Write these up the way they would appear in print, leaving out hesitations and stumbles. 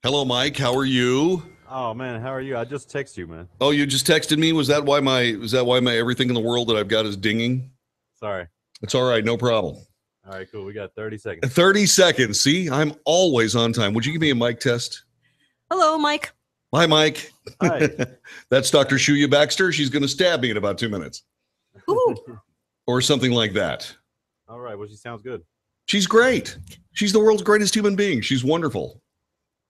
Hello, Mike. How are you? Oh man, how are you? I just text you, man. Oh, you just texted me. Was that why my everything in the world that I've got is dinging? Sorry. It's all right, no problem. All right, cool. We got 30 seconds. 30 seconds. See, I'm always on time. Would you give me a mic test? Hello, Mike. Hi, Mike. Hi. That's Dr. Shiu-yueh Baxter. She's going to stab me in about 2 minutes Ooh. or something like that. All right. Well, she sounds good. She's great. She's the world's greatest human being. She's wonderful.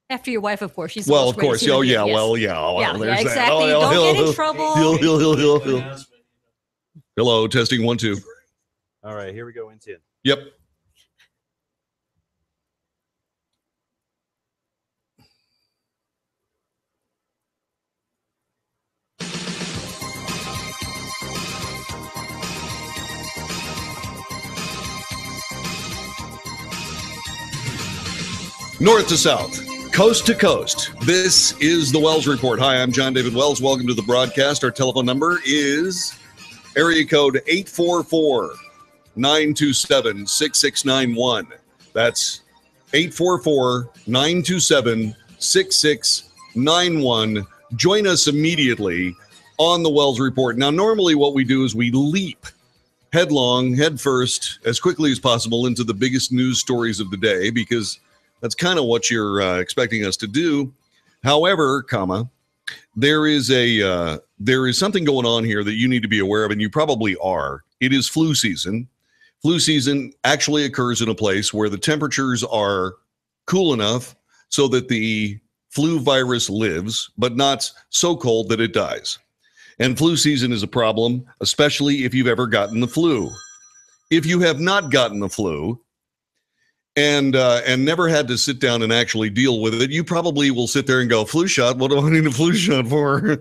After your wife, of course. She's Well, the of course. Oh, yeah. Well, yeah. Well, yeah, there's exactly. that. Don't get in trouble. Hello, testing 1, 2. All right, here we go in 10. Yep. North to south, coast to coast. This is the Wells Report. Hi, I'm John David Wells. Welcome to the broadcast. Our telephone number is area code 844-927-6691. That's 844-927-6691. Join us immediately on the Wells Report. Now, normally what we do is we leap headlong, head first, as quickly as possible into the biggest news stories of the day, because that's kind of what you're expecting us to do. However, there is something going on here that you need to be aware of, and you probably are. It is flu season. Flu season actually occurs in a place where the temperatures are cool enough so that the flu virus lives, but not so cold that it dies. And flu season is a problem, especially if you've ever gotten the flu. If you have not gotten the flu, and never had to sit down and actually deal with it, you probably will sit there and go, flu shot? What do I need a flu shot for?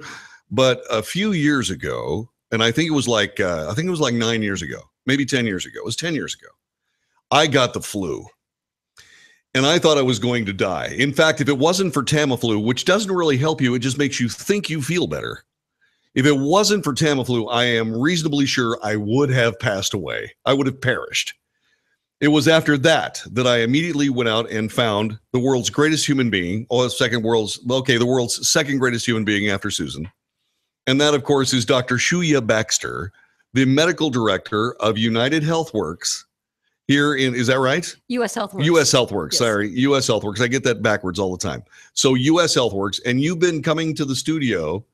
But a few years ago, and I think it was like 9 years ago, maybe 10 years ago. It was 10 years ago. I got the flu, and I thought I was going to die. In fact, if it wasn't for Tamiflu, which doesn't really help you, it just makes you think you feel better. If it wasn't for Tamiflu, I am reasonably sure I would have passed away. I would have perished. It was after that I immediately went out and found the world's greatest human being, the world's second greatest human being after Susan. And that, of course, is Dr. Shiu-yueh Baxter, the medical director of United Healthworks here is that right? U.S. Healthworks. U.S. Healthworks, Yes. sorry. U.S. Healthworks. I get that backwards all the time. So U.S. Healthworks, and you've been coming to the studio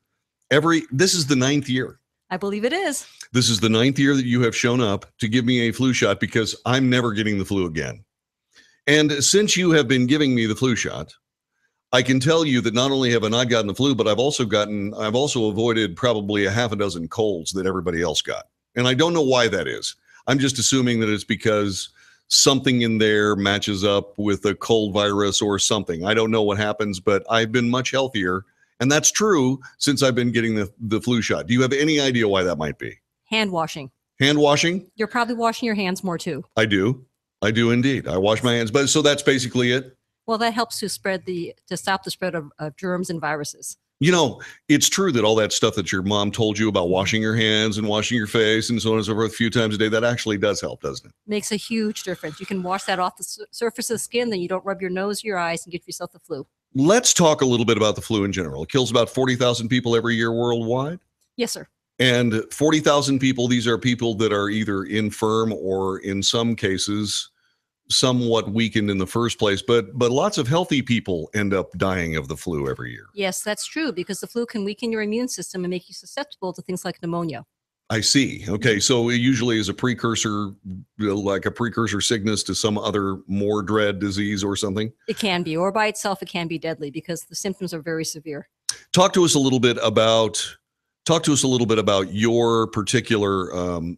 this is the 9th year. I believe it is. This is the 9th year that you have shown up to give me a flu shot, because I'm never getting the flu again. And since you have been giving me the flu shot, I can tell you that not only have I not gotten the flu, but I've also avoided probably a half a dozen colds that everybody else got. And I don't know why that is. I'm just assuming that it's because something in there matches up with a cold virus or something. I don't know what happens, but I've been much healthier. And that's true since I've been getting the flu shot. Do you have any idea why that might be? Hand washing. Hand washing? You're probably washing your hands more too. I do indeed. I wash my hands. But so that's basically it. Well, that helps to stop the spread of germs and viruses. You know, it's true that all that stuff that your mom told you about washing your hands and washing your face and so on and so forth a few times a day, that actually does help, doesn't it? Makes a huge difference. You can wash that off the surface of the skin, then you don't rub your nose, your eyes, and get yourself the flu. Let's talk a little bit about the flu in general. It kills about 40,000 people every year worldwide. Yes, sir. And 40,000 people, these are people that are either infirm or in some cases somewhat weakened in the first place. But lots of healthy people end up dying of the flu every year. Yes, that's true, because the flu can weaken your immune system and make you susceptible to things like pneumonia. I see. Okay, so it usually is a precursor, like a precursor sickness to some other more dread disease or something. It can be, or by itself, it can be deadly because the symptoms are very severe. Talk to us a little bit about your particular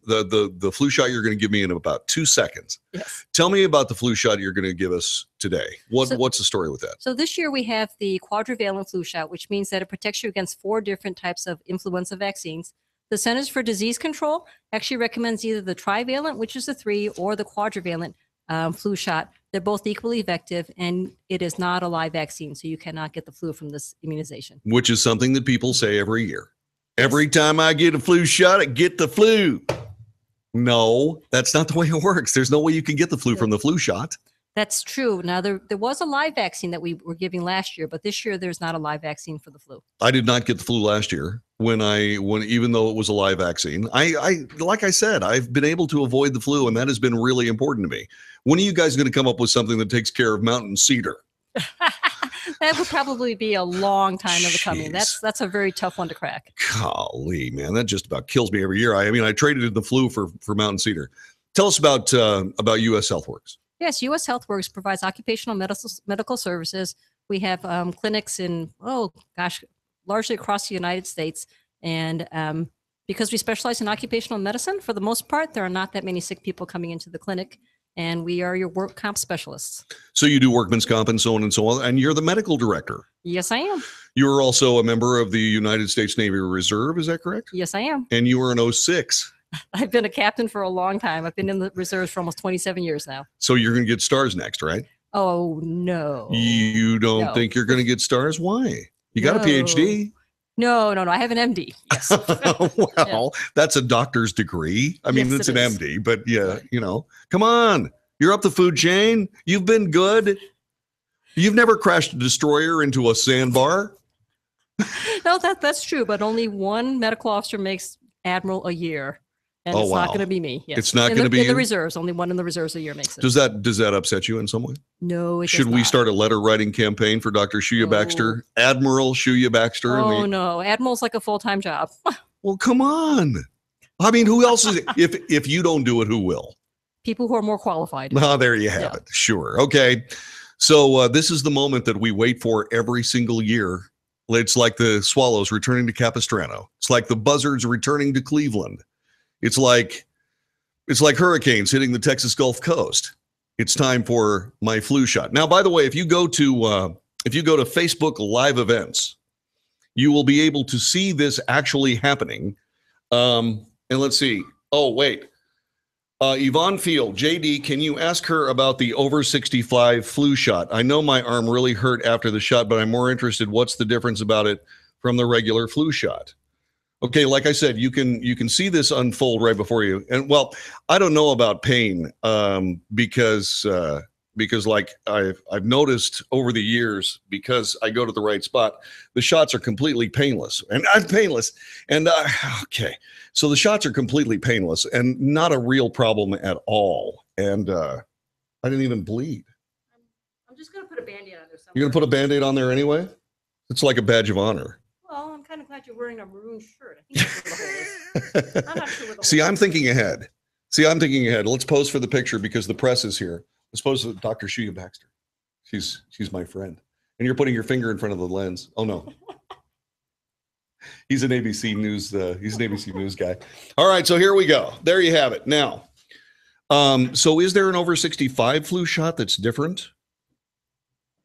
the flu shot you're going to give me in about 2 seconds. Yes. Tell me about the flu shot you're going to give us today. What's the story with that? So this year we have the quadrivalent flu shot, which means that it protects you against 4 different types of influenza vaccines. The Centers for Disease Control actually recommends either the trivalent, which is the 3, or the quadrivalent flu shot. They're both equally effective, and it is not a live vaccine, so you cannot get the flu from this immunization. Which is something that people say every year. Every time I get a flu shot, I get the flu. No, that's not the way it works. There's no way you can get the flu from the flu shot. That's true. Now, there was a live vaccine that we were giving last year, but this year there's not a live vaccine for the flu. I did not get the flu last year when even though it was a live vaccine. I like I said, I've been able to avoid the flu, and that has been really important to me. When are you guys going to come up with something that takes care of mountain cedar? That would probably be a long time of the coming. Jeez. That's a very tough one to crack. Golly, man, that just about kills me every year. I mean, I traded in the flu for mountain cedar. Tell us about U.S. Healthworks. Yes, U.S. Healthworks provides occupational medical services. We have clinics in, largely across the United States. And because we specialize in occupational medicine, for the most part, there are not that many sick people coming into the clinic. And we are your work comp specialists. So you do workman's comp and so on, and you're the medical director. Yes, I am. You are also a member of the United States Navy Reserve, is that correct? Yes, I am. And you were an 06. I've been a captain for a long time. I've been in the reserves for almost 27 years now. So you're going to get stars next, right? Oh, no. You don't think you're going to get stars? Why? You got a PhD? No. I have an MD. Yes. Well, that's a doctor's degree. I mean, Yes, it's it an is. MD, but yeah, come on. You're up the food chain. You've been good. You've never crashed a destroyer into a sandbar. No, that's true. But only one medical officer makes admiral a year. And Oh, it's not wow. going to be me. Yes. It's not gonna be in you? the reserves. Only one in the reserves a year makes it. Does that upset you in some way? No, it does Should we not. start a letter writing campaign for Dr. Shiu-yueh No. Baxter, Admiral Shiu-yueh Baxter? Oh, no. Admiral's like a full-time job. Well, come on. I mean, who else is it? If you don't do it, who will? People who are more qualified. Oh, there you have it. Sure. Okay. So this is the moment that we wait for every single year. It's like the Swallows returning to Capistrano. It's like the Buzzards returning to Cleveland. It's like hurricanes hitting the Texas Gulf Coast. It's time for my flu shot. Now, by the way, if you go to Facebook Live events, you will be able to see this actually happening. And let's see. Oh, wait. Yvonne Field, JD, can you ask her about the over 65 flu shot? I know my arm really hurt after the shot, but I'm more interested. What's the difference about it from the regular flu shot? Okay, like I said, you can see this unfold right before you. And well, I don't know about pain because like I've noticed over the years, because I go to the right spot, the shots are completely painless, and I'm painless. And okay, so the shots are completely painless and not a real problem at all. And I didn't even bleed. I'm just going to put a Band-Aid on there somewhere. You're gonna put a Band-Aid on there anyway? It's like a badge of honor. Well, I'm kind of glad you're wearing a maroon shirt. I think that's where the hole is. I'm not sure where the See, hole I'm is. thinking ahead. Let's pose for the picture because the press is here. Let's pose for Dr. Shiu-yueh Baxter. She's my friend. And you're putting your finger in front of the lens. Oh no. He's an ABC News. He's an ABC News guy. All right, so here we go. There you have it. Now, so is there an over 65 flu shot that's different?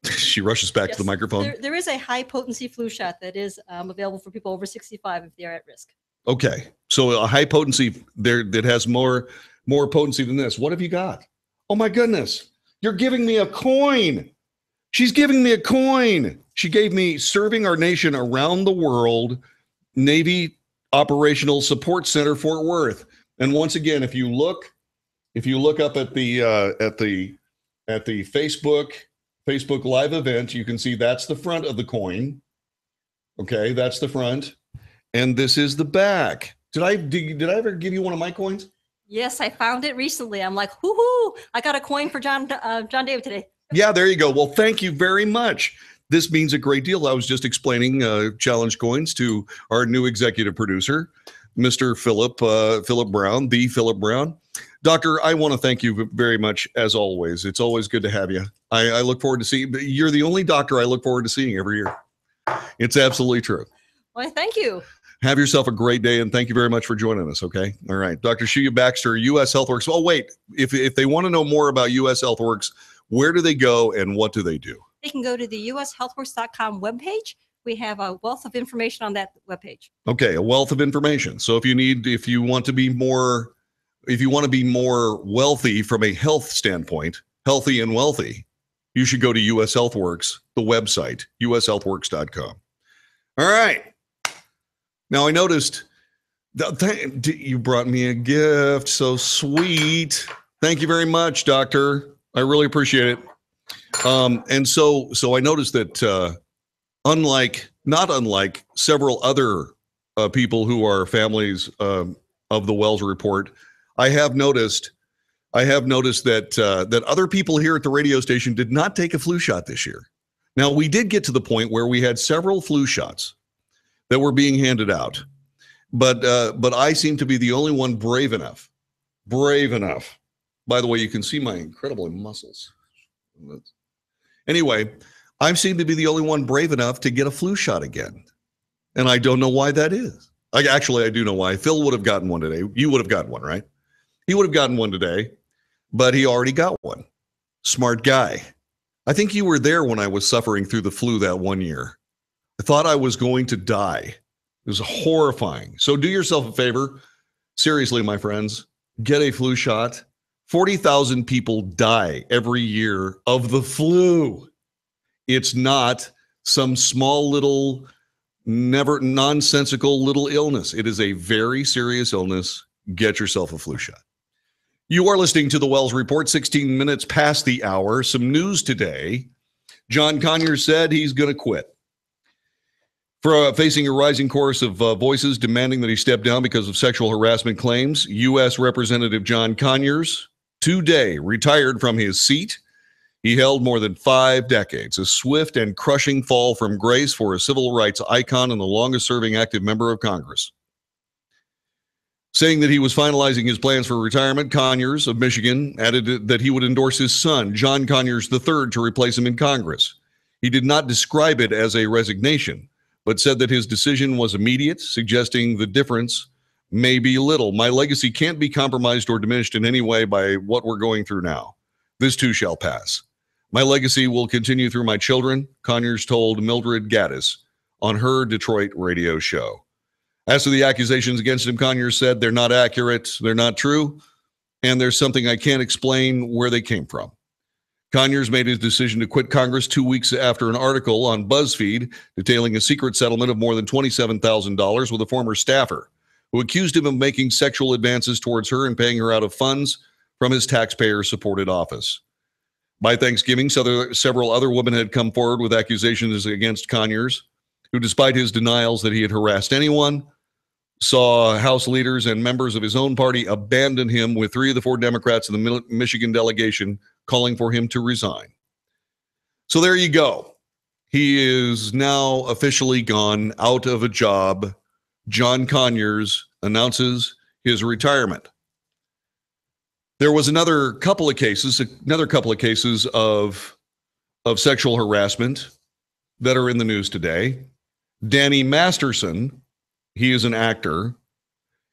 She rushes back to the microphone. There is a high potency flu shot that is available for people over 65 if they're at risk. Okay, so a high potency there that has more potency than this. What have you got? Oh my goodness, you're giving me a coin. She's giving me a coin. She gave me serving our nation around the world, Navy Operational Support Center, Fort Worth. And once again, if you look up at the Facebook Live event, you can see that's the front of the coin. Okay, that's the front. And this is the back. Did I ever give you one of my coins? Yes, I found it recently. I'm like, hoo-hoo, I got a coin for John David today. Yeah, there you go. Well, thank you very much. This means a great deal. I was just explaining challenge coins to our new executive producer, Mr. Philip Brown, the Philip Brown. Doctor, I want to thank you very much, as always. It's always good to have you. I look forward to seeing you. You're the only doctor I look forward to seeing every year. It's absolutely true. Well, thank you. Have yourself a great day, and thank you very much for joining us, okay? All right. Dr. Shiu-yueh Baxter, U.S. Healthworks. Oh, wait. If they want to know more about U.S. Healthworks, where do they go and what do they do? They can go to the ushealthworks.com webpage. We have a wealth of information on that webpage. Okay, a wealth of information. So if you want to be more wealthy from a health standpoint, healthy and wealthy, you should go to U.S. Healthworks, the website, ushealthworks.com. All right. Now I noticed that you brought me a gift. So sweet. Thank you very much, Doctor. I really appreciate it. And so I noticed that not unlike several other people who are families of the Wells Report, I have noticed that other people here at the radio station did not take a flu shot this year. Now, we did get to the point where we had several flu shots that were being handed out, but I seem to be the only one brave enough. By the way, you can see my incredible muscles. Anyway, I seem to be the only one brave enough to get a flu shot again. And I don't know why that is. I do know why. Phil would have gotten one today. You would have gotten one, right? He would have gotten one today, but he already got one. Smart guy. I think you were there when I was suffering through the flu that one year. I thought I was going to die. It was horrifying. So do yourself a favor. Seriously, my friends, get a flu shot. 40,000 people die every year of the flu. It's not some small little, never nonsensical little illness. It is a very serious illness. Get yourself a flu shot. You are listening to the Wells Report, 16 minutes past the hour. Some news today. John Conyers said he's going to quit. For facing a rising chorus of voices demanding that he step down because of sexual harassment claims, U.S. Representative John Conyers today retired from his seat. He held more than 5 decades, a swift and crushing fall from grace for a civil rights icon and the longest-serving active member of Congress. Saying that he was finalizing his plans for retirement, Conyers of Michigan added that he would endorse his son, John Conyers III, to replace him in Congress. He did not describe it as a resignation, but said that his decision was immediate, suggesting the difference may be little. My legacy can't be compromised or diminished in any way by what we're going through now. This too shall pass. My legacy will continue through my children, Conyers told Mildred Gaddis on her Detroit radio show. As to the accusations against him, Conyers said they're not accurate, they're not true, and there's something I can't explain where they came from. Conyers made his decision to quit Congress 2 weeks after an article on BuzzFeed detailing a secret settlement of more than $27,000 with a former staffer who accused him of making sexual advances towards her and paying her out of funds from his taxpayer-supported office. By Thanksgiving, several other women had come forward with accusations against Conyers, who, despite his denials that he had harassed anyone, saw House leaders and members of his own party abandon him, with 3 of the 4 Democrats in the Michigan delegation calling for him to resign. So there you go. He is now officially gone, out of a job. John Conyers announces his retirement. There was another couple of cases of sexual harassment that are in the news today. Danny Masterson, he is an actor.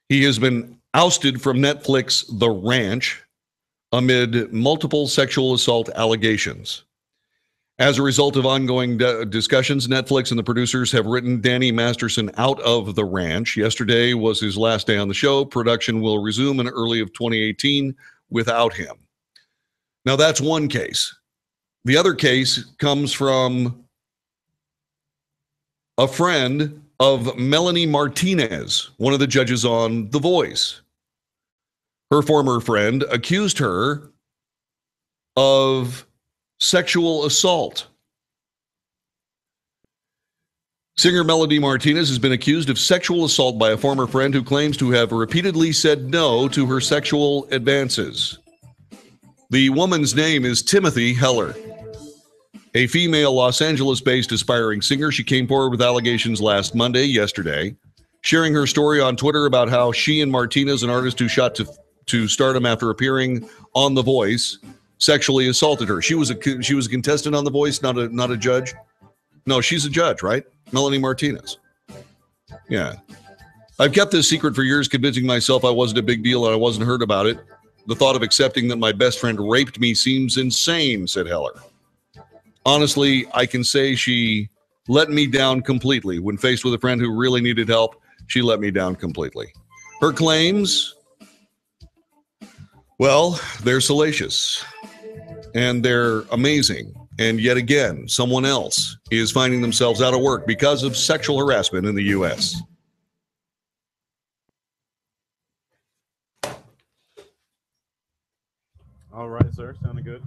He has been ousted from Netflix The Ranch amid multiple sexual assault allegations. As a result of ongoing discussions, Netflix and the producers have written Danny Masterson out of The Ranch. Yesterday was his last day on the show. Production will resume in early of 2018 without him. Now, that's one case. The other case comes from a friend of Melanie Martinez, one of the judges on The Voice. Her former friend accused her of sexual assault. Singer Melanie Martinez has been accused of sexual assault by a former friend who claims to have repeatedly said no to her sexual advances. The woman's name is Timothy Heller. A female Los Angeles-based aspiring singer, she came forward with allegations yesterday, sharing her story on Twitter about how she and Martinez, an artist who shot to stardom after appearing on The Voice, sexually assaulted her. She was a contestant on The Voice, not a judge. No, she's a judge, right? Melanie Martinez. Yeah. I've kept this secret for years, convincing myself I wasn't a big deal and I wasn't heard about it. The thought of accepting that my best friend raped me seems insane, said Heller. Honestly, I can say she let me down completely. When faced with a friend who really needed help, she let me down completely. Her claims, well, they're salacious and they're amazing. And yet again, someone else is finding themselves out of work because of sexual harassment in the U.S. All right, sir. Sounding good.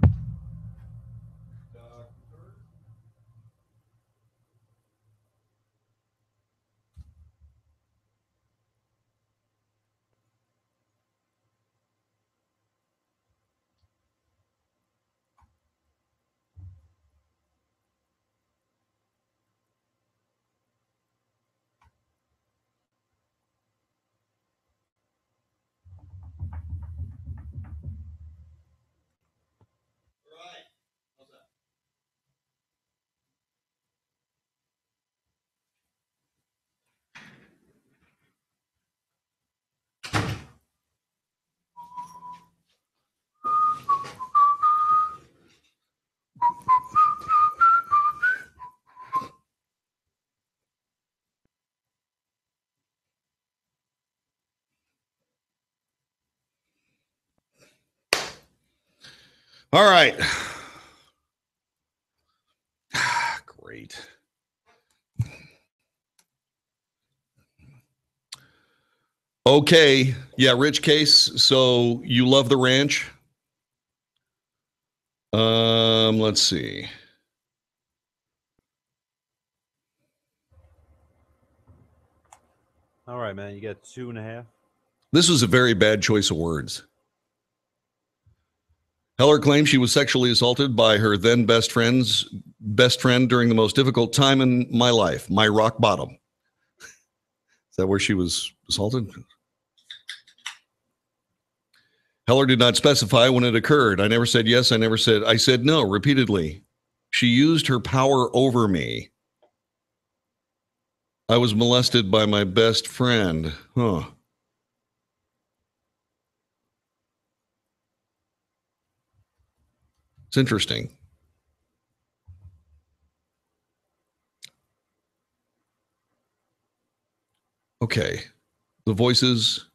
All right. Great. Okay. Yeah, Rich Case. So you love the ranch? Let's see. All right, man. You got 2.5. This was a very bad choice of words. Heller claims she was sexually assaulted by her then best friend during the most difficult time in my life, my rock bottom. Is that where she was assaulted? Heller did not specify when it occurred. I never said yes. I said no repeatedly. She used her power over me. I was molested by my best friend. Huh. It's interesting. Okay. The Voices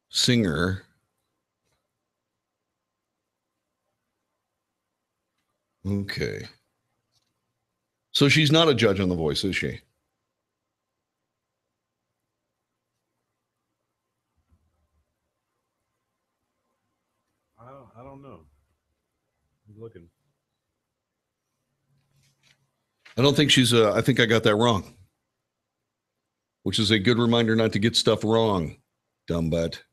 singer. Okay. So she's not a judge on The Voice, is she? I don't know. I'm looking. I don't think she's I think I got that wrong. Which is a good reminder not to get stuff wrong, dumb butt.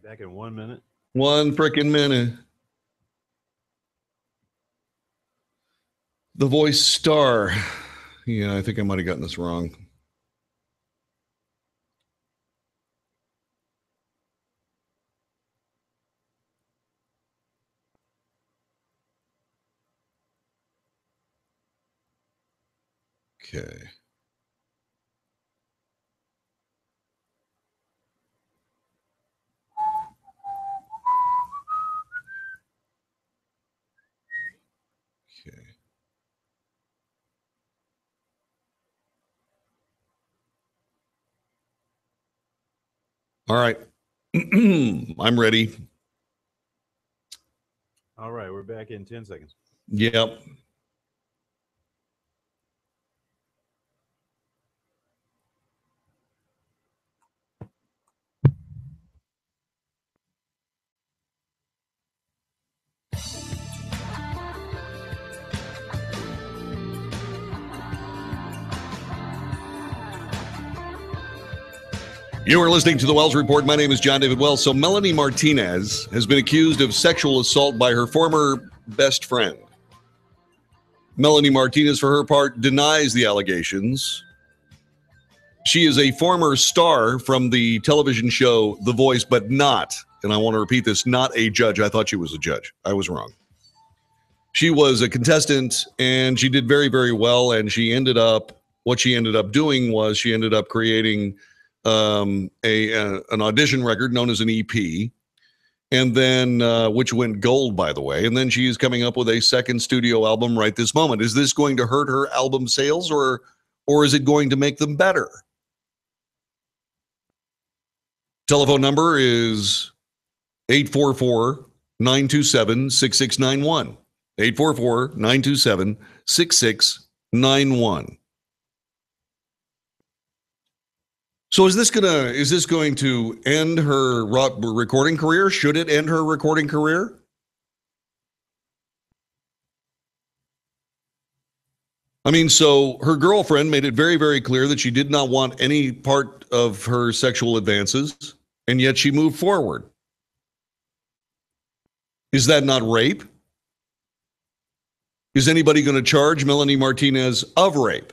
Back in 1 minute. 1 frickin' minute. The Voice star. Yeah, I think I might have gotten this wrong. Okay. Okay. All right. I'm ready. All right, we're back in 10 seconds. Yep. You are listening to the Wells Report. My name is John David Wells. So Melanie Martinez has been accused of sexual assault by her former best friend. Melanie Martinez, for her part, denies the allegations. She is a former star from the television show The Voice, but not, and I want to repeat this, not a judge. I thought she was a judge. I was wrong. She was a contestant, and she did very, very well, and what she ended up doing was she ended up creating an audition record known as an EP, and then which went gold, by the way. And then she is coming up with a second studio album right this moment. Is this going to hurt her album sales, or is it going to make them better? Telephone number is 844-927-6691. 844-927-6691. So is this going to end her recording career? Should it end her recording career? I mean, so her girlfriend made it very, very clear that she did not want any part of her sexual advances, and yet she moved forward. Is that not rape? Is anybody going to charge Melanie Martinez of rape?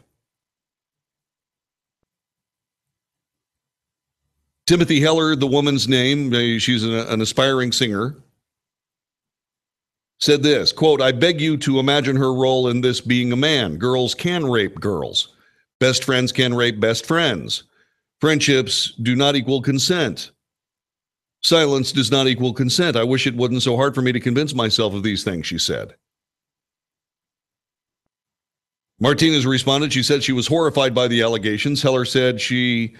Timothy Heller, the woman's name, she's an aspiring singer, said this, quote, I beg you to imagine her role in this being a man. Girls can rape girls. Best friends can rape best friends. Friendships do not equal consent. Silence does not equal consent. I wish it wasn't so hard for me to convince myself of these things, she said. Martinez responded. She said she was horrified by the allegations. Heller said she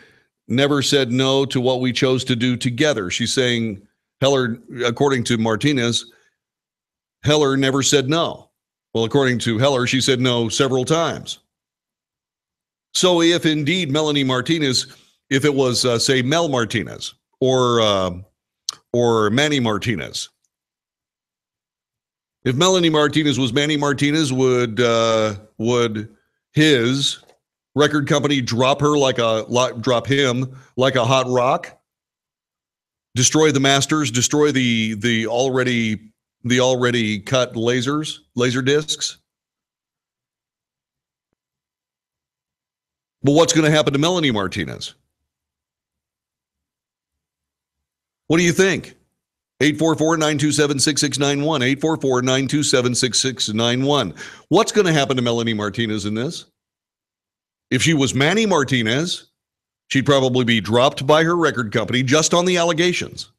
never said no to what we chose to do together. She's saying Heller, according to Martinez, Heller never said no. Well, according to Heller, she said no several times. So if indeed Melanie Martinez, if it was, say, Mel Martinez or Manny Martinez, if Melanie Martinez was Manny Martinez, would his record company drop him like a hot rock? Destroy the masters, destroy the already cut laser discs? But what's going to happen to Melanie Martinez? What do you think? 844-927-6691. 844-927-6691. What's going to happen to Melanie Martinez in this? If she was Manny Martinez, she'd probably be dropped by her record company just on the allegations.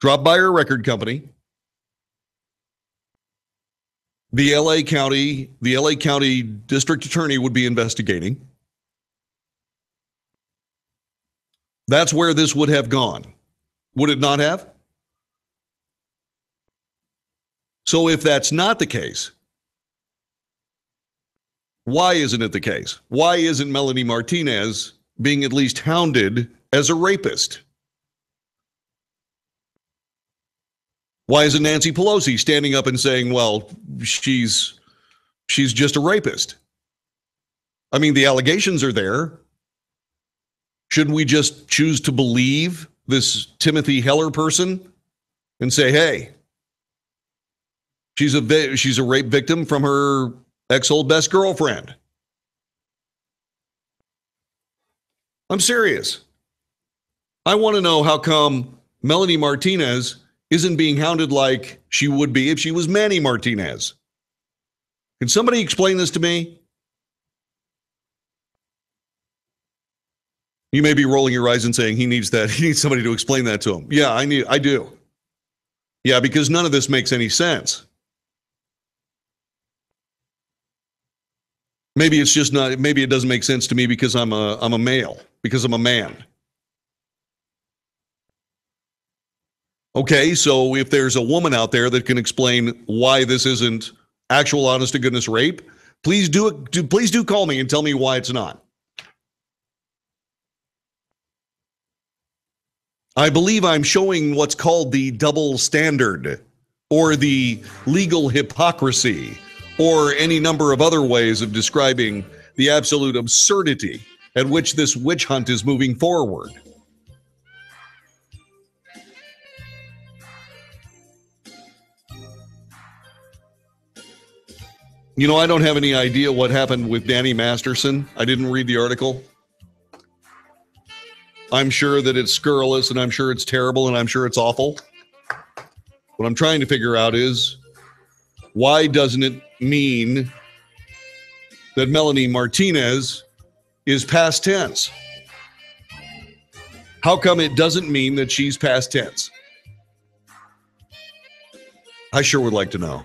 Dropped by her record company. The LA County District Attorney would be investigating. That's where this would have gone. Would it not have? So if that's not the case, why isn't it the case? Why isn't Melanie Martinez being at least hounded as a rapist? Why isn't Nancy Pelosi standing up and saying, well, she's just a rapist? I mean, the allegations are there. Shouldn't we just choose to believe this Timothy Heller person and say, hey, she's a rape victim from her ex-old best girlfriend? I'm serious. I want to know how come Melanie Martinez isn't being hounded like she would be if she was Manny Martinez. Can somebody explain this to me? You may be rolling your eyes and saying he needs somebody to explain that to him. Yeah, I do. Yeah, because none of this makes any sense. Maybe it's just not, maybe it doesn't make sense to me because I'm a male, because I'm a man. Okay, so if there's a woman out there that can explain why this isn't actual honest to goodness rape, please do call me and tell me why it's not. I believe I'm showing what's called the double standard or the legal hypocrisy or any number of other ways of describing the absolute absurdity at which this witch hunt is moving forward. You know, I don't have any idea what happened with Danny Masterson. I didn't read the article. I'm sure that it's scurrilous, and I'm sure it's terrible, and I'm sure it's awful. What I'm trying to figure out is, why doesn't it mean that Melanie Martinez is past tense? How come it doesn't mean that she's past tense? I sure would like to know.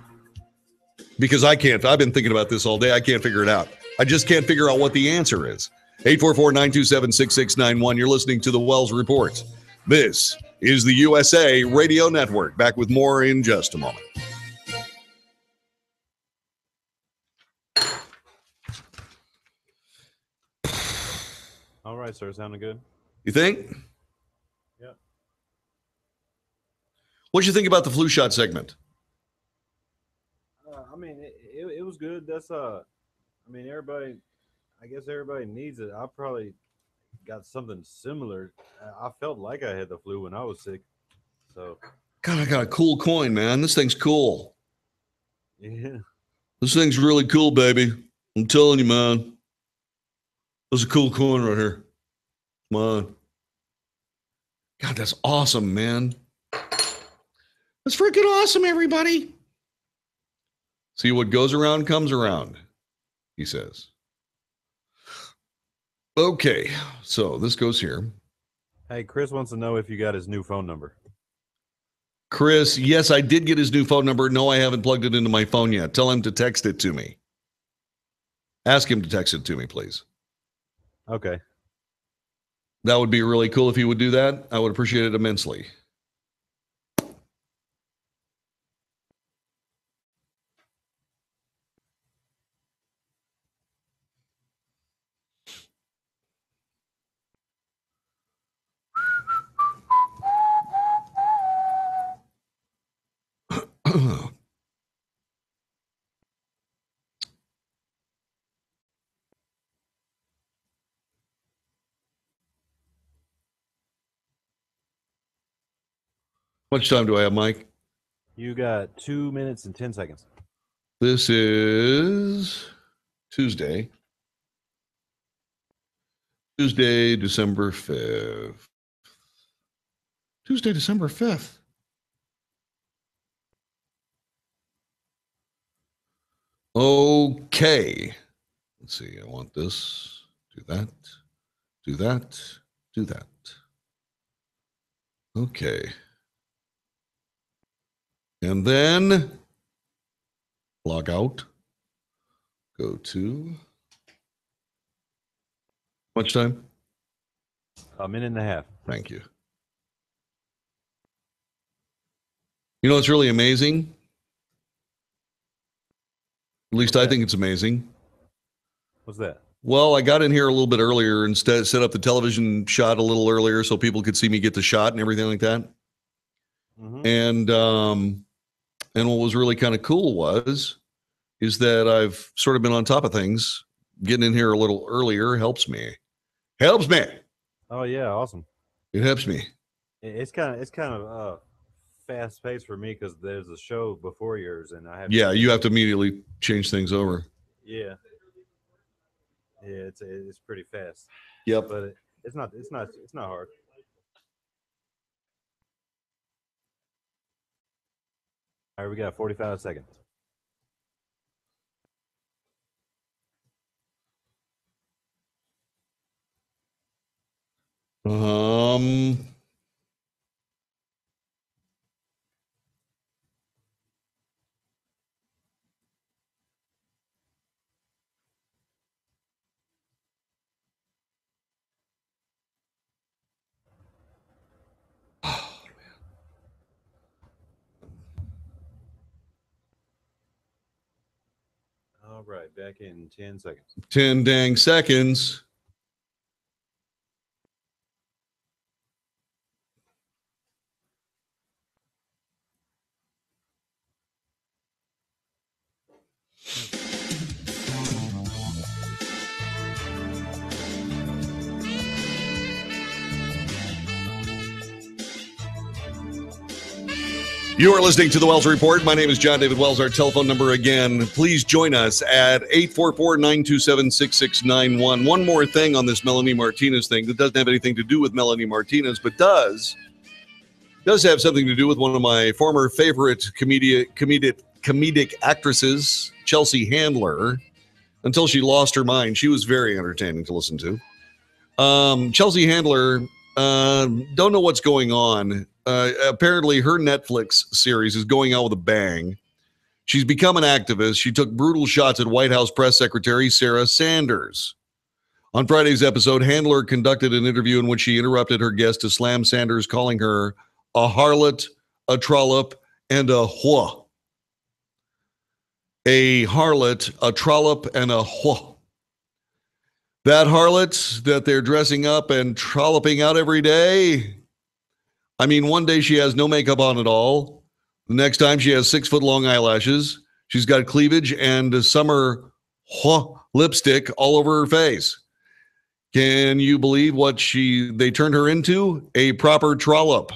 Because I can't. I've been thinking about this all day. I can't figure it out. I just can't figure out what the answer is. 844-927-6691. You're listening to the Wells Report. This is the USA Radio Network. Back with more in just a moment. All right, sir. Sounding good? You think? Yeah. What'd you think about the flu shot segment? I mean, it was good. That's I mean, everybody. I guess everybody needs it. I probably got something similar. I felt like I had the flu when I was sick. So. God, I got a cool coin, man. This thing's cool. Yeah. This thing's really cool, baby. I'm telling you, man. There's a cool coin right here. Come on. God, that's awesome, man. That's freaking awesome, everybody. See, what goes around comes around, he says. Okay, so this goes here. Hey, Chris wants to know if you got his new phone number. Chris, yes, I did get his new phone number. No, I haven't plugged it into my phone yet. Tell him to text it to me. Ask him to text it to me, please. Okay. That would be really cool if he would do that. I would appreciate it immensely. How much time do I have, Mike? You got 2 minutes and 10 seconds. This is Tuesday. Tuesday, December 5th. Tuesday, December 5th. Okay. Let's see. I want this. Do that. Do that. Do that. Okay. And then log out. Go to. How much time? A minute and a half. Thank you. You know, it's really amazing. At least I think it's amazing. What's that? Well, I got in here a little bit earlier and set up the television shot a little earlier so people could see me get the shot and everything like that. Mm-hmm. And what was really kind of cool is that I've sort of been on top of things. Getting in here a little earlier helps me. Helps me. Oh yeah, awesome. It helps me. It's kind of fast paced for me because there's a show before yours, and I have. Yeah, you have to immediately change things over. Yeah. Yeah, it's pretty fast. Yep. But it's not hard. All right, we got 45 seconds. All right, back in 10 seconds. 10 dang seconds. You are listening to the Wells Report. My name is John David Wells. Our telephone number again, please join us at 844-927-6691. One more thing on this Melanie Martinez thing that doesn't have anything to do with Melanie Martinez, but does have something to do with one of my former favorite comedic actresses, Chelsea Handler, until she lost her mind. She was very entertaining to listen to. Chelsea Handler, don't know what's going on. Apparently her Netflix series is going out with a bang. She's become an activist. She took brutal shots at White House Press Secretary Sarah Sanders. On Friday's episode, Handler conducted an interview in which she interrupted her guest to slam Sanders, calling her a harlot, a trollop, and a whore. A harlot, a trollop, and a whore. That harlot that they're dressing up and trolloping out every day. I mean, one day she has no makeup on at all. The next time she has 6-foot-long eyelashes. She's got cleavage and summer lipstick all over her face. Can you believe what they turned her into? A proper trollop.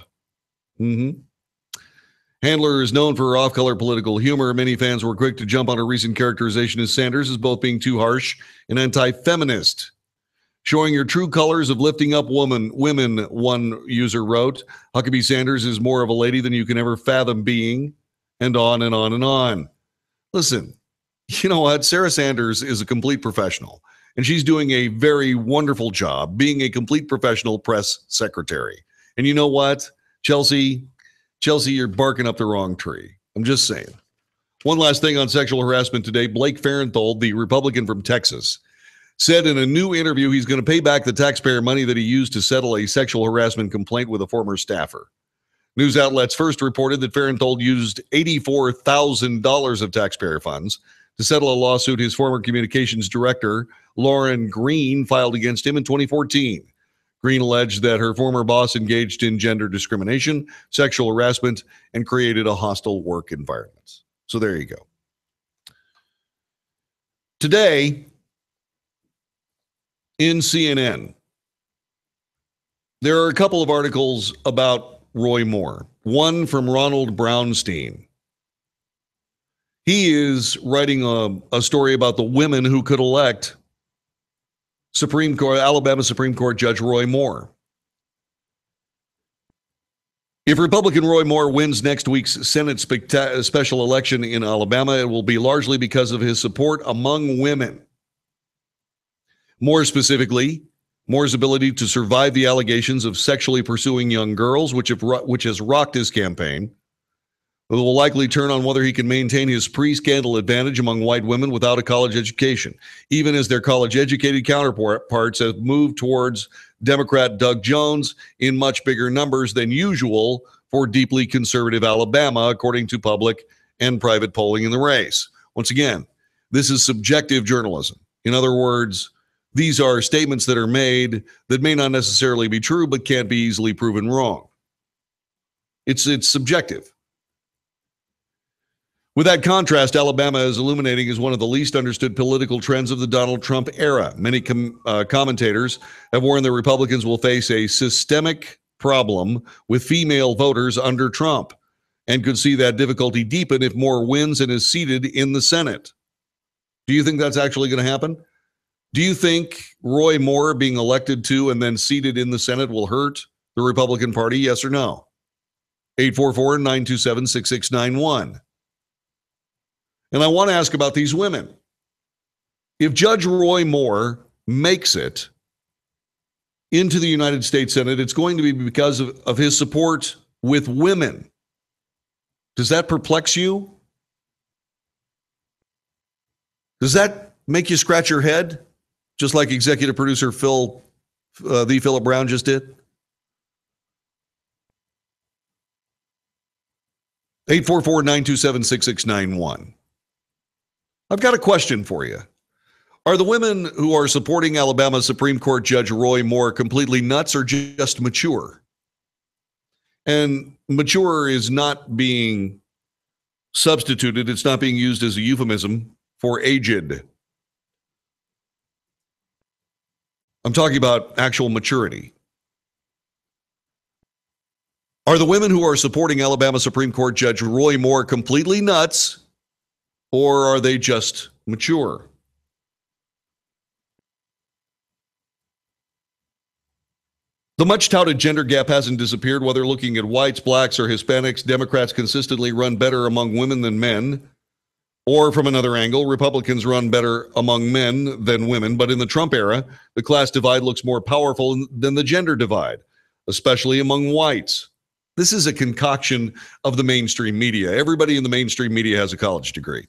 Handler is known for her off-color political humor. Many fans were quick to jump on her recent characterization as Sanders as both being too harsh and anti-feminist. Showing your true colors of lifting up women, one user wrote. Huckabee Sanders is more of a lady than you can ever fathom being, and on and on and on. Listen, you know what? Sarah Sanders is a complete professional, and she's doing a very wonderful job being a complete professional press secretary. And you know what, Chelsea, you're barking up the wrong tree. I'm just saying. One last thing on sexual harassment today. Blake Farenthold, the Republican from Texas, said in a new interview he's going to pay back the taxpayer money that he used to settle a sexual harassment complaint with a former staffer. News outlets first reported that Farenthold used $84,000 of taxpayer funds to settle a lawsuit his former communications director, Lauren Green, filed against him in 2014. Green alleged that her former boss engaged in gender discrimination, sexual harassment, and created a hostile work environment. So there you go. Today, in CNN, there are a couple of articles about Roy Moore. One from Ronald Brownstein. He is writing a story about the women who could elect Alabama Supreme Court Judge Roy Moore. If Republican Roy Moore wins next week's Senate special election in Alabama, it will be largely because of his support among women. More specifically, Moore's ability to survive the allegations of sexually pursuing young girls, which has rocked his campaign. It will likely turn on whether he can maintain his pre-scandal advantage among white women without a college education, even as their college-educated counterparts have moved towards Democrat Doug Jones in much bigger numbers than usual for deeply conservative Alabama, according to public and private polling in the race. Once again, this is subjective journalism. In other words, these are statements that are made that may not necessarily be true, but can't be easily proven wrong. It's subjective. With that contrast, Alabama is illuminating as one of the least understood political trends of the Donald Trump era. Many commentators have warned that Republicans will face a systemic problem with female voters under Trump and could see that difficulty deepen if Moore wins and is seated in the Senate. Do you think that's actually going to happen? Do you think Roy Moore being elected to and then seated in the Senate will hurt the Republican Party? Yes or no? 844-927-6691. And I want to ask about these women. If Judge Roy Moore makes it into the United States Senate, it's going to be because of his support with women. Does that perplex you? Does that make you scratch your head? Just like executive producer Philip Brown just did? 844-927-6691. I've got a question for you. Are the women who are supporting Alabama Supreme Court Judge Roy Moore completely nuts or just mature? And mature is not being substituted. It's not being used as a euphemism for aged. I'm talking about actual maturity. Are the women who are supporting Alabama Supreme Court Judge Roy Moore completely nuts, or are they just mature? The much-touted gender gap hasn't disappeared. Whether looking at whites, blacks, or Hispanics, Democrats consistently run better among women than men. Or from another angle, Republicans run better among men than women. But in the Trump era, the class divide looks more powerful than the gender divide, especially among whites. This is a concoction of the mainstream media. Everybody in the mainstream media has a college degree.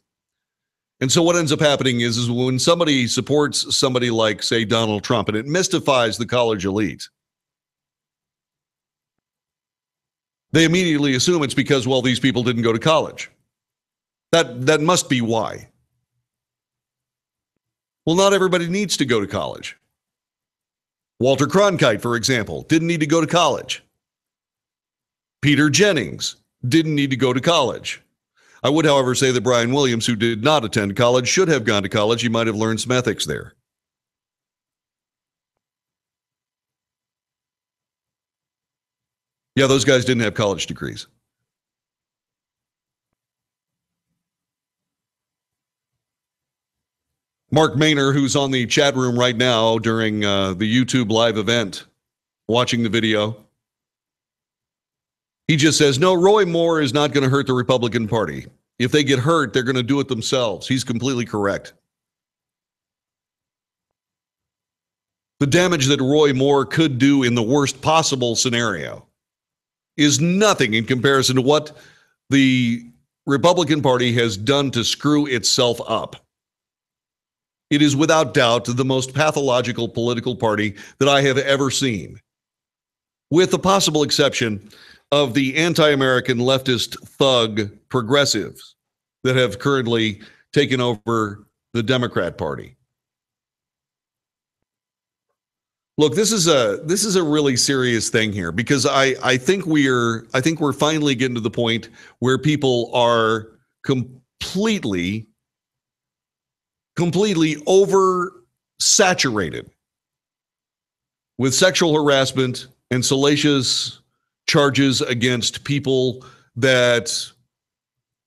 And so what ends up happening is when somebody supports somebody like, say, Donald Trump, and it mystifies the college elite, they immediately assume it's because, well, these people didn't go to college. That must be why. Well, not everybody needs to go to college. Walter Cronkite, for example, didn't need to go to college. Peter Jennings didn't need to go to college. I would, however, say that Brian Williams, who did not attend college, should have gone to college. He might have learned some ethics there. Yeah, those guys didn't have college degrees. Mark Maynor, who's on the chat room right now during the YouTube live event, watching the video, he just says, no, Roy Moore is not going to hurt the Republican Party. If they get hurt, they're going to do it themselves. He's completely correct. The damage that Roy Moore could do in the worst possible scenario is nothing in comparison to what the Republican Party has done to screw itself up. It is without doubt the most pathological political party that I have ever seen, with the possible exception of the anti-American leftist thug progressives that have currently taken over the Democrat Party. Look, this is a really serious thing here, because I think we're finally getting to the point where people are completely oversaturated with sexual harassment and salacious charges against people that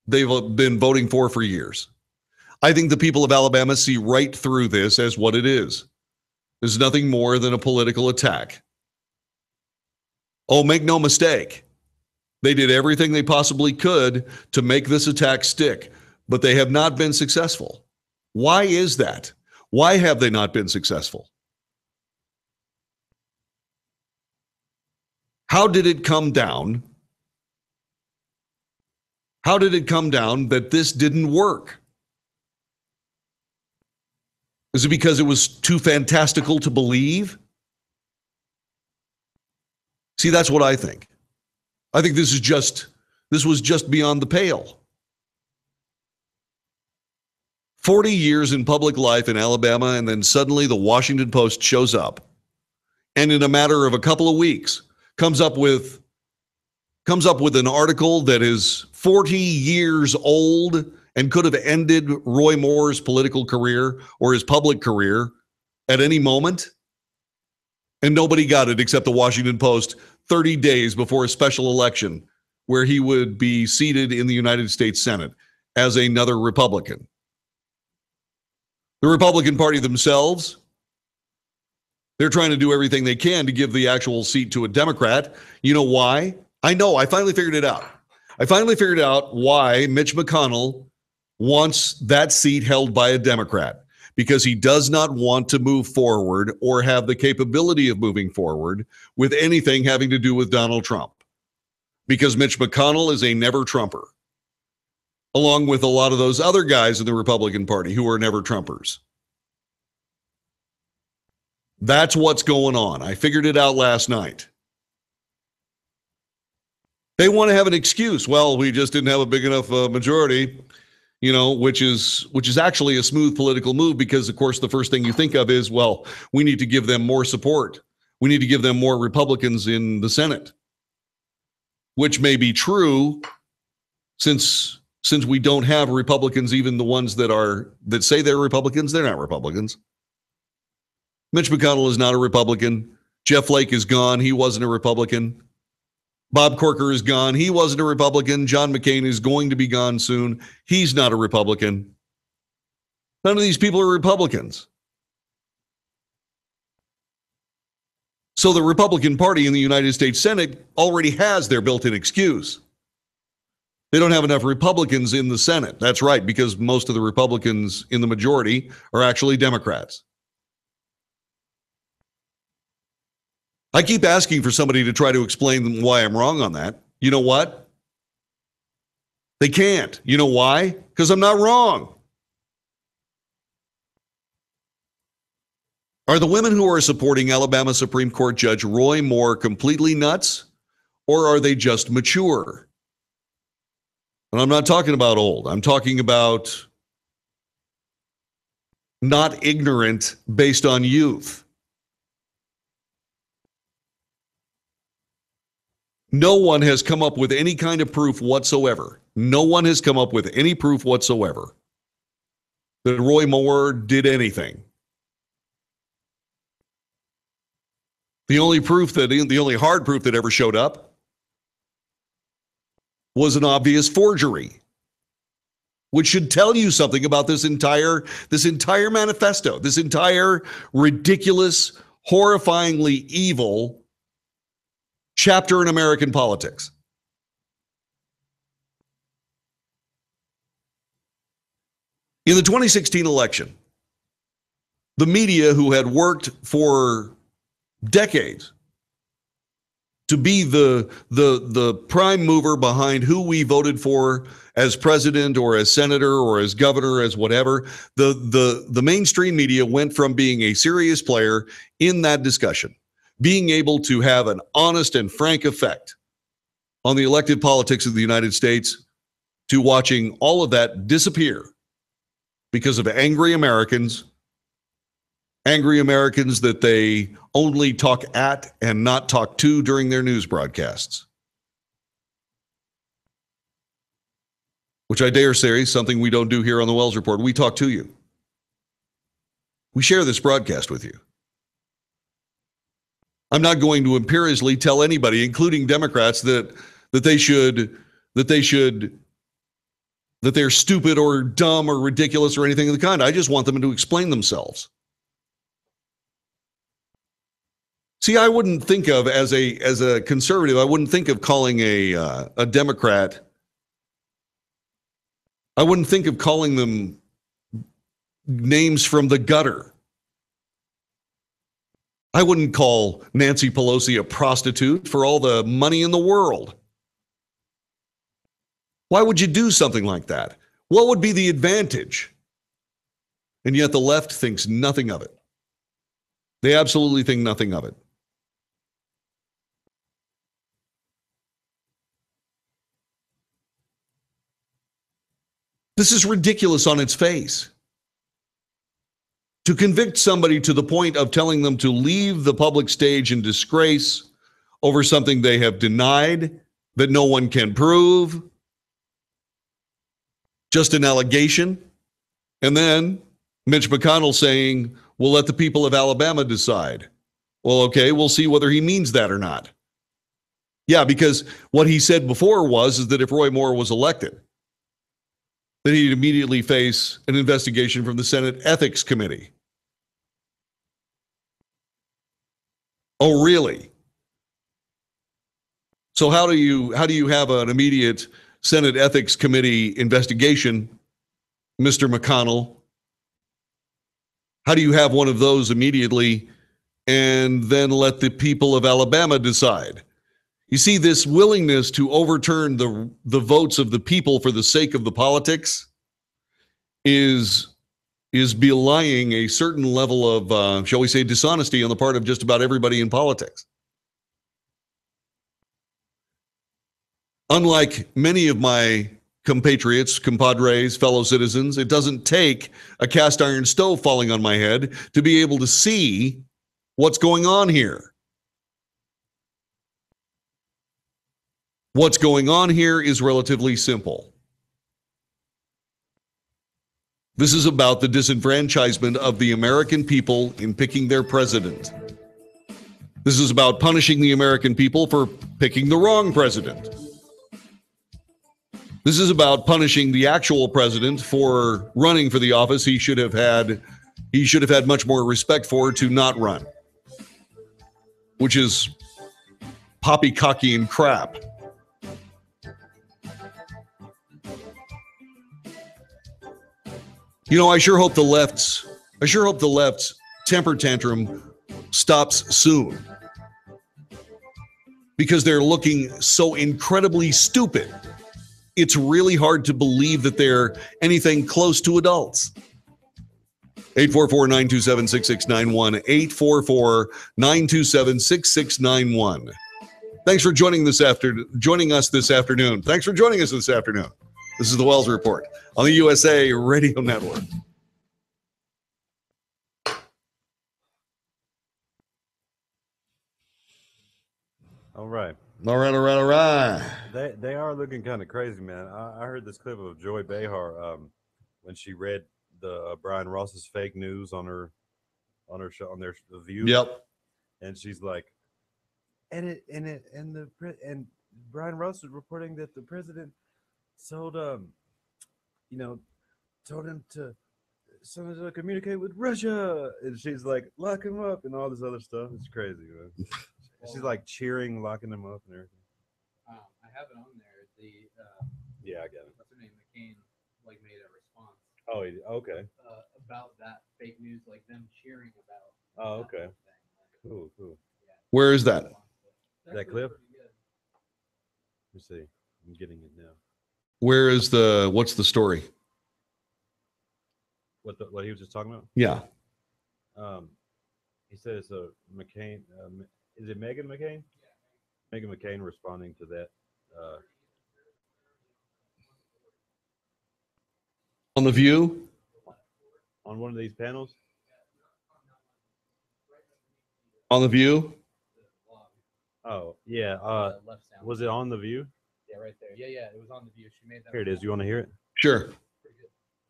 they've been voting for years. I think the people of Alabama see right through this as what it is. It's nothing more than a political attack. Oh, make no mistake. They did everything they possibly could to make this attack stick, but they have not been successful. Why is that? Why have they not been successful? How did it come down? How did it come down that this didn't work? Is it because it was too fantastical to believe? See, that's what I think. I think this was just beyond the pale. 40 years in public life in Alabama, and then suddenly the Washington Post shows up, and in a matter of a couple of weeks comes up with an article that is 40 years old and could have ended Roy Moore's political career or his public career at any moment. And nobody got it except the Washington Post 30 days before a special election where he would be seated in the United States Senate as another Republican. The Republican Party themselves, they're trying to do everything they can to give the actual seat to a Democrat. You know why? I know. I finally figured it out. I finally figured out why Mitch McConnell wants that seat held by a Democrat, because he does not want to move forward or have the capability of moving forward with anything having to do with Donald Trump, because Mitch McConnell is a never Trumper, along with a lot of those other guys in the Republican Party who are never Trumpers. That's what's going on. I figured it out last night. They want to have an excuse. Well, we just didn't have a big enough majority, which is actually a smooth political move, because, of course, the first thing you think of is, well, we need to give them more support. We need to give them more Republicans in the Senate, which may be true since we don't have Republicans, even the ones that say they're Republicans, they're not Republicans. Mitch McConnell is not a Republican. Jeff Flake is gone. He wasn't a Republican. Bob Corker is gone. He wasn't a Republican. John McCain is going to be gone soon. He's not a Republican. None of these people are Republicans. So the Republican Party in the United States Senate already has their built-in excuse. They don't have enough Republicans in the Senate. That's right, because most of the Republicans in the majority are actually Democrats. I keep asking for somebody to try to explain why I'm wrong on that. You know what? They can't. You know why? Because I'm not wrong. Are the women who are supporting Alabama Supreme Court Judge Roy Moore completely nuts, or are they just mature? And I'm not talking about old. I'm talking about not ignorant based on youth. No one has come up with any kind of proof whatsoever. No one has come up with any proof whatsoever that Roy Moore did anything. The only hard proof that ever showed up was an obvious forgery, which should tell you something about this entire manifesto, this entire ridiculous, horrifyingly evil chapter in American politics. In the 2016 election, the media, who had worked for decades to be the prime mover behind who we voted for as president or as senator or as governor, as whatever. The mainstream media went from being a serious player in that discussion, being able to have an honest and frank effect on the elected politics of the United States, to watching all of that disappear because of angry Americans that they only talk at and not talk to during their news broadcasts. Which I dare say is something we don't do here on the Wells Report. We talk to you. We share this broadcast with you. I'm not going to imperiously tell anybody, including Democrats, that they're stupid or dumb or ridiculous or anything of the kind. I just want them to explain themselves. See, I wouldn't think of, as a conservative, I wouldn't think of calling a Democrat, I wouldn't think of calling them names from the gutter. I wouldn't call Nancy Pelosi a prostitute for all the money in the world. Why would you do something like that? What would be the advantage? And yet the left thinks nothing of it. They absolutely think nothing of it. This is ridiculous on its face. To convict somebody to the point of telling them to leave the public stage in disgrace over something they have denied, that no one can prove, just an allegation, and then Mitch McConnell saying, we'll let the people of Alabama decide. Well, okay, we'll see whether he means that or not. Yeah, because what he said before is that if Roy Moore was elected, then he'd immediately face an investigation from the Senate Ethics Committee. Oh, really? So how do you have an immediate Senate Ethics Committee investigation, Mr. McConnell? How do you have one of those immediately and then let the people of Alabama decide? You see, this willingness to overturn the votes of the people for the sake of the politics is belying a certain level of, shall we say, dishonesty on the part of just about everybody in politics. Unlike many of my compatriots, compadres, fellow citizens, it doesn't take a cast iron stove falling on my head to be able to see what's going on here. What's going on here is relatively simple. This is about the disenfranchisement of the American people in picking their president. This is about punishing the American people for picking the wrong president. This is about punishing the actual president for running for the office he should have had much more respect for to not run, which is poppycocky and crap. You know, I sure hope the left's temper tantrum stops soon, because they're looking so incredibly stupid. It's really hard to believe that they're anything close to adults. 844-927-6691, 844-927-6691. Thanks for joining us this afternoon. Thanks for joining us this afternoon. This is the Wells Report on the USA Radio Network. All right. All right. They are looking kind of crazy, man. I heard this clip of Joy Behar when she read the Brian Ross's fake news on her show, on their View. Yep. And she's like, and Brian Ross is reporting that the president told him to communicate with Russia, and she's like, lock him up and all this other stuff. It's crazy, man. She's like cheering, locking him up and everything. I have it on there. Yeah, I got it. What's her name? McCain made a response. Oh, okay. About that fake news, like them cheering about. Oh, okay. Cool. Yeah. Where is that? That clip? Let me see. I'm getting it now. Where is what's the story? What he was just talking about? Yeah. He says McCain. Is it Meghan McCain? Meghan McCain responding to that. On The View? On one of these panels? On The View? Oh, yeah. Left sound. Was it on The View? Yeah, right there. Yeah, it was on The View. She made that. Here it is. You want to hear it? Sure.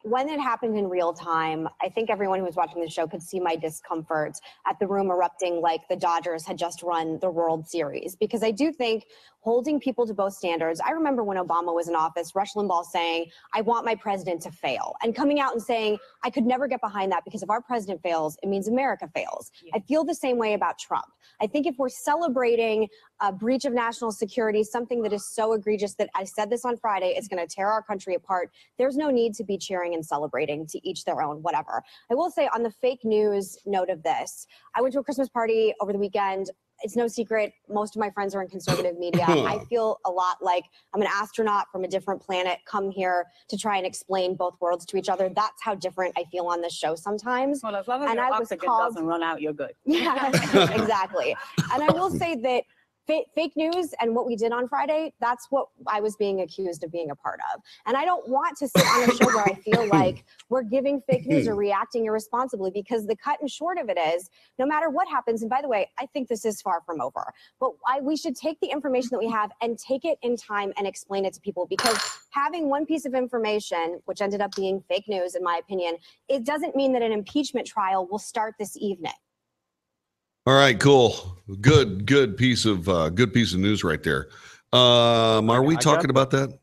When it happened in real time, I think everyone who was watching the show could see my discomfort at the room erupting like the Dodgers had just run the World Series. Because I do think holding people to both standards. I remember when Obama was in office, Rush Limbaugh saying, I want my president to fail. And coming out and saying, I could never get behind that because if our president fails, it means America fails. Yeah. I feel the same way about Trump. I think if we're celebrating a breach of national security, something that is so egregious that I said this on Friday, it's going to tear our country apart. There's no need to be cheering and celebrating, to each their own, whatever. I will say on the fake news note of this, I went to a Christmas party over the weekend. It's no secret. Most of my friends are in conservative media. I feel a lot like I'm an astronaut from a different planet, come here to try and explain both worlds to each other. That's how different I feel on this show sometimes. Well, as long as your oxygen doesn't run out, you're good. Yeah, exactly. And I will say that fake news and what we did on Friday, that's what I was being accused of being a part of. And I don't want to sit on a show where I feel like we're giving fake news or reacting irresponsibly, because the cut and short of it is, no matter what happens, and by the way, I think this is far from over, but we should take the information that we have and take it in time and explain it to people, because having one piece of information, which ended up being fake news, in my opinion, it doesn't mean that an impeachment trial will start this evening. All right, cool. Good piece of news right there. Are we talking about that?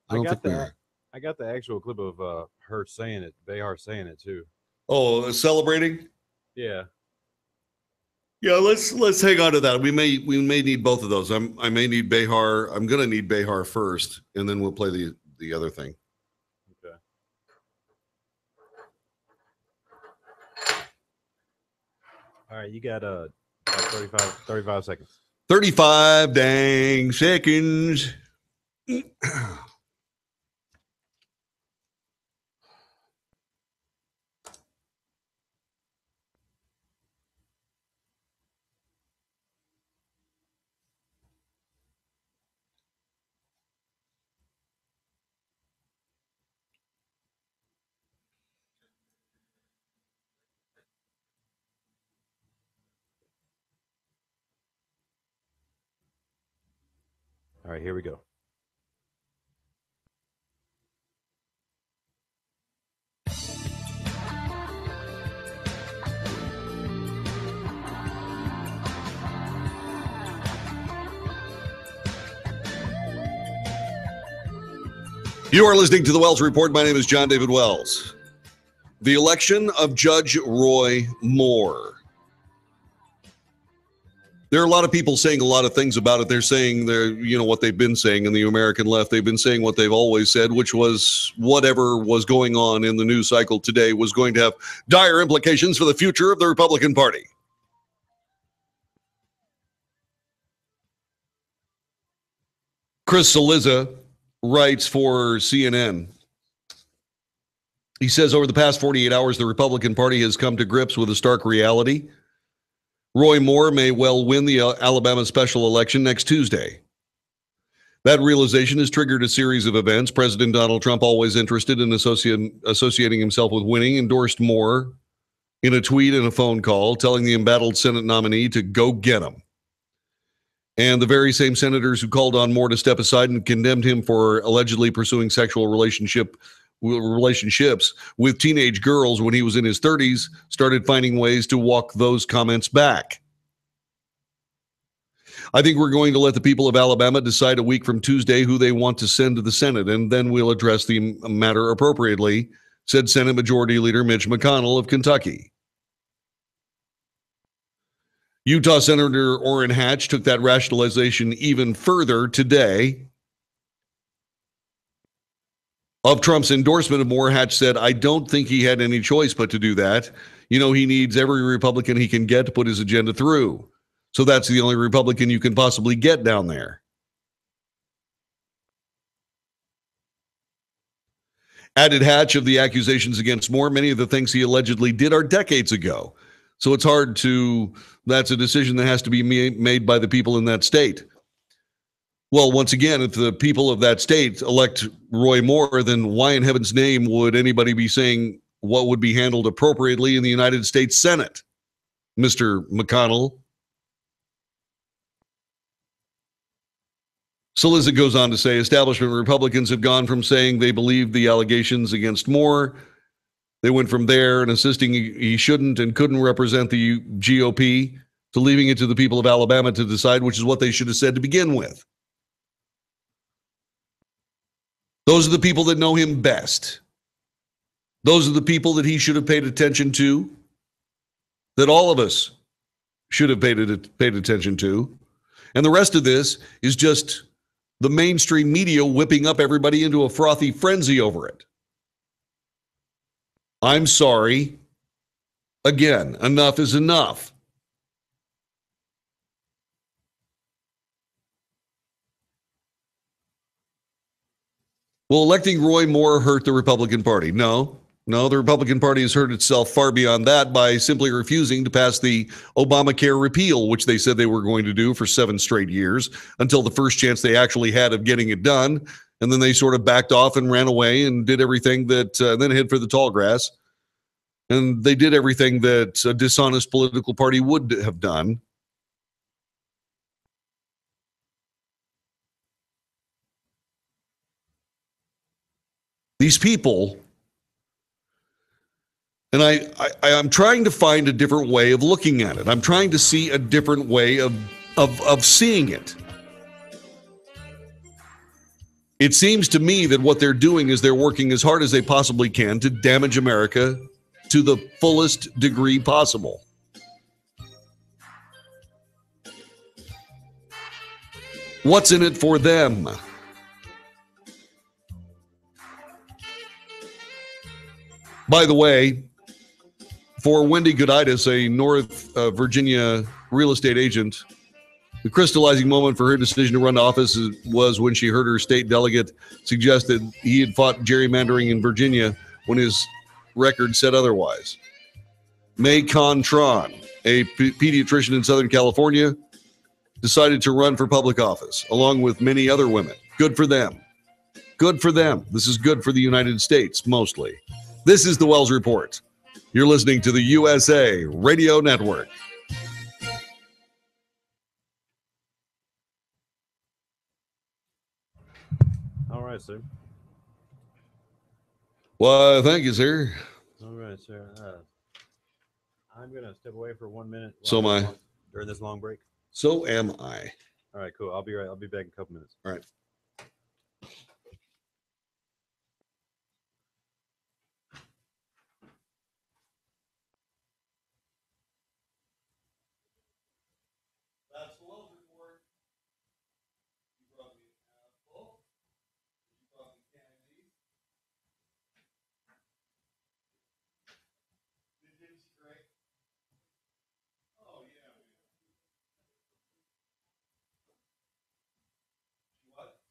I don't think we are. I got the actual clip of her saying it, Behar saying it too. Oh, celebrating? Yeah. Yeah, let's hang on to that. We may need both of those. I may need Behar. I'm gonna need Behar first, and then we'll play the other thing. Okay. All right, you got 35 seconds. 35 dang seconds. All right, here we go. You are listening to the Wells Report. My name is John David Wells. The election of Judge Roy Moore. There are a lot of people saying a lot of things about it. They're saying what they've been saying in the American left. They've been saying what they've always said, which was whatever was going on in the news cycle today was going to have dire implications for the future of the Republican Party. Chris Cillizza writes for CNN. He says, over the past 48 hours, the Republican Party has come to grips with a stark reality. Roy Moore may well win the Alabama special election next Tuesday. That realization has triggered a series of events. President Donald Trump, always interested in associating himself with winning, endorsed Moore in a tweet and a phone call, telling the embattled Senate nominee to go get him. And the very same senators who called on Moore to step aside and condemned him for allegedly pursuing sexual relationships with teenage girls when he was in his 30s started finding ways to walk those comments back. I think we're going to let the people of Alabama decide a week from Tuesday who they want to send to the Senate, and then we'll address the matter appropriately, said Senate Majority Leader Mitch McConnell of Kentucky. Utah Senator Orrin Hatch took that rationalization even further today. Of Trump's endorsement of Moore, Hatch said, I don't think he had any choice but to do that. He needs every Republican he can get to put his agenda through. So that's the only Republican you can possibly get down there. Added hatch of the accusations against Moore, many of the things he allegedly did are decades ago. So it's hard to, that's a decision that has to be made by the people in that state. Well, once again, if the people of that state elect Roy Moore, then why in heaven's name would anybody be saying what would be handled appropriately in the United States Senate, Mr. McConnell? Solizit goes on to say establishment Republicans have gone from saying they believe the allegations against Moore. They went from there and insisting he shouldn't and couldn't represent the GOP to leaving it to the people of Alabama to decide, which is what they should have said to begin with. Those are the people that know him best. Those are the people that he should have paid attention to, that all of us should have paid attention to. And the rest of this is just the mainstream media whipping up everybody into a frothy frenzy over it. I'm sorry. Again, enough is enough. Will electing Roy Moore hurt the Republican Party? No. No, the Republican Party has hurt itself far beyond that by simply refusing to pass the Obamacare repeal, which they said they were going to do for 7 straight years until the first chance they actually had of getting it done. And then they sort of backed off and ran away and did everything that, then hid for the tall grass. And they did everything that a dishonest political party would have done. These people, and I'm trying to find a different way of looking at it. I'm trying to see a different way of seeing it. It seems to me that what they're doing is they're working as hard as they possibly can to damage America to the fullest degree possible. What's in it for them? By the way, for Wendy Gooditis, a North Virginia real estate agent, the crystallizing moment for her decision to run to office was when she heard her state delegate suggest that he had fought gerrymandering in Virginia when his record said otherwise. May Contron, a pediatrician in Southern California, decided to run for public office, along with many other women. Good for them. Good for them. This is good for the United States, mostly. This is the Wells Report. You're listening to the USA Radio Network. All right, sir. Well, thank you, sir. All right, sir. I'm going to step away for 1 minute. So am I. During this long break. So am I. All right, cool. I'll be right. I'll be back in a couple minutes. All right. That's the Wells Report. You brought me an apple. You brought me candy. Did you great? Oh, yeah. What?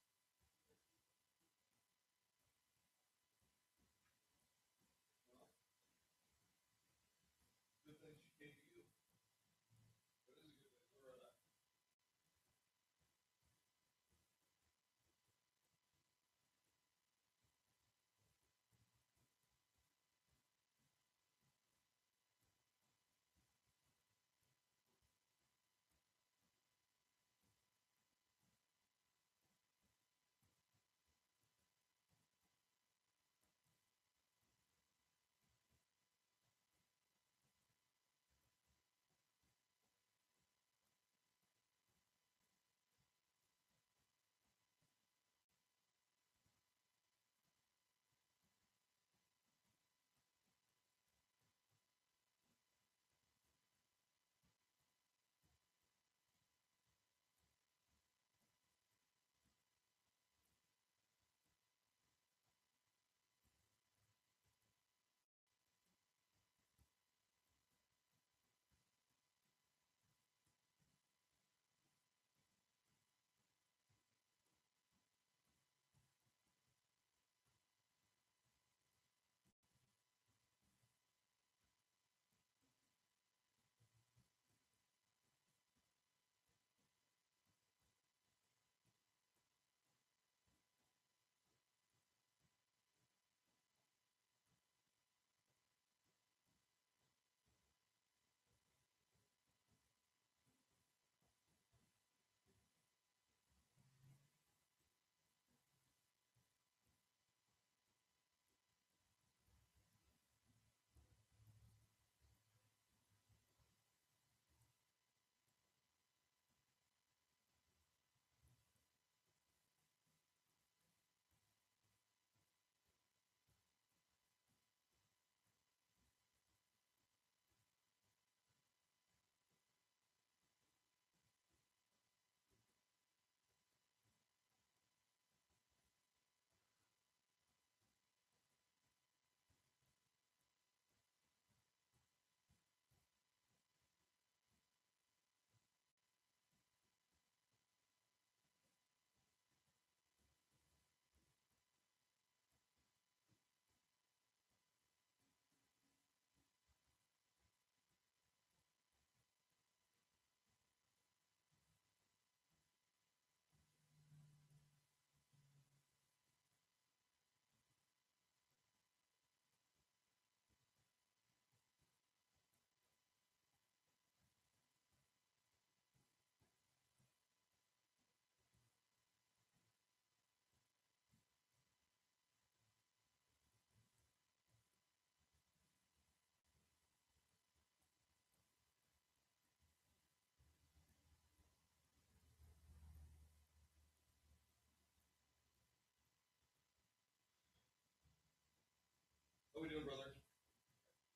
What are we doing, brother?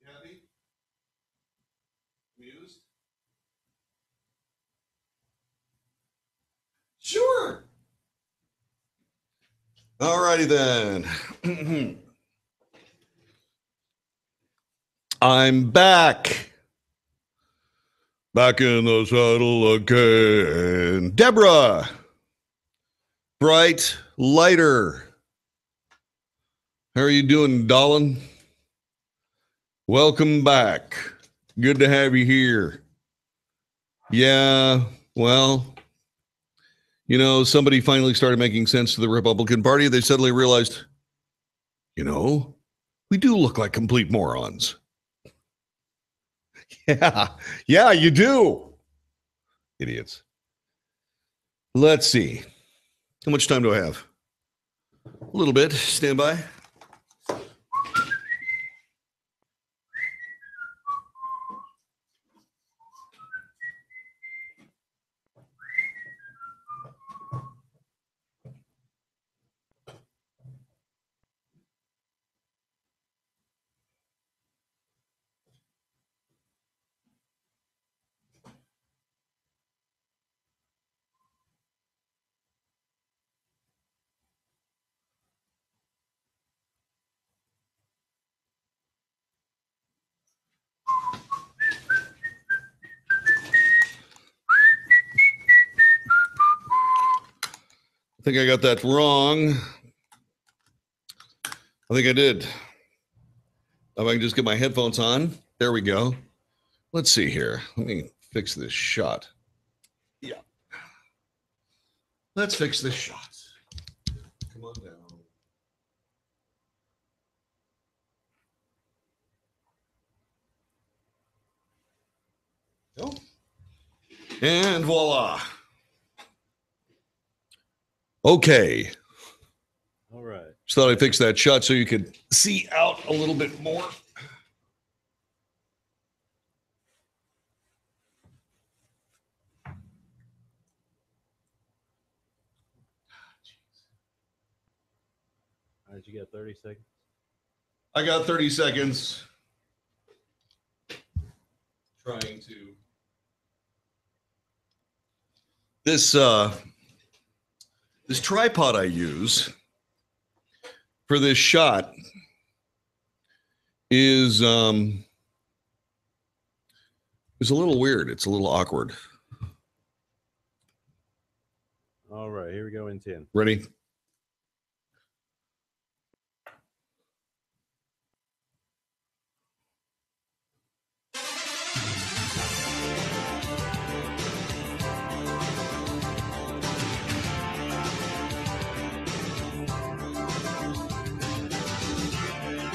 You happy? Amused? Sure. All righty then. I'm back. Back in the saddle again. Deborah. Bright lighter. How are you doing, darling? Welcome back. Good to have you here. Yeah, well, you know, somebody finally started making sense to the Republican Party. They suddenly realized, you know, we do look like complete morons. Yeah, you do. Idiots. Let's see. How much time do I have? A little bit. Stand by. I think I got that wrong. I think I did. If I can just get my headphones on. There we go. Let's see here. Let me fix this shot. Yeah. Let's fix this shot. Come on down. Go. And voila. Okay. All right. Just thought I'd fix that shot so you could see out a little bit more. All right, you got 30 seconds. I got 30 seconds. Trying to. This tripod I use for this shot is a little weird. It's a little awkward. All right, here we go in 10. Ready?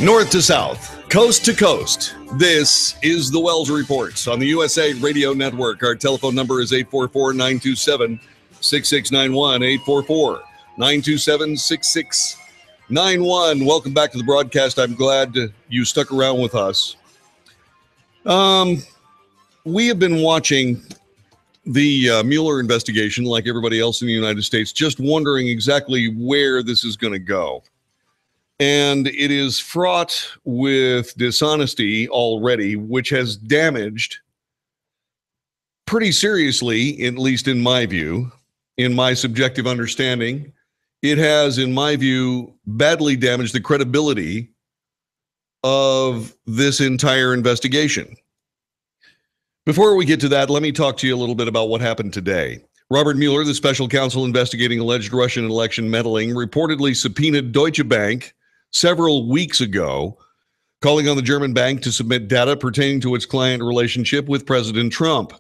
North to south, coast to coast, this is the Wells Report on the USA Radio Network. Our telephone number is 844-927-6691, 844-927-6691. Welcome back to the broadcast. I'm glad you stuck around with us. We have been watching the Mueller investigation like everybody else in the United States, just wondering exactly where this is going to go. And it is fraught with dishonesty already, which has damaged pretty seriously, at least in my view, in my subjective understanding. It has, in my view, badly damaged the credibility of this entire investigation. Before we get to that, let me talk to you a little bit about what happened today. Robert Mueller, the special counsel investigating alleged Russian election meddling, reportedly subpoenaed Deutsche Bank several weeks ago, calling on the German bank to submit data pertaining to its client relationship with President Trump.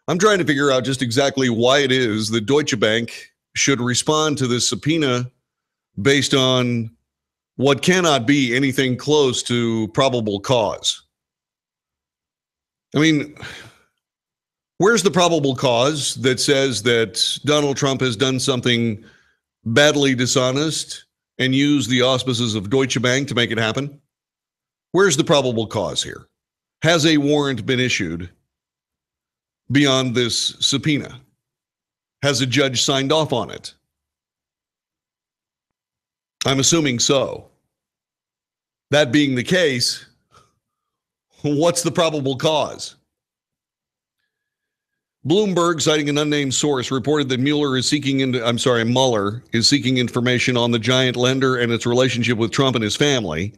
I'm trying to figure out just exactly why it is that Deutsche Bank should respond to this subpoena based on what cannot be anything close to probable cause. I mean, where's the probable cause that says that Donald Trump has done something badly dishonest and use the auspices of Deutsche Bank to make it happen? Where's the probable cause here? Has a warrant been issued beyond this subpoena? Has a judge signed off on it? I'm assuming so. That being the case, what's the probable cause? Bloomberg, citing an unnamed source, reported that Mueller is seeking Mueller is seeking information on the giant lender and its relationship with Trump and his family.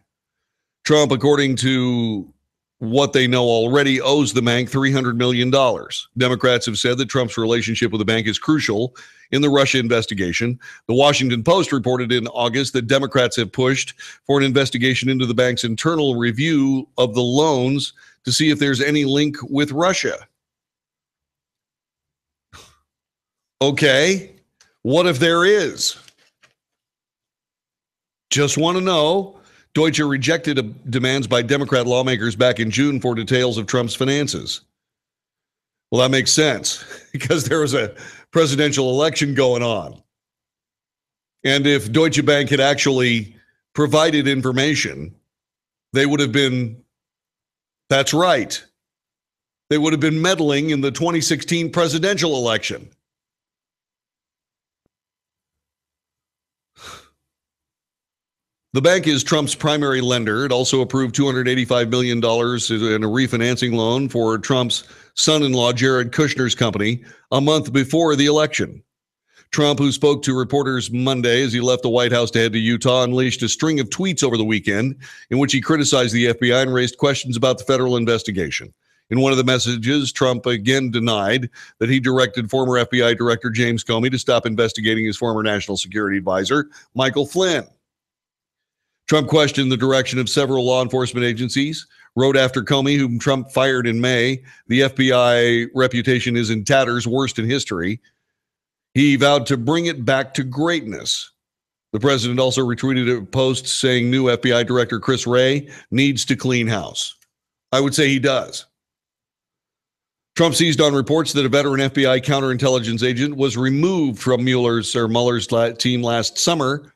Trump, according to what they know already, owes the bank $300 million. Democrats have said that Trump's relationship with the bank is crucial in the Russia investigation. The Washington Post reported in August that Democrats have pushed for an investigation into the bank's internal review of the loans to see if there's any link with Russia. Okay, what if there is? Just want to know. Deutsche rejected demands by Democrat lawmakers back in June for details of Trump's finances. Well, that makes sense because there was a presidential election going on. And if Deutsche Bank had actually provided information, they would have been, that's right, they would have been meddling in the 2016 presidential election. The bank is Trump's primary lender. It also approved $285 million in a refinancing loan for Trump's son-in-law, Jared Kushner's company, a month before the election. Trump, who spoke to reporters Monday as he left the White House to head to Utah, unleashed a string of tweets over the weekend in which he criticized the FBI and raised questions about the federal investigation. In one of the messages, Trump again denied that he directed former FBI Director James Comey to stop investigating his former national security advisor, Michael Flynn. Trump questioned the direction of several law enforcement agencies, wrote after Comey, whom Trump fired in May, the FBI reputation is in tatters, worst in history. He vowed to bring it back to greatness. The president also retweeted a post saying new FBI Director Chris Wray needs to clean house. I would say he does. Trump seized on reports that a veteran FBI counterintelligence agent was removed from Mueller's team last summer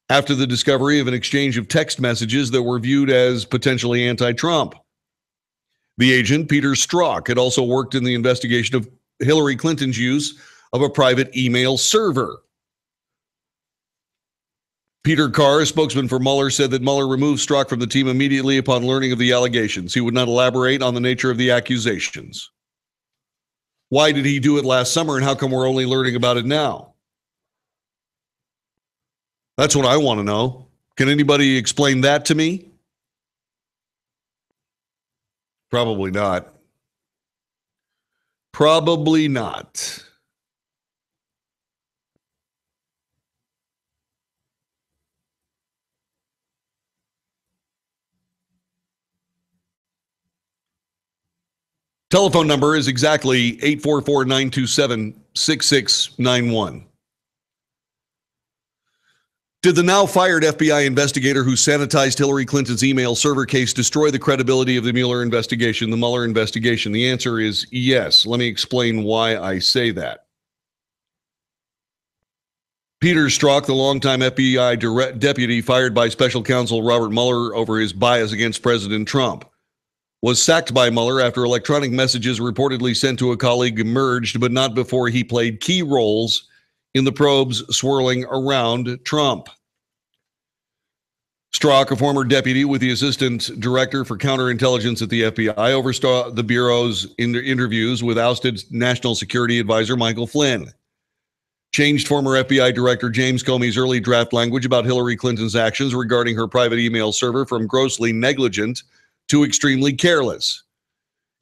after the discovery of an exchange of text messages that were viewed as potentially anti-Trump. The agent, Peter Strzok, had also worked in the investigation of Hillary Clinton's use of a private email server. Peter Carr, a spokesman for Mueller, said that Mueller removed Strzok from the team immediately upon learning of the allegations. He would not elaborate on the nature of the accusations. Why did he do it last summer, and how come we're only learning about it now? That's what I want to know. Can anybody explain that to me? Probably not. Probably not. Telephone number is exactly 844-927-6691. Did the now fired FBI investigator who sanitized Hillary Clinton's email server case destroy the credibility of the Mueller investigation, the Mueller investigation? The answer is yes. Let me explain why I say that. Peter Strzok, the longtime FBI deputy fired by special counsel Robert Mueller over his bias against President Trump, was sacked by Mueller after electronic messages reportedly sent to a colleague emerged, but not before he played key roles in the probes swirling around Trump. Strzok, a former deputy with the assistant director for counterintelligence at the FBI, oversaw the Bureau's interviews with ousted National Security Advisor Michael Flynn, changed former FBI Director James Comey's early draft language about Hillary Clinton's actions regarding her private email server from grossly negligent to extremely careless,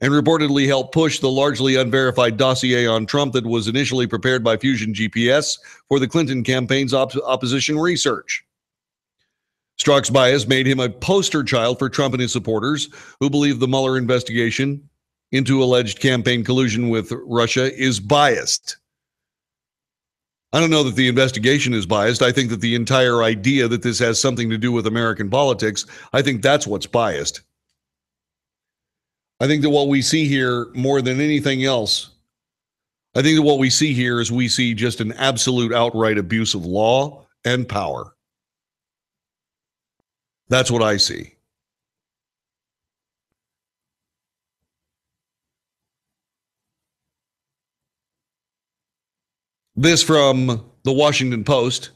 and reportedly helped push the largely unverified dossier on Trump that was initially prepared by Fusion GPS for the Clinton campaign's opposition research. Strzok's bias made him a poster child for Trump and his supporters who believe the Mueller investigation into alleged campaign collusion with Russia is biased. I don't know that the investigation is biased. I think that the entire idea that this has something to do with American politics, I think that's what's biased. I think that what we see here, more than anything else, I think that what we see here is we see just an absolute outright abuse of law and power. That's what I see. This from the Washington Post.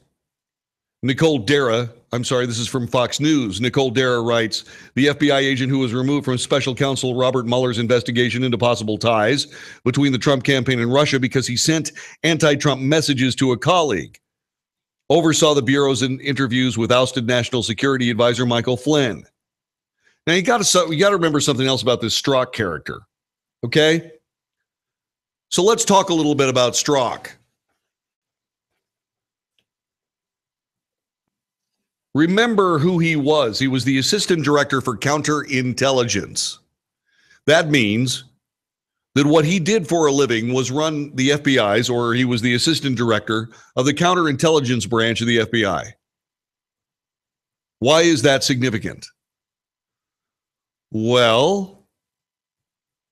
Nicole Dara, I'm sorry, this is from Fox News. Nicole Dara writes, the FBI agent who was removed from special counsel Robert Mueller's investigation into possible ties between the Trump campaign and Russia because he sent anti-Trump messages to a colleague, oversaw the Bureau's interviews with ousted National Security Advisor Michael Flynn. Now, you got to remember something else about this Strzok character, okay? So let's talk a little bit about Strzok. Remember who he was. He was the assistant director for counterintelligence. That means that what he did for a living was run the FBI's, or he was the assistant director of the counterintelligence branch of the FBI. Why is that significant? Well,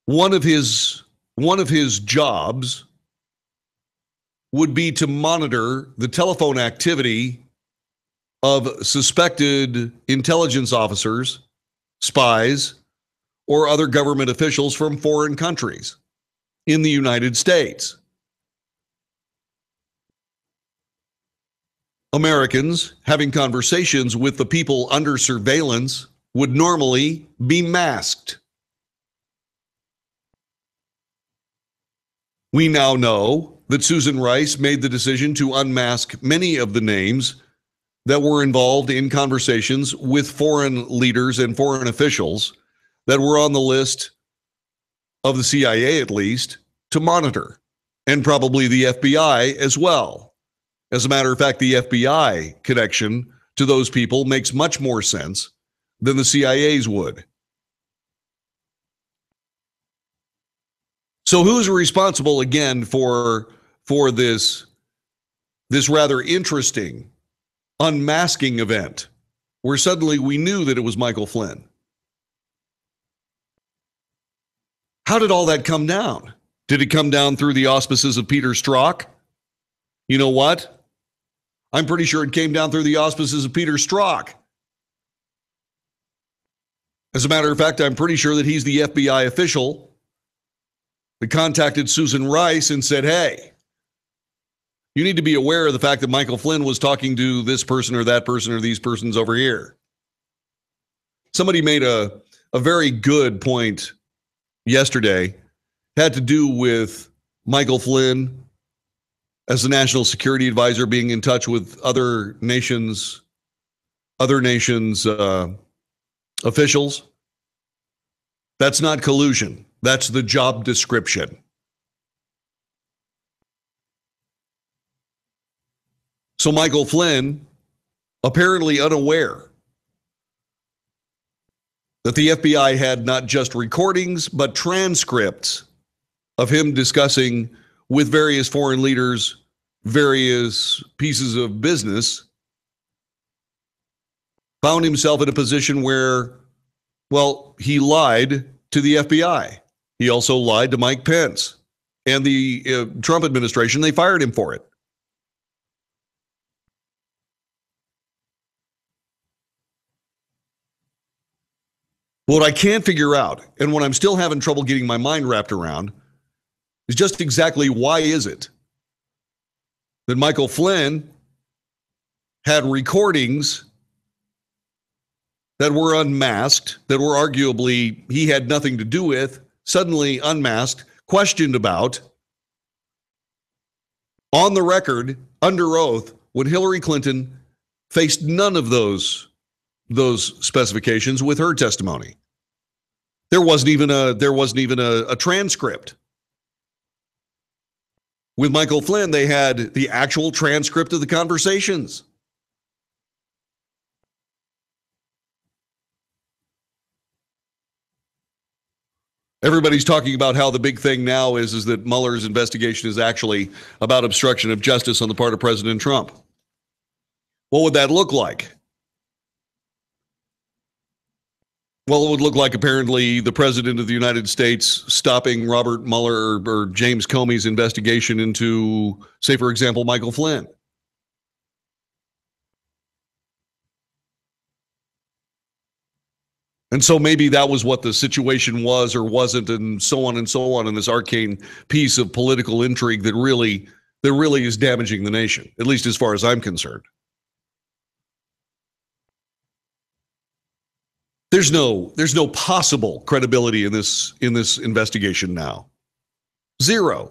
one of his jobs would be to monitor the telephone activity of suspected intelligence officers, spies, or other government officials from foreign countries in the United States. Americans having conversations with the people under surveillance would normally be masked. We now know that Susan Rice made the decision to unmask many of the names that were involved in conversations with foreign leaders and foreign officials that were on the list of the CIA, at least, to monitor, and probably the FBI as well. As a matter of fact, the FBI connection to those people makes much more sense than the CIA's would. So who's responsible again for this rather interesting unmasking event where suddenly we knew that it was Michael Flynn? How did all that come down? Did it come down through the auspices of Peter Strzok? You know what? I'm pretty sure it came down through the auspices of Peter Strzok. As a matter of fact, I'm pretty sure that he's the FBI official that contacted Susan Rice and said, hey, you need to be aware of the fact that Michael Flynn was talking to this person or that person or these persons over here. Somebody made a very good point yesterday, had to do with Michael Flynn as the national security advisor being in touch with other nations' officials. That's not collusion. That's the job description. So Michael Flynn, apparently unaware that the FBI had not just recordings, but transcripts of him discussing with various foreign leaders various pieces of business, found himself in a position where, well, he lied to the FBI. He also lied to Mike Pence and the Trump administration. They fired him for it. What I can't figure out, and what I'm still having trouble getting my mind wrapped around, is just exactly why is it that Michael Flynn had recordings that were unmasked, that were arguably he had nothing to do with, suddenly unmasked, questioned about, on the record, under oath, when Hillary Clinton faced none of those specifications with her testimony. There wasn't even a transcript. With Michael Flynn, they had the actual transcript of the conversations. Everybody's talking about how the big thing now is that Mueller's investigation is actually about obstruction of justice on the part of President Trump. What would that look like? Well, it would look like apparently the President of the United States stopping Robert Mueller or James Comey's investigation into, say, for example, Michael Flynn. And so maybe that was what the situation was or wasn't, and so on in this arcane piece of political intrigue that really is damaging the nation, at least as far as I'm concerned. There's no possible credibility in this investigation now. Zero.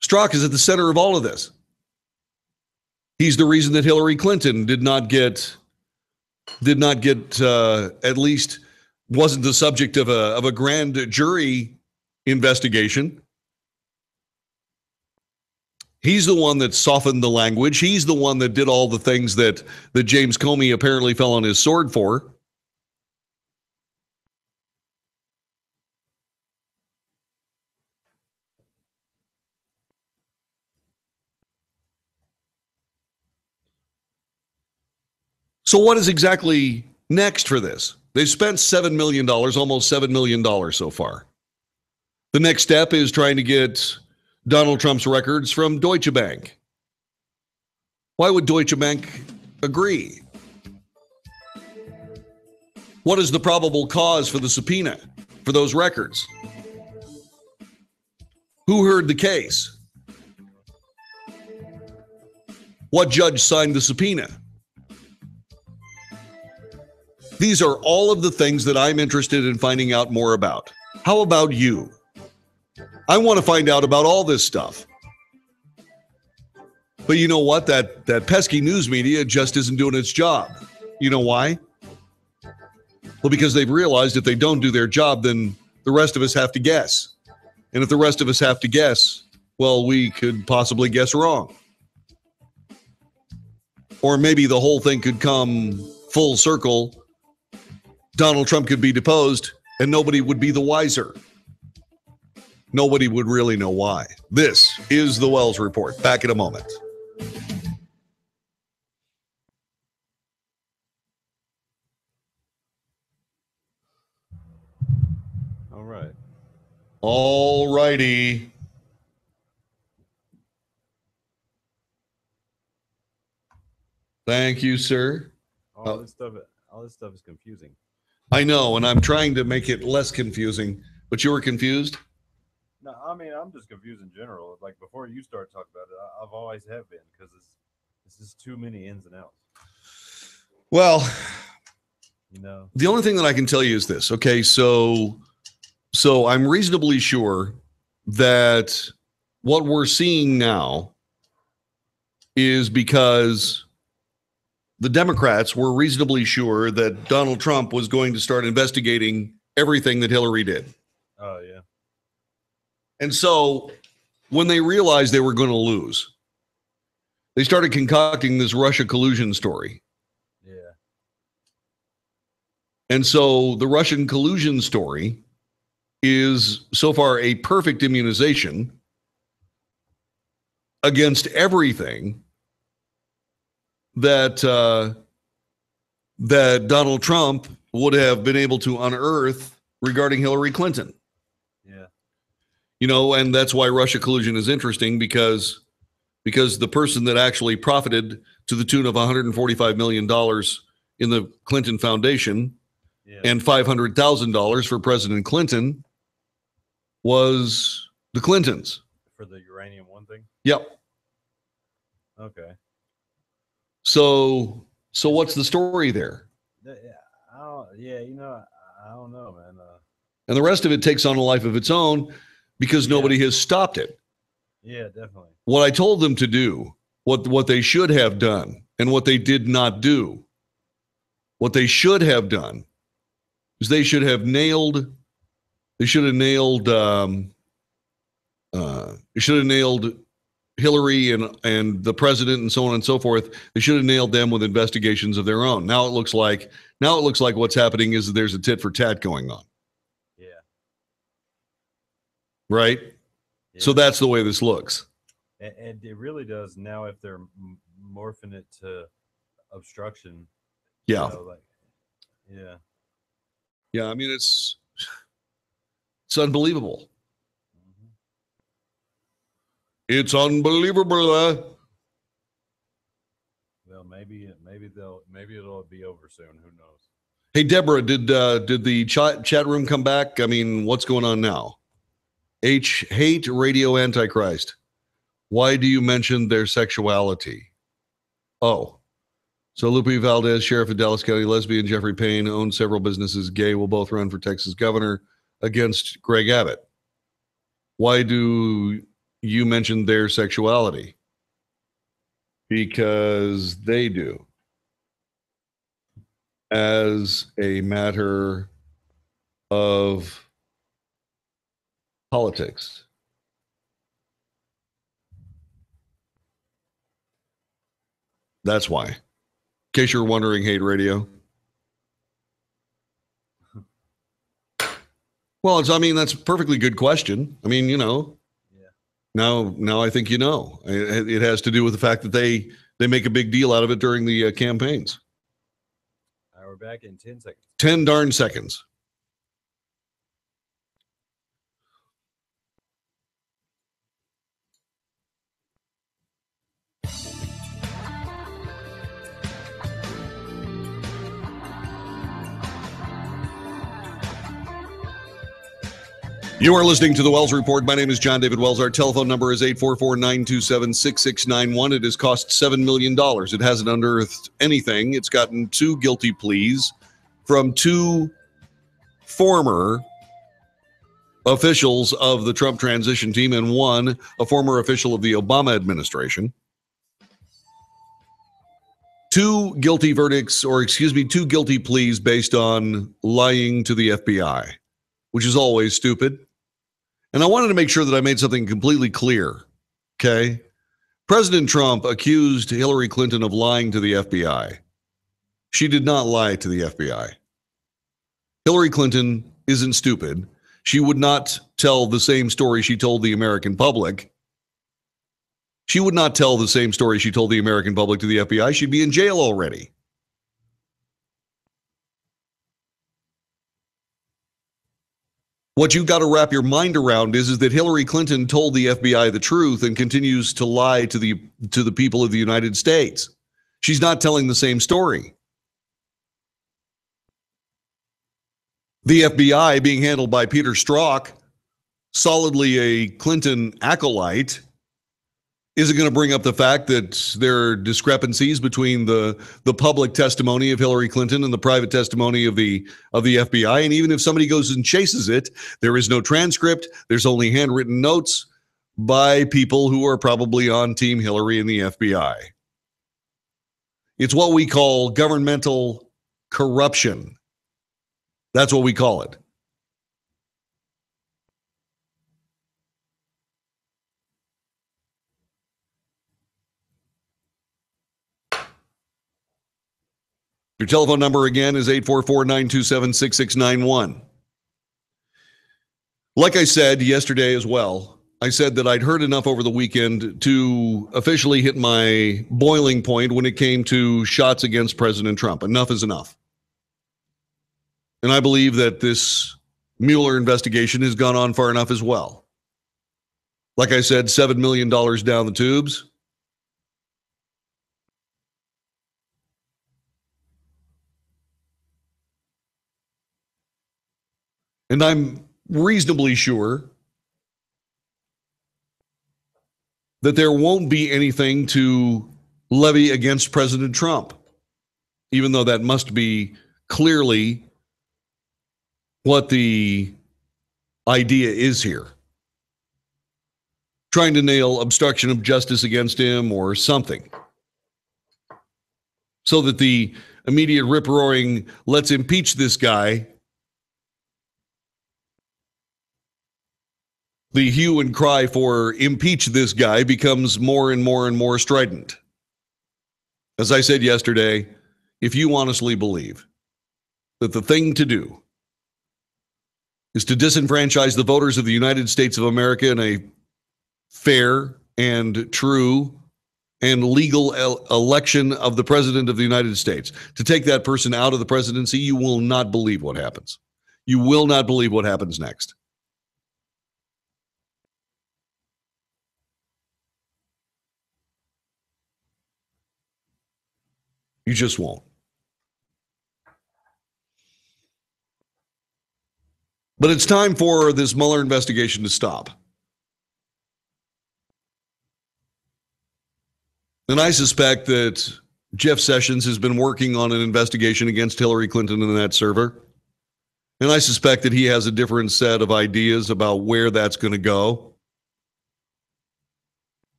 Strzok is at the center of all of this. He's the reason that Hillary Clinton did not get at least wasn't the subject of a grand jury investigation. He's the one that softened the language. He's the one that did all the things that James Comey apparently fell on his sword for. So what is exactly next for this? They've spent $7 million, almost $7 million so far. The next step is trying to get Donald Trump's records from Deutsche Bank. Why would Deutsche Bank agree? What is the probable cause for the subpoena for those records? Who heard the case? What judge signed the subpoena? These are all of the things that I'm interested in finding out more about. How about you? I want to find out about all this stuff. But you know what? That pesky news media just isn't doing its job. You know why? Well, because they've realized if they don't do their job, then the rest of us have to guess. And if the rest of us have to guess, well, we could possibly guess wrong. Or maybe the whole thing could come full circle. Donald Trump could be deposed and nobody would be the wiser. Nobody would really know why. This is the Wells Report. Back in a moment. All right. All righty. Thank you, sir. All this stuff is confusing. I know, and I'm trying to make it less confusing, but you were confused? No, I mean, I'm just confused in general. Like, before you start talking about it, I've always have been, because it's just too many ins and outs. Well, You know, the only thing that I can tell you is this. Okay, so I'm reasonably sure that what we're seeing now is because the Democrats were reasonably sure that Donald Trump was going to start investigating everything that Hillary did. oh yeah, And so when they realized they were going to lose, they started concocting this Russia collusion story. yeah, And so the Russian collusion story is so far a perfect immunization against everything that that Donald Trump would have been able to unearth regarding Hillary Clinton. yeah, You know, and that's why Russia collusion is interesting because the person that actually profited to the tune of $145 million in the Clinton Foundation yeah. and $500,000 for President Clinton was the Clintons. For the uranium one thing. Yep. Okay. So what's the story there? Yeah, I don't know, man. And the rest of it takes on a life of its own because nobody has stopped it. Yeah, definitely. What I told them to do, what they should have done, and what they did not do, what they should have done is they should have nailed Hillary and the president and so on and so forth. They should have nailed them with investigations of their own. Now it looks like what's happening is that there's a tit for tat going on. Yeah. Right? Yeah. So that's the way this looks. And it really does now if they're morphing it to obstruction. Yeah. You know, like, yeah. Yeah, I mean it's unbelievable. Mhm. It's unbelievable. Well, maybe it'll be over soon. Who knows? Hey, Deborah, did the chat room come back? I mean, what's going on now? Hate Radio Antichrist. Why do you mention their sexuality? Oh, so Lupe Valdez, sheriff of Dallas County, lesbian, Jeffrey Payne, owns several businesses, gay, will both run for Texas governor against Greg Abbott. Why do you mention their sexuality? Because they do. As a matter of politics. That's why. In case you're wondering, Hate Radio. Well, that's a perfectly good question. Yeah. Now I think you know. It has to do with the fact that they make a big deal out of it during the campaigns. All right, we're back in 10 seconds. 10 darn seconds. You are listening to the Wells Report. My name is John David Wells. Our telephone number is 844-927-6691. It has cost $7 million. It hasn't unearthed anything. It's gotten 2 guilty pleas from 2 former officials of the Trump transition team and 1, a former official of the Obama administration. 2 guilty verdicts, 2 guilty pleas based on lying to the FBI, which is always stupid. And I wanted to make sure that I made something completely clear, okay? President Trump accused Hillary Clinton of lying to the FBI. She did not lie to the FBI. Hillary Clinton isn't stupid. She would not tell the same story she told the American public. She would not tell the same story she told the American public to the FBI. She'd be in jail already. What you've got to wrap your mind around is that Hillary Clinton told the FBI the truth and continues to lie to the people of the United States. She's not telling the same story. The FBI, being handled by Peter Strzok, solidly a Clinton acolyte, isn't going to bring up the fact that there are discrepancies between the public testimony of Hillary Clinton and the private testimony of the FBI. And even if somebody goes and chases it, there is no transcript. There's only handwritten notes by people who are probably on Team Hillary and the FBI. It's what we call governmental corruption. That's what we call it. Your telephone number again is 844-927-6691. Like I said yesterday as well, I said that I'd heard enough over the weekend to officially hit my boiling point when it came to shots against President Trump. Enough is enough. And I believe that this Mueller investigation has gone on far enough as well. Like I said, $7 million down the tubes. And I'm reasonably sure that there won't be anything to levy against President Trump, even though that must be clearly what the idea is here. Trying to nail obstruction of justice against him or something, so that the immediate rip-roaring, let's impeach this guy, the hue and cry for impeach this guy becomes more and more and more strident. As I said yesterday, if you honestly believe that the thing to do is to disenfranchise the voters of the United States of America in a fair and true and legal election of the President of the United States, to take that person out of the presidency, you will not believe what happens. You will not believe what happens next. You just won't. But it's time for this Mueller investigation to stop. And I suspect that Jeff Sessions has been working on an investigation against Hillary Clinton and that server. And I suspect that he has a different set of ideas about where that's going to go.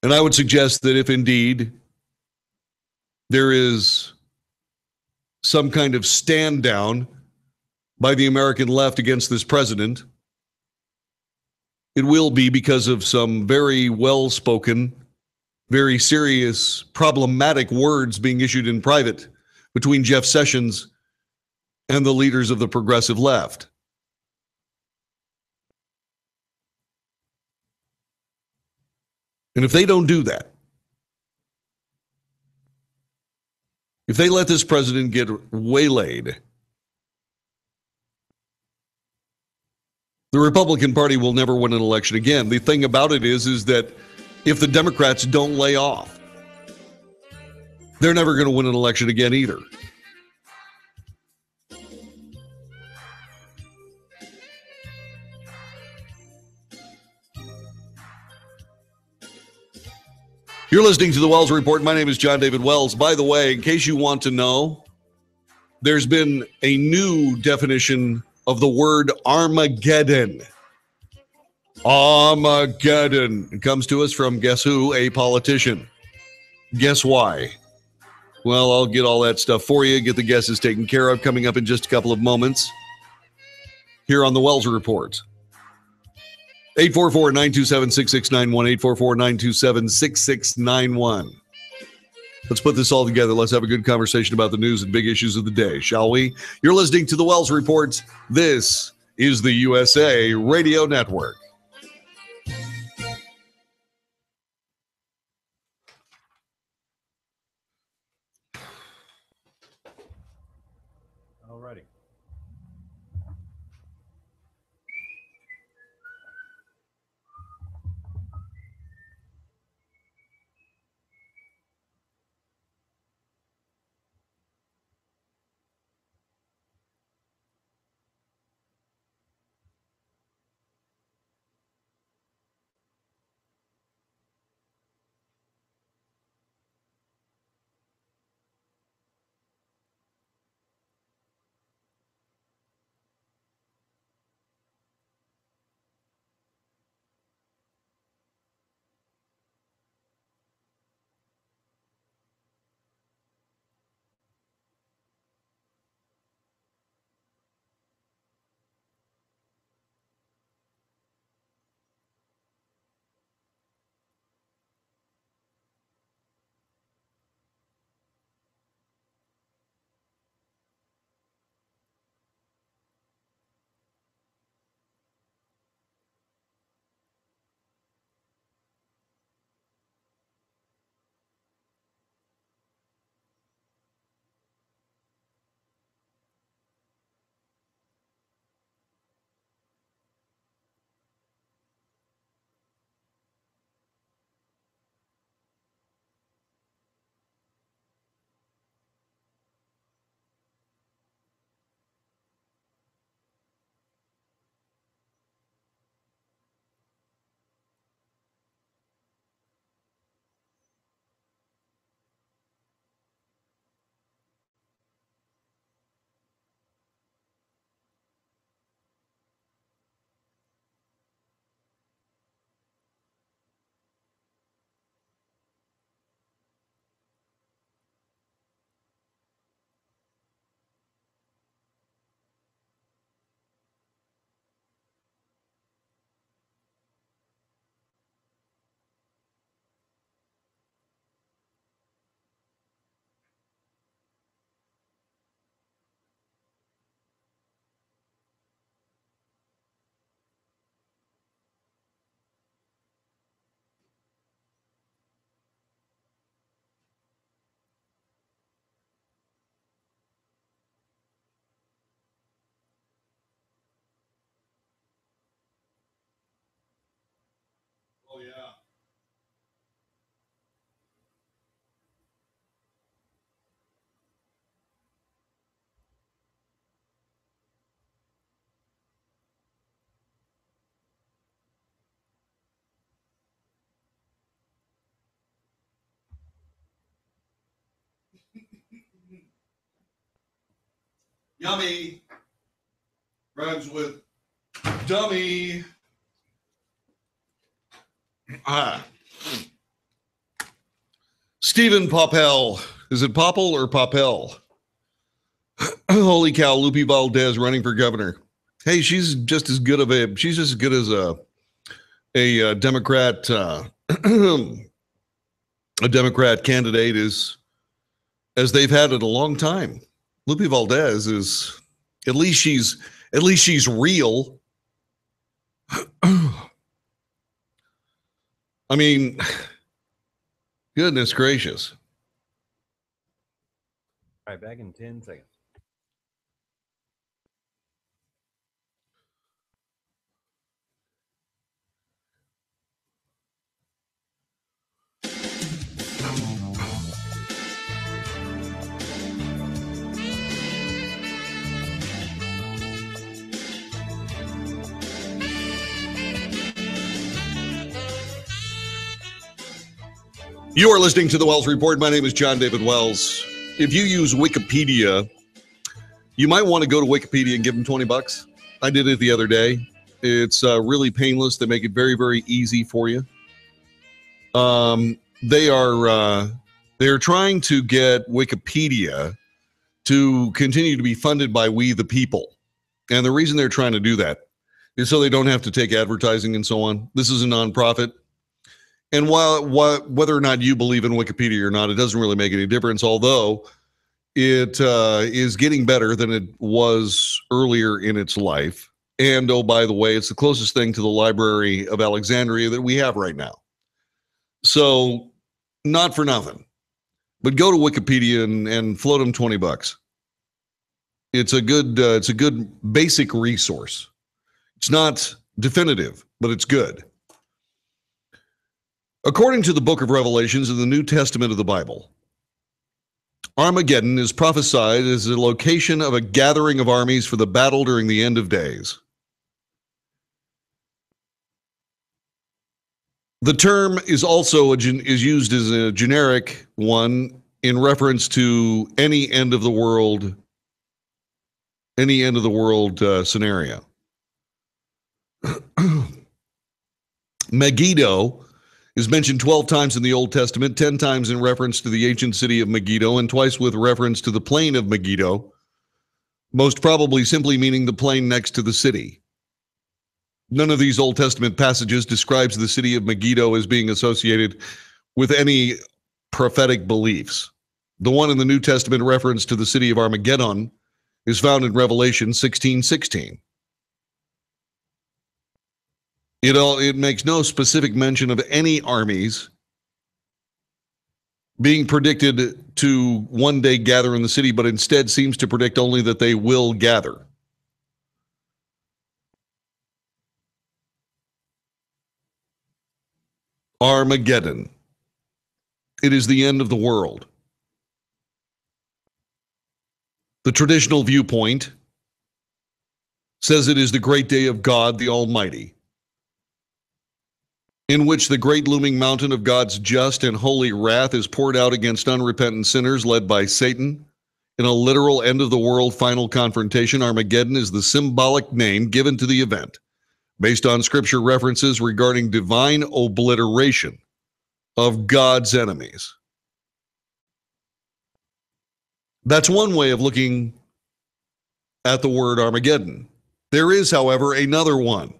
And I would suggest that if indeed there is some kind of stand down by the American left against this president, it will be because of some very well-spoken, very serious, problematic words being issued in private between Jeff Sessions and the leaders of the progressive left. And if they don't do that, if they let this president get waylaid, the Republican Party will never win an election again. The thing about it is that if the Democrats don't lay off, they're never going to win an election again either. You're listening to the Wells Report. My name is John David Wells. By the way, in case you want to know, there's been a new definition of the word Armageddon. Armageddon. It comes to us from, guess who? A politician. Guess why? Well, I'll get all that stuff for you. Get the guesses taken care of coming up in just a couple of moments here on the Wells Report. 844-927-6691, 844-927-6691. Let's put this all together. Let's have a good conversation about the news and big issues of the day, shall we? You're listening to the Wells Report. This is the USA Radio Network. Alrighty. Oh, yeah. Yummy rhymes with dummy. Stephen Popel. Is it Popple or Popel? Holy cow, Lupe Valdez running for governor. Hey, she's just as good as a Democrat a Democrat candidate as they've had it a long time. Lupe Valdez is at least she's real. I mean, goodness gracious. All right, back in 10 seconds. You are listening to the Wells Report. My name is John David Wells. If you use Wikipedia, you might want to go to Wikipedia and give them $20. I did it the other day. It's really painless. They make it very, very easy for you. They're trying to get Wikipedia to continue to be funded by we the people. And the reason they're trying to do that is so they don't have to take advertising and so on. This is a nonprofit. And whether or not you believe in Wikipedia or not, it doesn't really make any difference, although it is getting better than it was earlier in its life. And, oh, by the way, it's the closest thing to the Library of Alexandria that we have right now. So, not for nothing. But go to Wikipedia and float them $20. It's a good basic resource. It's not definitive, but it's good. According to the book of Revelations in the New Testament of the Bible, Armageddon is prophesied as the location of a gathering of armies for the battle during the end of days. The term is also is used as a generic one in reference to any end of the world scenario. Megiddo is mentioned 12 times in the Old Testament, 10 times in reference to the ancient city of Megiddo, and twice with reference to the plain of Megiddo, most probably simply meaning the plain next to the city. None of these Old Testament passages describes the city of Megiddo as being associated with any prophetic beliefs. The one in the New Testament reference to the city of Armageddon is found in Revelation 16:16. It makes no specific mention of any armies being predicted to one day gather in the city, but instead seems to predict only that they will gather. Armageddon. It is the end of the world. The traditional viewpoint says it is the great day of God, the Almighty, in which the great looming mountain of God's just and holy wrath is poured out against unrepentant sinners led by Satan. In a literal end-of-the-world final confrontation, Armageddon is the symbolic name given to the event, based on scripture references regarding divine obliteration of God's enemies. That's one way of looking at the word Armageddon. There is, however, another one.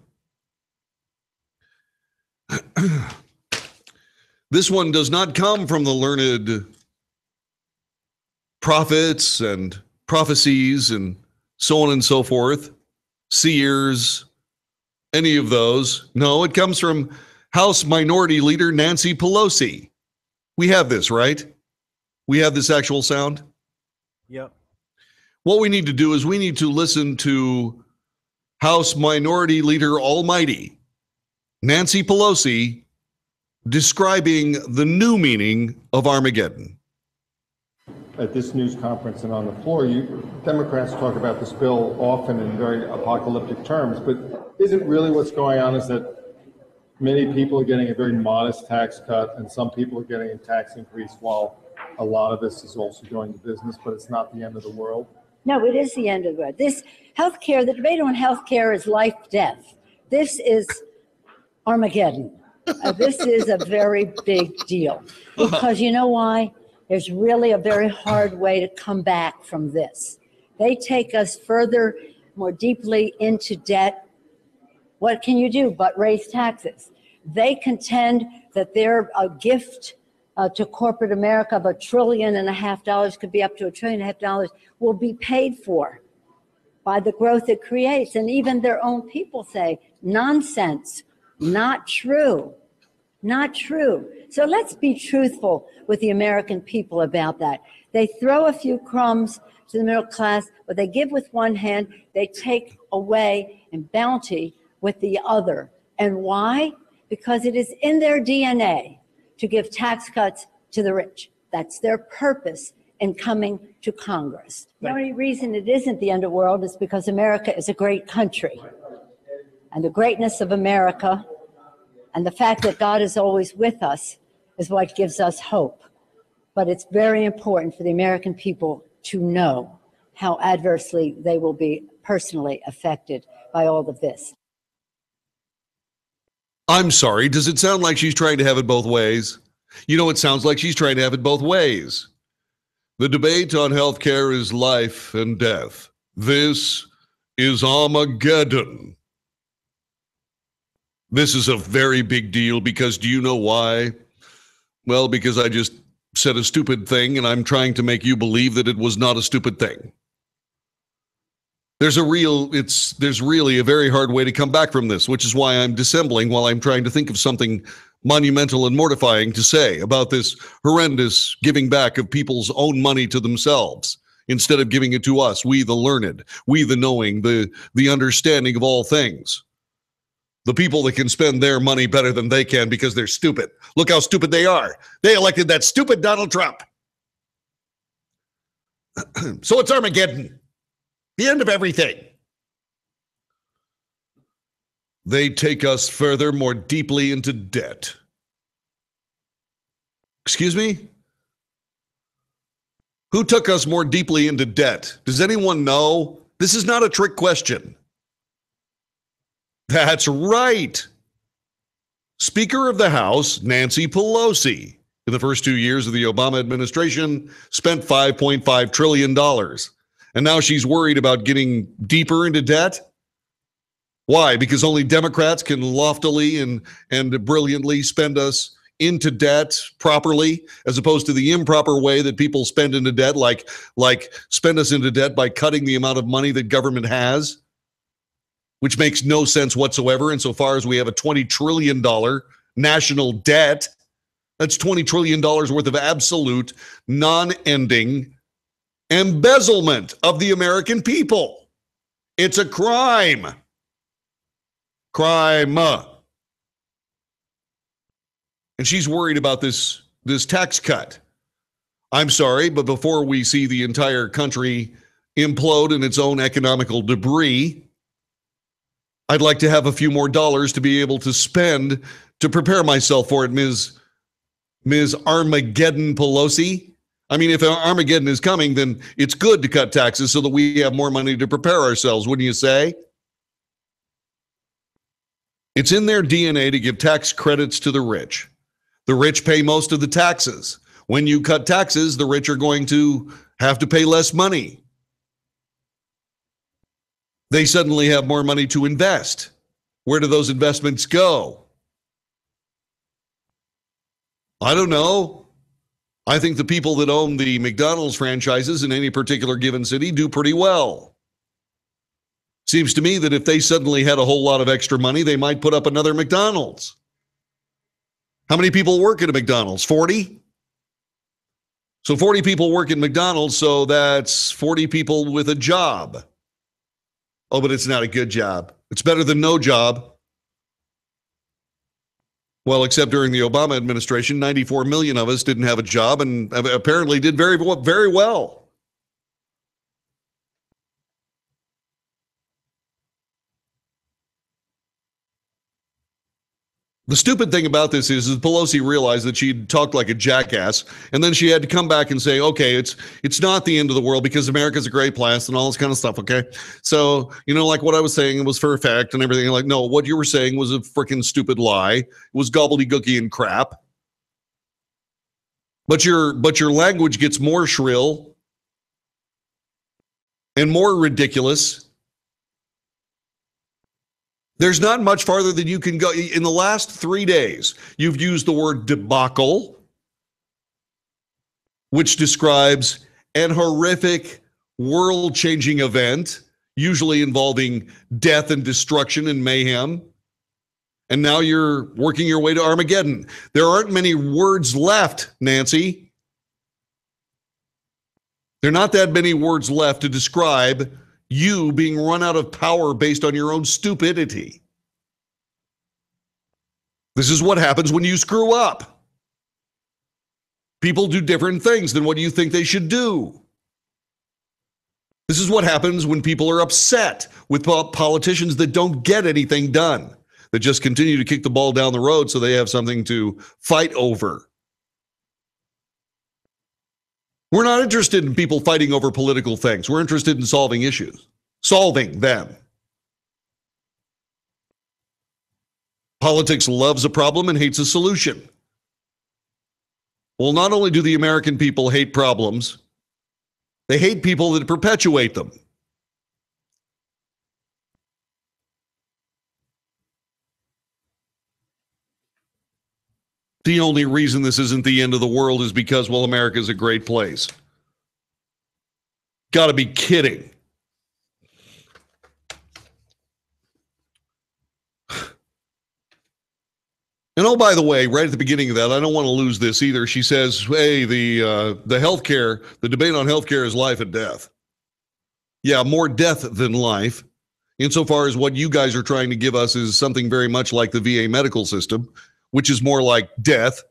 This one does not come from the learned prophets and prophecies and so on and so forth, seers, any of those. No, it comes from House Minority Leader Nancy Pelosi. We have this, right? We have this actual sound? Yep. What we need to do is we need to listen to House Minority Leader Almighty Nancy Pelosi describing the new meaning of Armageddon. At this news conference and on the floor, Democrats talk about this bill often in very apocalyptic terms, but isn't really what's going on is that many people are getting a very modest tax cut and some people are getting a tax increase while a lot of this is also going to business, but it's not the end of the world. No, it is the end of the road. This healthcare, the debate on healthcare is life, death. This is Armageddon. This is a very big deal because you know why? There's really a very hard way to come back from this. They take us further, more deeply into debt. What can you do but raise taxes? They contend that they're a gift to corporate America of $1.5 trillion, could be up to $1.5 trillion, will be paid for by the growth it creates. And even their own people say, nonsense, not true, not true. So let's be truthful with the American people about that. They throw a few crumbs to the middle class, but they give with one hand, they take away in bounty with the other. And why? Because it is in their DNA to give tax cuts to the rich. That's their purpose in coming to Congress. The only reason it isn't the underworld is because America is a great country. And the greatness of America and the fact that God is always with us is what gives us hope. But it's very important for the American people to know how adversely they will be personally affected by all of this. I'm sorry, does it sound like she's trying to have it both ways? You know, it sounds like she's trying to have it both ways. The debate on healthcare is life and death. This is Armageddon. This is a very big deal because do you know why? Well, because I just said a stupid thing and I'm trying to make you believe that it was not a stupid thing. There's really a very hard way to come back from this, which is why I'm dissembling while I'm trying to think of something monumental and mortifying to say about this horrendous giving back of people's own money to themselves instead of giving it to us, we the learned, we the knowing, the understanding of all things. The people that can spend their money better than they can because they're stupid. Look how stupid they are. They elected that stupid Donald Trump. So it's Armageddon. The end of everything. They take us further, more deeply into debt. Excuse me? Who took us more deeply into debt? Does anyone know? This is not a trick question. That's right. Speaker of the House, Nancy Pelosi, in the first 2 years of the Obama administration, spent $5.5 trillion. And now she's worried about getting deeper into debt? Why? Because only Democrats can loftily and brilliantly spend us into debt properly, as opposed to the improper way that people spend into debt, like spend us into debt by cutting the amount of money that government has, which makes no sense whatsoever insofar as we have a $20 trillion national debt. That's $20 trillion worth of absolute, non-ending embezzlement of the American people. It's a crime. Crime. And she's worried about this tax cut. I'm sorry, but before we see the entire country implode in its own economical debris, I'd like to have a few more dollars to be able to spend to prepare myself for it, Ms. Armageddon Pelosi. I mean, if Armageddon is coming, then it's good to cut taxes so that we have more money to prepare ourselves, wouldn't you say? It's in their DNA to give tax credits to the rich. The rich pay most of the taxes. When you cut taxes, the rich are going to have to pay less money. They suddenly have more money to invest. Where do those investments go? I don't know. I think the people that own the McDonald's franchises in any particular given city do pretty well. Seems to me that if they suddenly had a whole lot of extra money, they might put up another McDonald's. How many people work at a McDonald's? 40? So 40 people work at McDonald's, so that's 40 people with a job. Oh, but it's not a good job. It's better than no job. Well, except during the Obama administration, 94 million of us didn't have a job and apparently did very, very well. The stupid thing about this is Pelosi realized that she'd talked like a jackass, and then she had to come back and say, okay, it's not the end of the world because America's a great place and all this kind of stuff, okay? So, like what I was saying was for a fact and everything. Like, no, what you were saying was a freaking stupid lie. It was gobbledygooky and crap. But your language gets more shrill and more ridiculous. There's not much farther than you can go. In the last 3 days, you've used the word debacle, which describes an horrific, world-changing event, usually involving death and destruction and mayhem. And now you're working your way to Armageddon. There aren't many words left, Nancy. There are not that many words left to describe you being run out of power based on your own stupidity. This is what happens when you screw up. People do different things than what you think they should do. This is what happens when people are upset with politicians that don't get anything done, that just continue to kick the ball down the road so they have something to fight over. We're not interested in people fighting over political things. We're interested in solving issues, solving them. Politics loves a problem and hates a solution. Well, not only do the American people hate problems, they hate people that perpetuate them. The only reason this isn't the end of the world is because, well, America's a great place. Got to be kidding. And oh, by the way, right at the beginning of that, I don't want to lose this either. She says, hey, the healthcare, the debate on healthcare is life and death. Yeah, more death than life. Insofar as what you guys are trying to give us is something very much like the VA medical system, which is more like death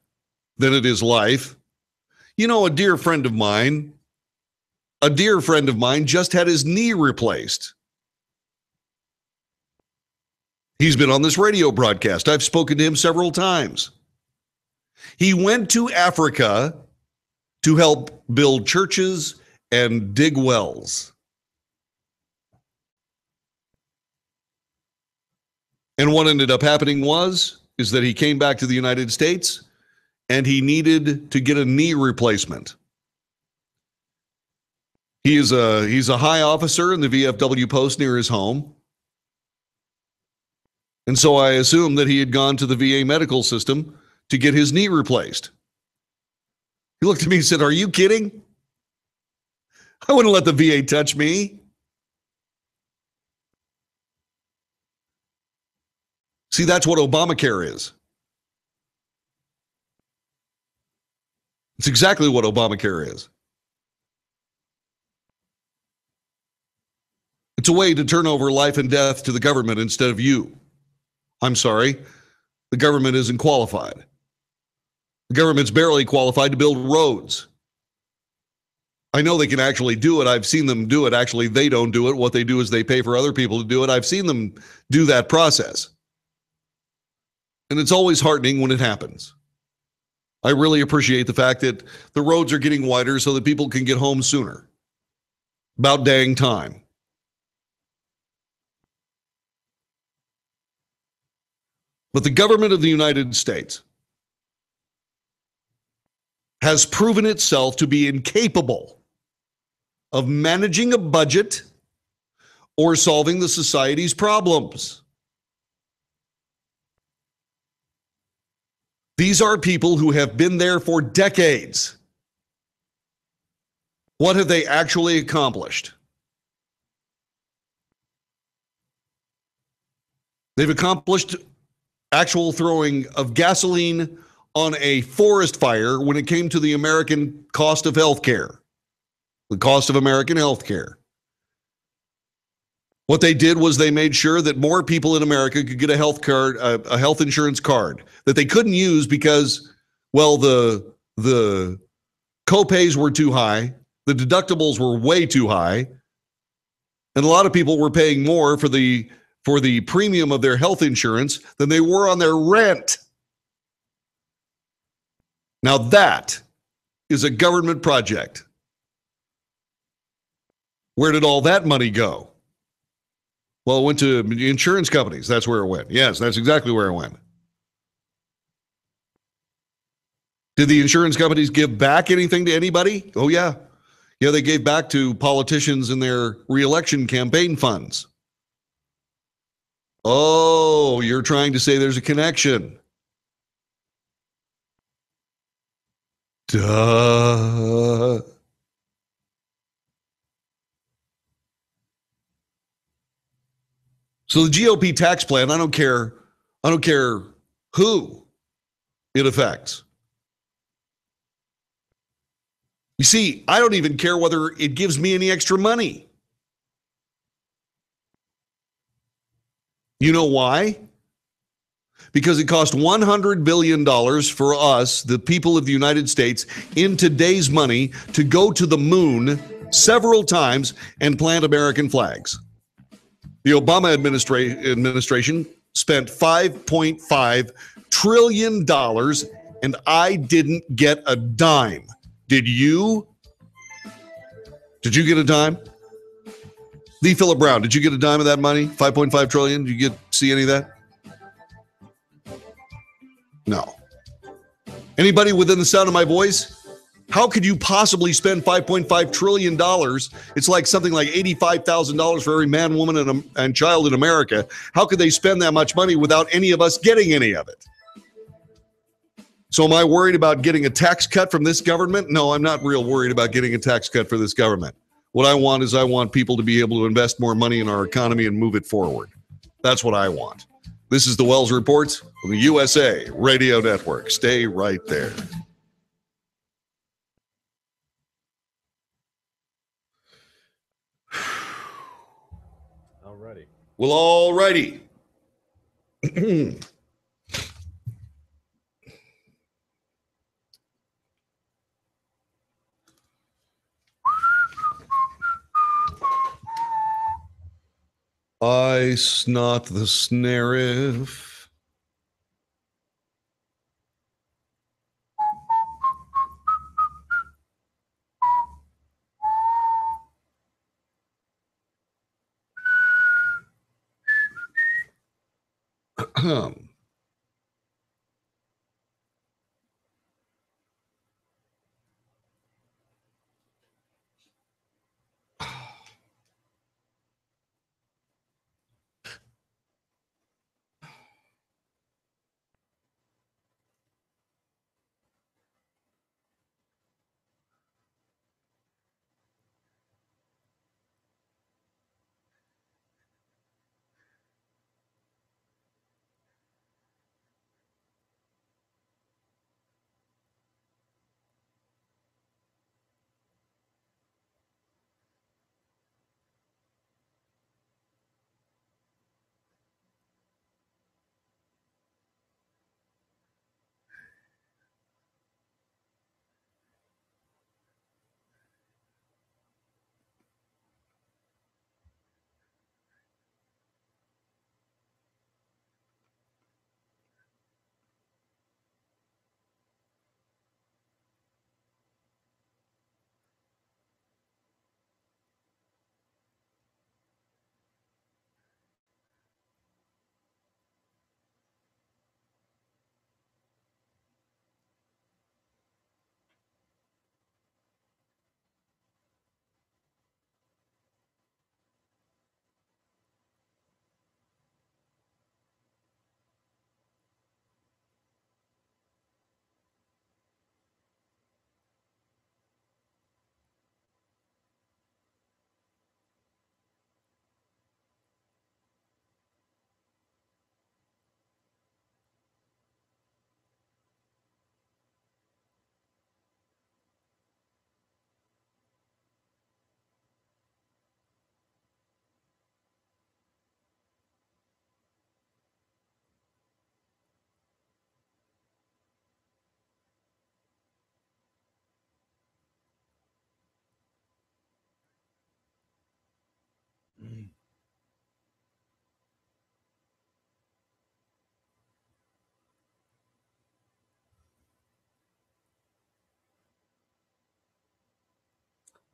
than it is life. A dear friend of mine just had his knee replaced. He's been on this radio broadcast. I've spoken to him several times. He went to Africa to help build churches and dig wells. And what ended up happening is that he came back to the United States and he needed to get a knee replacement. He's a high officer in the VFW post near his home. And so I assumed that he had gone to the VA medical system to get his knee replaced. He looked at me and said, are you kidding? I wouldn't let the VA touch me. See, that's what Obamacare is. It's exactly what Obamacare is. It's a way to turn over life and death to the government instead of you. I'm sorry, the government isn't qualified. The government's barely qualified to build roads. I know they can actually do it. I've seen them do it. Actually, they don't do it. What they do is they pay for other people to do it. I've seen them do that process. And it's always heartening when it happens. I really appreciate the fact that the roads are getting wider so that people can get home sooner. About dang time. But the government of the United States has proven itself to be incapable of managing a budget or solving the society's problems. These are people who have been there for decades. What have they actually accomplished? They've accomplished actual throwing of gasoline on a forest fire when it came to the American cost of health care, the cost of American health care. What they did was they made sure that more people in America could get a health card, a health insurance card that they couldn't use because, well, the copays were too high, the deductibles were way too high, and a lot of people were paying more for the premium of their health insurance than they were on their rent. Now that is a government project. Where did all that money go? Well, it went to insurance companies. That's where it went. Yes, that's exactly where it went. Did the insurance companies give back anything to anybody? Oh, yeah. Yeah, they gave back to politicians in their reelection campaign funds. Oh, you're trying to say there's a connection. Duh. So the GOP tax plan, I don't care who it affects. You see, I don't even care whether it gives me any extra money. You know why? Because it cost $100 billion for us, the people of the United States, in today's money to go to the moon several times and plant American flags. The Obama administration spent $5.5 trillion, and I didn't get a dime. Did you? Did you get a dime? Lee Phillip Brown, did you get a dime of that money? 5.5 trillion? Did you see any of that? No. Anybody within the sound of my voice? How could you possibly spend $5.5 trillion? It's like something like $85,000 for every man, woman, and child in America. How could they spend that much money without any of us getting any of it? So am I worried about getting a tax cut from this government? No, I'm not real worried about getting a tax cut for this government. What I want people to be able to invest more money in our economy and move it forward. That's what I want. This is the Wells Report on the USA Radio Network. Stay right there. Alrighty. Well, alrighty. Ice not the snariff.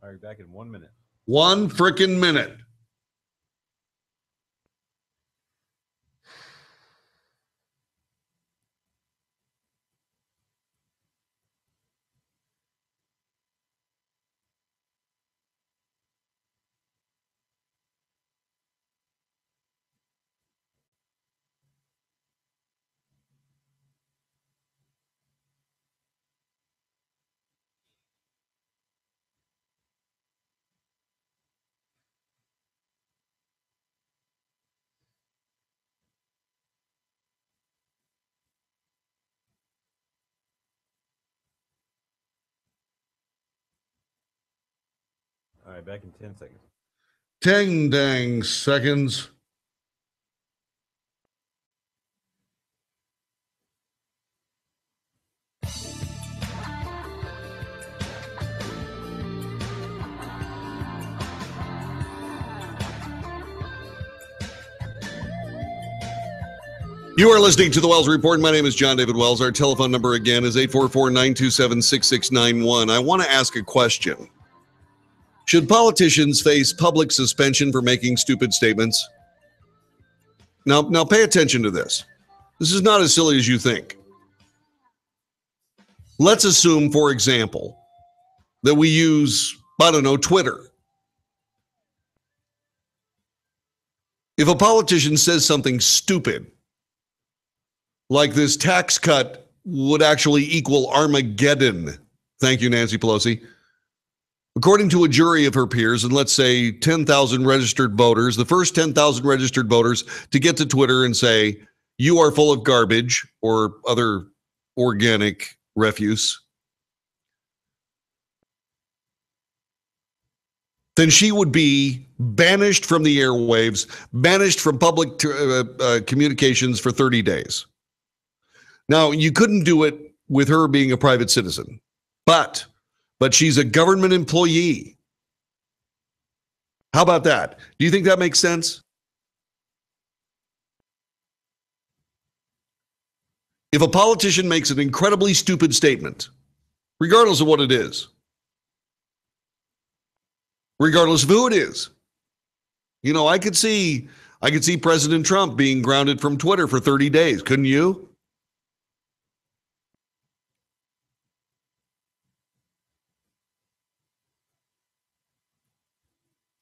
All right, back in 1 minute. 1 frickin' minute. All right, back in 10 seconds. 10 dang seconds. You are listening to the Wells Report. My name is John David Wells. Our telephone number again is 844-927-6691. I want to ask a question. Should politicians face public suspension for making stupid statements? Now pay attention to this. This is not as silly as you think. Let's assume, for example, that we use, I don't know, Twitter. If a politician says something stupid, like this tax cut would actually equal Armageddon. Thank you, Nancy Pelosi. According to a jury of her peers, and let's say 10,000 registered voters, the first 10,000 registered voters to get to Twitter and say, you are full of garbage or other organic refuse, then she would be banished from the airwaves, banished from public communications for 30 days. Now, you couldn't do it with her being a private citizen, but she's a government employee. How about that? Do you think that makes sense? If a politician makes an incredibly stupid statement, regardless of what it is, regardless of who it is, you know, I could see President Trump being grounded from Twitter for 30 days. Couldn't you?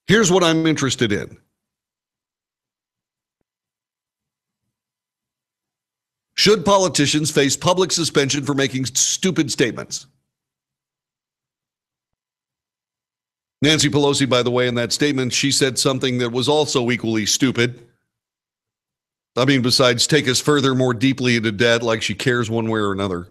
Here's what I'm interested in. Should politicians face public suspension for making stupid statements? Nancy Pelosi, by the way, in that statement, she said something that was also equally stupid. I mean, besides take us further, more deeply into debt, like she cares one way or another.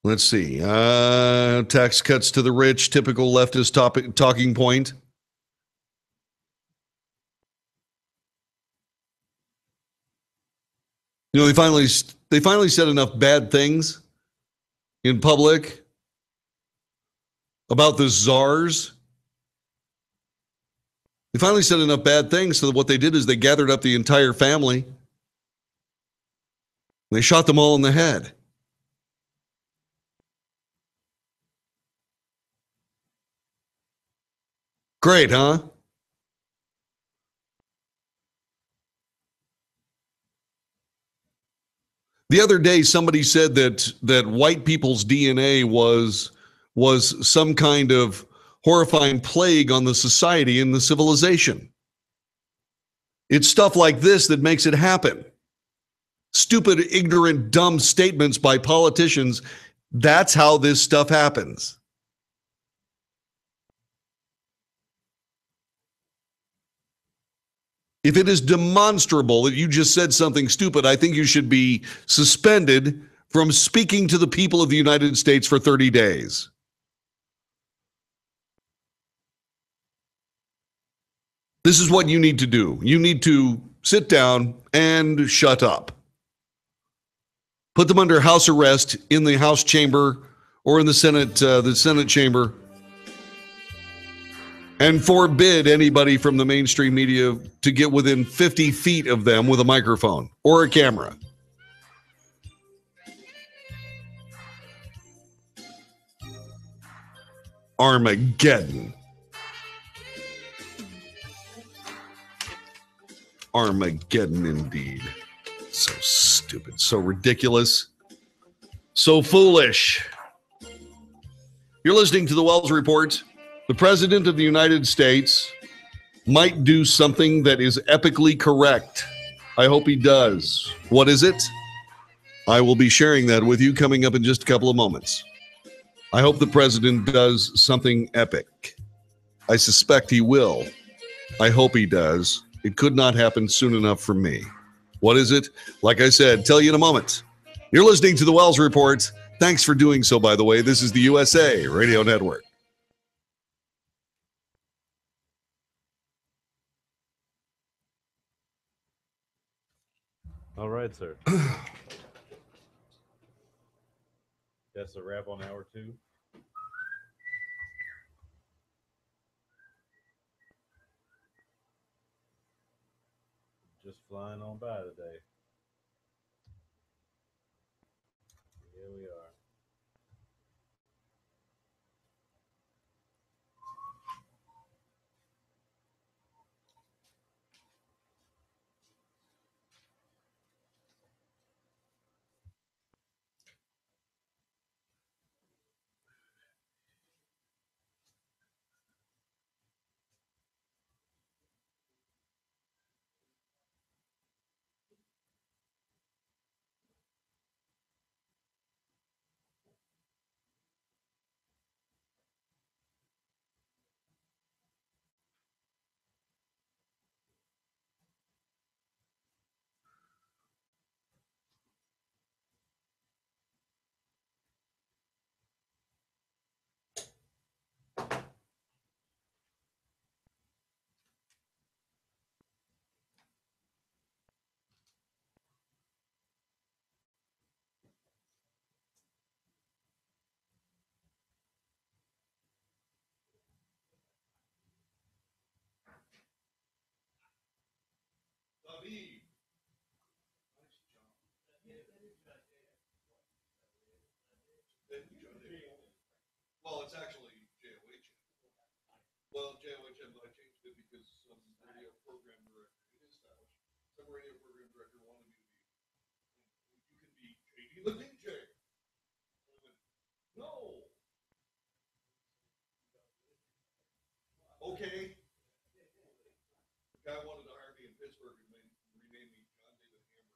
Let's see. Tax cuts to the rich, typical leftist talking point. You know, they finally said enough bad things in public about the czars. They finally said enough bad things, so that what they did is they gathered up the entire family. They shot them all in the head. Great, huh? The other day, somebody said that white people's DNA was some kind of horrifying plague on the society and the civilization. It's stuff like this that makes it happen. Stupid, ignorant, dumb statements by politicians. That's how this stuff happens. If it is demonstrable that you just said something stupid, I think you should be suspended from speaking to the people of the United States for 30 days. This is what you need to do. You need to sit down and shut up. Put them under house arrest in the House chamber or in the Senate chamber, and forbid anybody from the mainstream media to get within 50 feet of them with a microphone or a camera. Armageddon. Armageddon indeed. So stupid, so ridiculous, so foolish. You're listening to the Wells Report. The President of the United States might do something that is epically correct. I hope he does. What is it? I will be sharing that with you coming up in just a couple of moments. I hope the president does something epic. I suspect he will. I hope he does. It could not happen soon enough for me. What is it? Like I said, tell you in a moment. You're listening to the Wells Report. Thanks for doing so, by the way. This is the USA Radio Network. All right, sir. That's a wrap on hour 2. Just flying on by today. Here we are. Well, it's actually JOH. Well, JOH, I changed it because some radio program director, it is stylish. Some radio program director wanted me to be, you can be JD the DJ. No. Okay. The guy wanted to hire me in Pittsburgh and rename me John David Hammer.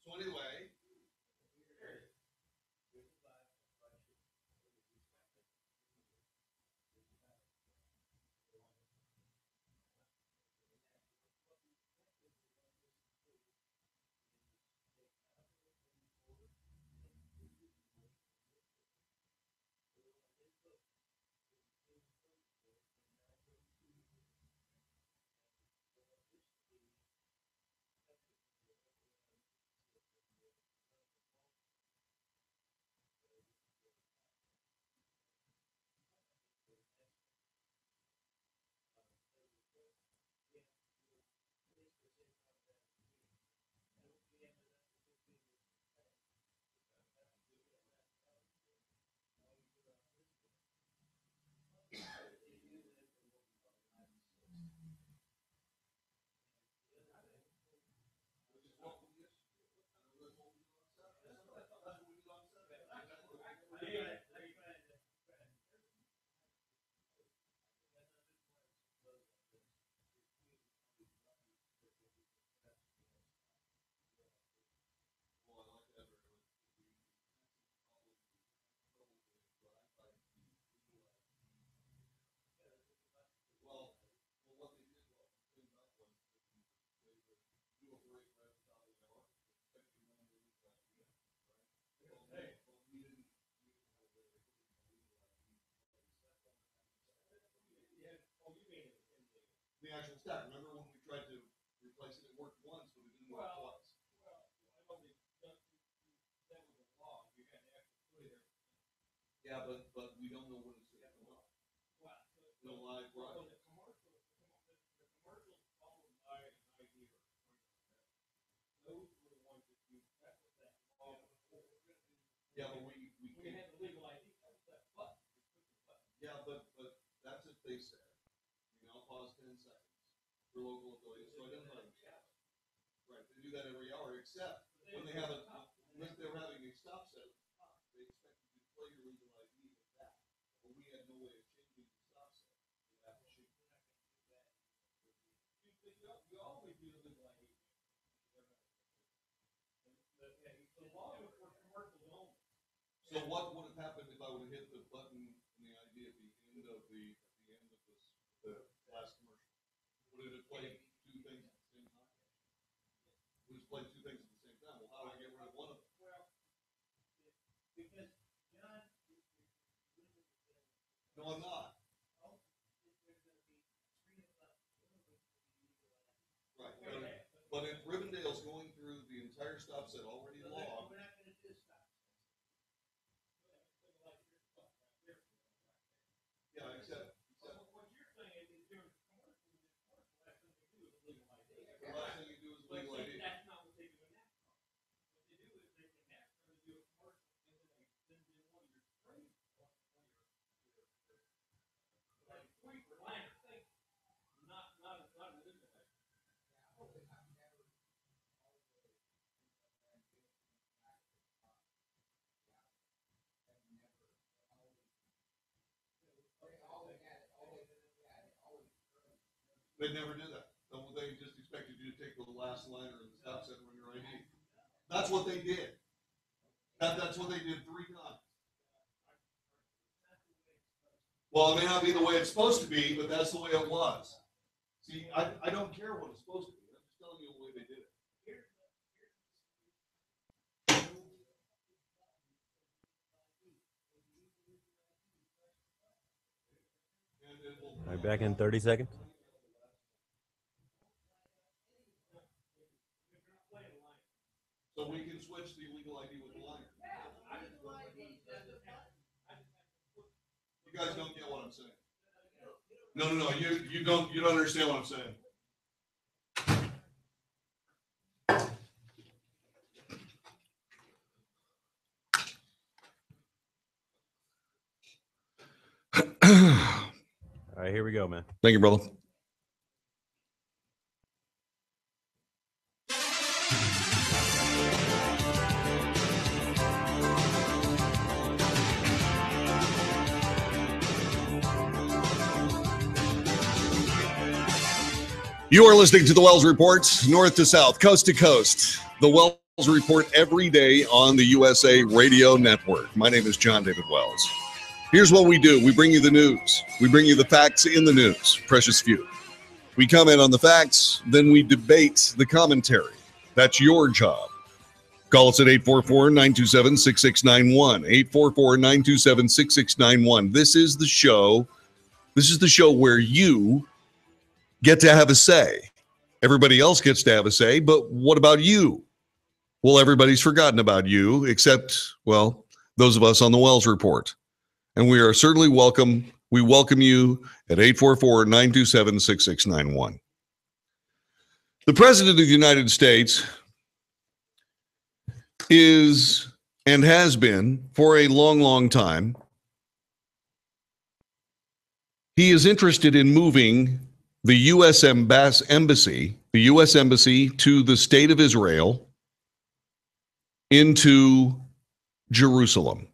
So anyway. So anyway. The actual stack. Remember when we tried to replace it? It worked once, but it didn't work twice. Yeah, but we don't know when it's going to come up. No live broadcast. Yeah, but we can't have the legal ID. Yeah, but that's if they said. I'll pause 10 seconds for local affiliates to identify themselves. Right, they do that every hour, except when they have unless they're having a stop set, they expect you to play your legal ID with that. But we had no way of changing the stop set with that machine. You always do the legal ID. So what would have happened if I would have hit the button in the ID at the end of the last commercial? Would it have played two things at the same time? Would it play two things at the same time? Well, how do I get rid of one of them? Well, because John. No, I'm not. Right, but if Rivendell's going through the entire stop set already logged. We're not going to do stop. Yeah, except what you're saying is during the commercial, the last thing you do is legal ID. The last thing you do is legal ID. That's not what they do in NASCAR. What they do is they can NASCAR do a commercial, and then they send in one of your trades, like point or line or thing, not a legal ID. They never do that. They just expected you to take the last liner of the stop set on your ID. That's what they did. That's what they did 3 times. Well, it may not be the way it's supposed to be, but that's the way it was. See, I don't care what it's supposed to be. I'm just telling you the way they did it. All right, back in 30 seconds. So we can switch the legal ID with the liner. You guys don't get what I'm saying. No. You don't understand what I'm saying. All right, here we go, man. Thank you, brother. You are listening to the Wells Report, north to south, coast to coast. The Wells Report every day on the USA Radio Network. My name is John David Wells. Here's what we do. We bring you the news. We bring you the facts in the news, precious few. We comment on the facts, then we debate the commentary. That's your job. Call us at 844-927-6691, 844-927-6691. This is the show. This is the show where you get to have a say. Everybody else gets to have a say, but what about you? Well, everybody's forgotten about you, except, well, those of us on the Wells Report. And we are certainly welcome. We welcome you at 844-927-6691. The President of the United States is and has been for a long, long time. He is interested in moving the U.S. Embassy to the state of Israel into Jerusalem.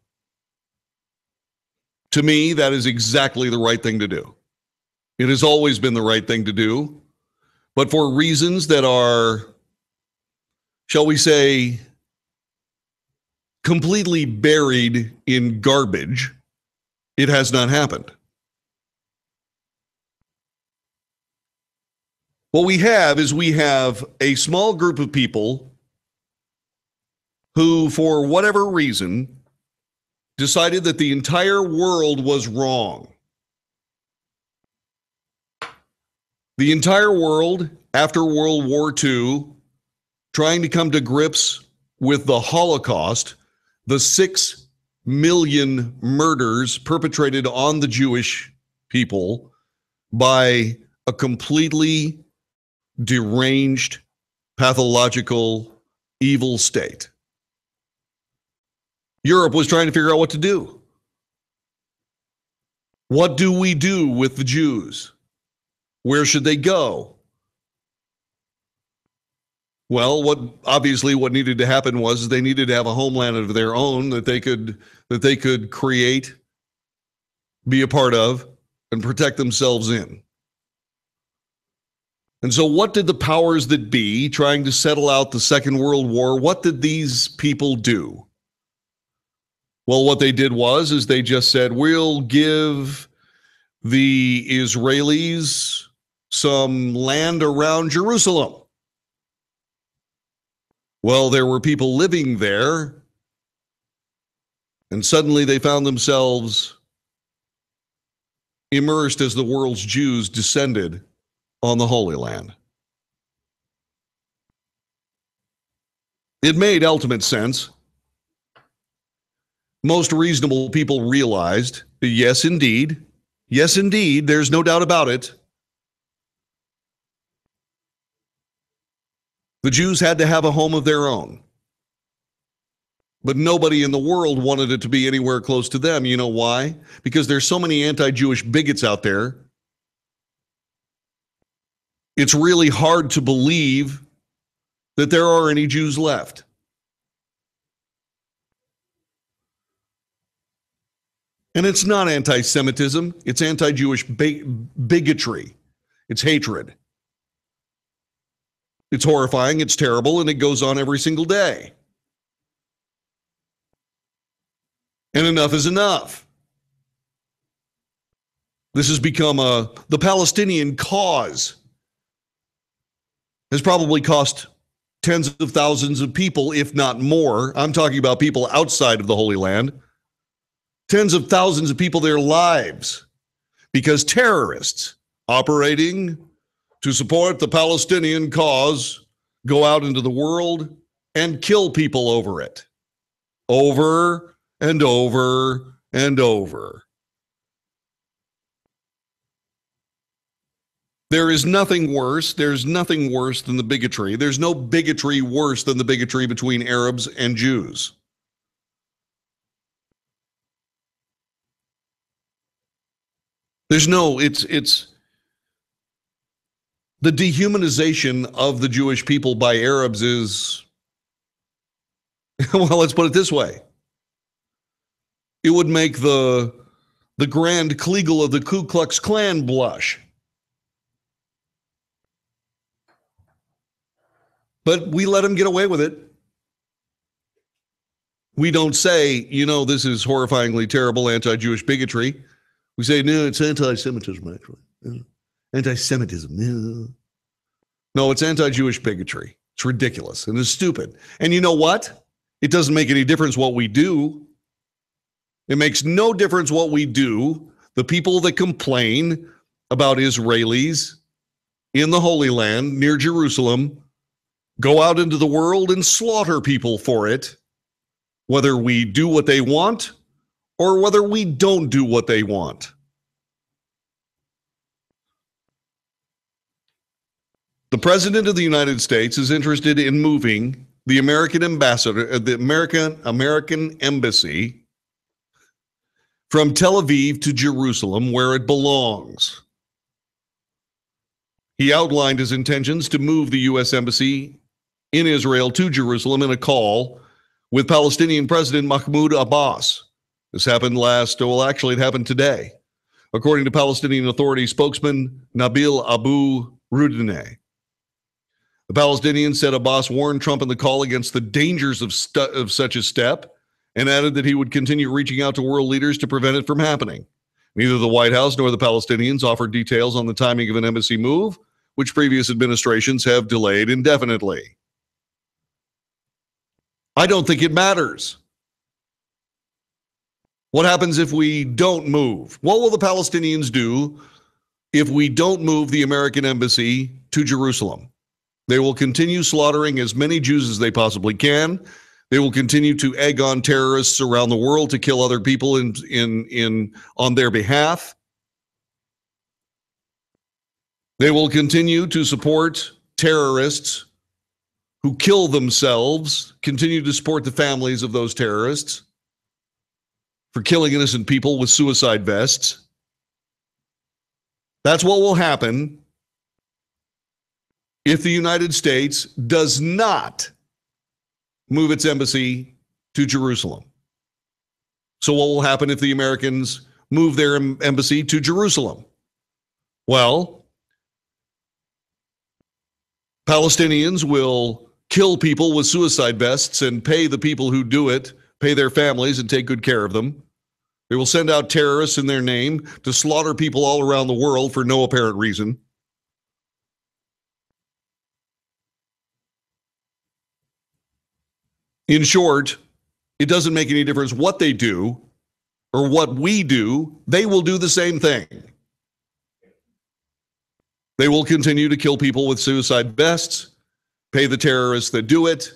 To me, that is exactly the right thing to do. It has always been the right thing to do, but for reasons that are, shall we say, completely buried in garbage, it has not happened. What we have is a small group of people who, for whatever reason, decided that the entire world was wrong. The entire world, after World War II, trying to come to grips with the Holocaust, the 6 million murders perpetrated on the Jewish people by a completely deranged, pathological, evil state. Europe was trying to figure out what to do. What do we do with the Jews? Where should they go? Well, what needed to happen was they needed to have a homeland of their own that they could create, be a part of, and protect themselves in. And so what did the powers that be, trying to settle out the Second World War, what did these people do? Well, what they did is they just said, we'll give the Israelis some land around Jerusalem. Well, there were people living there, and suddenly they found themselves immersed as the world's Jews descended on the Holy Land. It made ultimate sense. Most reasonable people realized, yes, indeed, there's no doubt about it. The Jews had to have a home of their own. But nobody in the world wanted it to be anywhere close to them. You know why? Because there's so many anti-Jewish bigots out there. It's really hard to believe that there are any Jews left. And it's not anti-Semitism. It's anti-Jewish bigotry. It's hatred. It's horrifying, it's terrible, and it goes on every single day. And enough is enough. This has become the Palestinian cause has probably cost tens of thousands of people, if not more. I'm talking about people outside of the Holy Land. Tens of thousands of people their lives because terrorists operating to support the Palestinian cause go out into the world and kill people over it. Over and over and over. There's nothing worse than the bigotry. There's no bigotry worse than the bigotry between Arabs and Jews. It's the dehumanization of the Jewish people by Arabs is, well, let's put it this way. It would make the Grand Kleagle of the Ku Klux Klan blush. But we let them get away with it. We don't say, this is horrifyingly terrible anti-Jewish bigotry. We say, no, it's anti-Semitism, actually. Anti-Semitism. No, it's anti-Jewish bigotry. It's ridiculous and it's stupid. And you know what? It doesn't make any difference what we do. It makes no difference what we do. The people that complain about Israelis in the Holy Land near Jerusalem go out into the world and slaughter people for it, whether we do what they want or whether we don't do what they want. The President of the United States is interested in moving the American ambassador, the American embassy from Tel Aviv to Jerusalem, where it belongs. He outlined his intentions to move the U.S. embassy in Israel to Jerusalem in a call with Palestinian President Mahmoud Abbas. This happened it happened today, according to Palestinian Authority spokesman Nabil Abu Rudineh. The Palestinians said Abbas warned Trump in the call against the dangers of such a step and added that he would continue reaching out to world leaders to prevent it from happening. Neither the White House nor the Palestinians offered details on the timing of an embassy move, which previous administrations have delayed indefinitely. I don't think it matters. What happens if we don't move? What will the Palestinians do if we don't move the American embassy to Jerusalem? They will continue slaughtering as many Jews as they possibly can. They will continue to egg on terrorists around the world to kill other people on their behalf. They will continue to support terrorists who kill themselves, continue to support the families of those terrorists for killing innocent people with suicide vests. That's what will happen if the United States does not move its embassy to Jerusalem. So what will happen if the Americans move their embassy to Jerusalem? Well, Palestinians will kill people with suicide vests and pay the people who do it, pay their families and take good care of them. They will send out terrorists in their name to slaughter people all around the world for no apparent reason. In short, it doesn't make any difference what they do or what we do. They will do the same thing. They will continue to kill people with suicide vests, pay the terrorists that do it,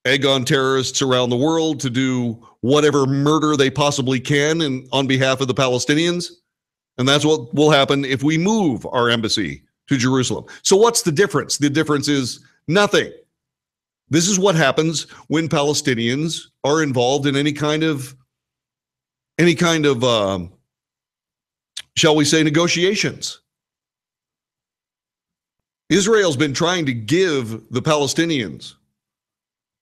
egg on terrorists around the world to do whatever murder they possibly can on behalf of the Palestinians. And that's what will happen if we move our embassy to Jerusalem. So what's the difference? The difference is nothing. This is what happens when Palestinians are involved in any kind of, shall we say, negotiations. Israel's been trying to give the Palestinians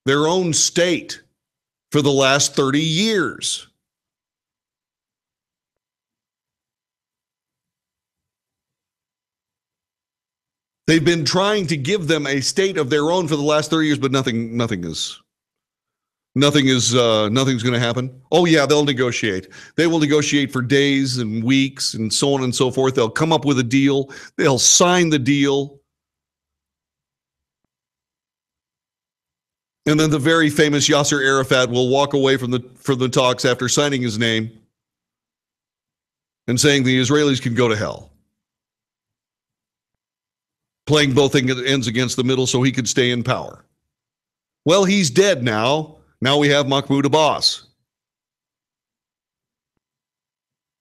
their own state for the last 30 years. They've been trying to give them a state of their own for the last 30 years, but nothing's going to happen. Oh yeah, they'll negotiate. They will negotiate for days and weeks and so on and so forth. They'll come up with a deal. They'll sign the deal. And then the very famous Yasser Arafat will walk away from the talks after signing his name and saying the Israelis can go to hell. Playing both ends against the middle so he could stay in power. Well, he's dead now. Now we have Mahmoud Abbas,